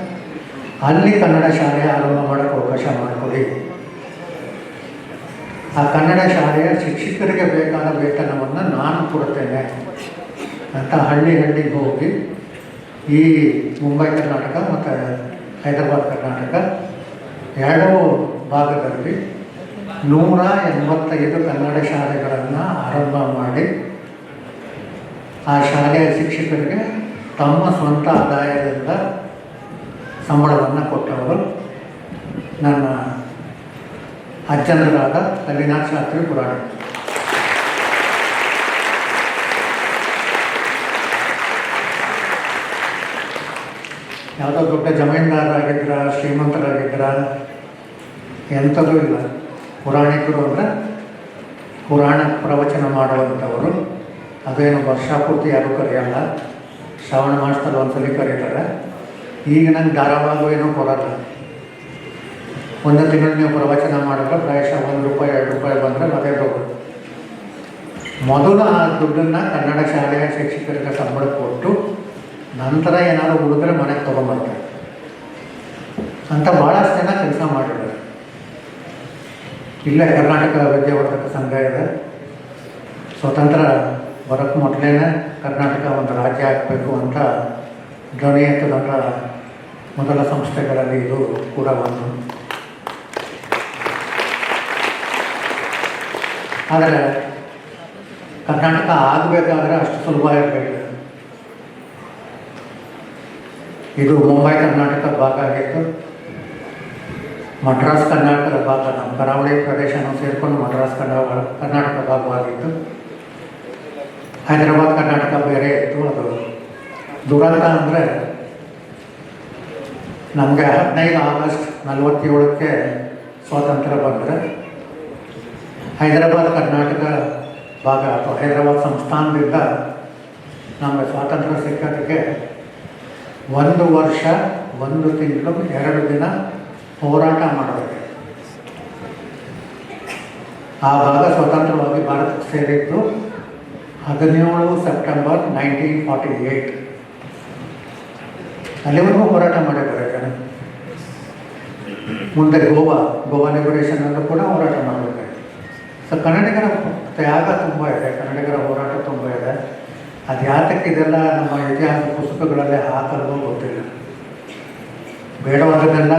ಅಲ್ಲಿ ಕನ್ನಡ ಶಾಲೆ ಆರಂಭ ಮಾಡೋಕ್ಕೆ ಅವಕಾಶ ಮಾಡಿಕೊಡಿ. ಆ ಕನ್ನಡ ಶಾಲೆಯ ಶಿಕ್ಷಕರಿಗೆ ಬೇಕಾದ ವೇತನವನ್ನು ನಾನು ಕೊಡ್ತೇನೆ ಅಂತ ಹಳ್ಳಿಗೆ ಹೋಗಿ ಈ ಮುಂಬೈ ಕರ್ನಾಟಕ ಮತ್ತು ಹೈದರಾಬಾದ್ ಕರ್ನಾಟಕ ಎರಡೂ ಭಾಗದಲ್ಲಿ 185 ಕನ್ನಡ ಶಾಲೆಗಳನ್ನು ಆರಂಭ ಮಾಡಿ ಆ ಶಾಲೆಯ ಶಿಕ್ಷಕರಿಗೆ ತಮ್ಮ ಸ್ವಂತ ಆದಾಯದಿಂದ ಸಂಬಳವನ್ನು ಕೊಟ್ಟವರು ನನ್ನ ಅಜ್ಜನರಾದ ಕಲ್ಲಿನಾಥ್ ಶಾಸ್ತ್ರಿ ಪುರಾಣ. ಯಾವುದೋ ದೊಡ್ಡ ಜಮೀನ್ದಾರರಾಗಿದ್ರ, ಶ್ರೀಮಂತರಾಗಿದ್ರ, ಎಂಥದೂ ಇಲ್ಲ. ಪುರಾಣಿಕರು ಅಂದರೆ ಪುರಾಣ ಪ್ರವಚನ ಮಾಡುವಂಥವರು. ಅದೇನು ವರ್ಷ ಪೂರ್ತಿ ಯಾರೂ ಕರೆಯಲ್ಲ, ಶ್ರಾವಣ ಮಾಸದಲ್ಲಿ ಒಂದ್ಸಲಿ ಕರೀತಾರೆ. ಈಗ ನಂಗೆ ಧಾರಾವಾಹಿ ಏನೂ ಕೊಡಲ್ಲ. ಒಂದು ತಿಂಗಳು ನೀವು ಪ್ರವಚನ ಮಾಡಿದ್ರೆ ಪ್ರಾಯಶಃ ₹1 ₹2 ಬಂದರೆ ಅದೇ ಹೋಗೋದು. ಮೊದಲು ಆ ದುಡ್ಡನ್ನು ಕನ್ನಡ ಶಾಲೆಯ ಶಿಕ್ಷಕರಿಗೆ ಸಂಬಳ ಕೊಟ್ಟು ನಂತರ ಏನಾದರೂ ಹುಡುಗರೆ ಮನೆಗೆ ತೊಗೊಂಬರ್ತಾರೆ ಅಂತ ಭಾಳಷ್ಟು ಜನ ಕೆಲಸ ಮಾಡಿದ್ದಾರೆ. ಇಲ್ಲೇ ಕರ್ನಾಟಕ ವಿದ್ಯಾವರ್ಧಕ ಸಂಘ ಇದೆ. ಸ್ವತಂತ್ರ ಬರೋಕ್ಕೆ ಮೊದಲೇ ಕರ್ನಾಟಕ ಒಂದು ರಾಜ್ಯ ಆಗಬೇಕು ಅಂತ ಧ್ವನಿ ಎತ್ತದಂಥ ಮೊದಲ ಸಂಸ್ಥೆಗಳಲ್ಲಿ ಇದು ಕೂಡ ಒಂದು. ಆದರೆ ಕರ್ನಾಟಕ ಆಗಬೇಕಾದ್ರೆ ಅಷ್ಟು ಸುಲಭ ಇರಬೇಕು. ಇದು ಮುಂಬೈ ಕರ್ನಾಟಕದ ಭಾಗ ಆಗಿತ್ತು. ಮಡ್ರಾಸ್ ಕರ್ನಾಟಕದ ಭಾಗ, ನಮ್ಮ ಕರಾವಳಿ ಪ್ರದೇಶನೂ ಸೇರಿಕೊಂಡು ಮಡ್ರಾಸ್ ಕರ್ನಾಟಕ ಭಾಗವಾಗಿತ್ತು. ಹೈದರಾಬಾದ್ ಕರ್ನಾಟಕ ಬೇರೆ ಇತ್ತು. ಅದು ದುರಂತ ಅಂದರೆ ನಮಗೆ 15 ಆಗಸ್ಟ್ 47ಕ್ಕೆ ಸ್ವಾತಂತ್ರ್ಯ ಬಂದರೆ ಹೈದರಾಬಾದ್ ಕರ್ನಾಟಕ ಭಾಗ ಅಥವಾ ಹೈದರಾಬಾದ್ ಸಂಸ್ಥಾನದಿಂದ ನಮಗೆ ಸ್ವಾತಂತ್ರ್ಯ ಸಿಕ್ಕೋದಕ್ಕೆ 1 ವರ್ಷ 1 ತಿಂಗಳು 2 ದಿನ ಹೋರಾಟ ಮಾಡಬೇಕು. ಆ ಭಾಗ ಸ್ವತಂತ್ರವಾಗಿ ಭಾರತಕ್ಕೆ ಸೇರಿದ್ದು 17 ಸೆಪ್ಟೆಂಬರ್ 1948. ಅಲ್ಲಿವರೆಗೂ ಹೋರಾಟ ಮಾಡಿದ್ದಾರೆ ಜನ. ಮುಂದೆ ಗೋವಾ ಲಿಬರೇಷನಲ್ಲೂ ಕೂಡ ಹೋರಾಟ ಮಾಡಬೇಕಾಗಿದೆ. ಸೊ ಕನ್ನಡಿಗರ ತ್ಯಾಗ ತುಂಬ ಇದೆ, ಕನ್ನಡಿಗರ ಹೋರಾಟ ತುಂಬ ಇದೆ. ಅದು ಯಾತಕ್ಕೆ ಇದೆಲ್ಲ ನಮ್ಮ ಇತಿಹಾಸ ಪುಸ್ತಕಗಳಲ್ಲೇ ಹಾಕಲು ಗೊತ್ತಿಲ್ಲ. ಬೇಡವಾದನ್ನೆಲ್ಲ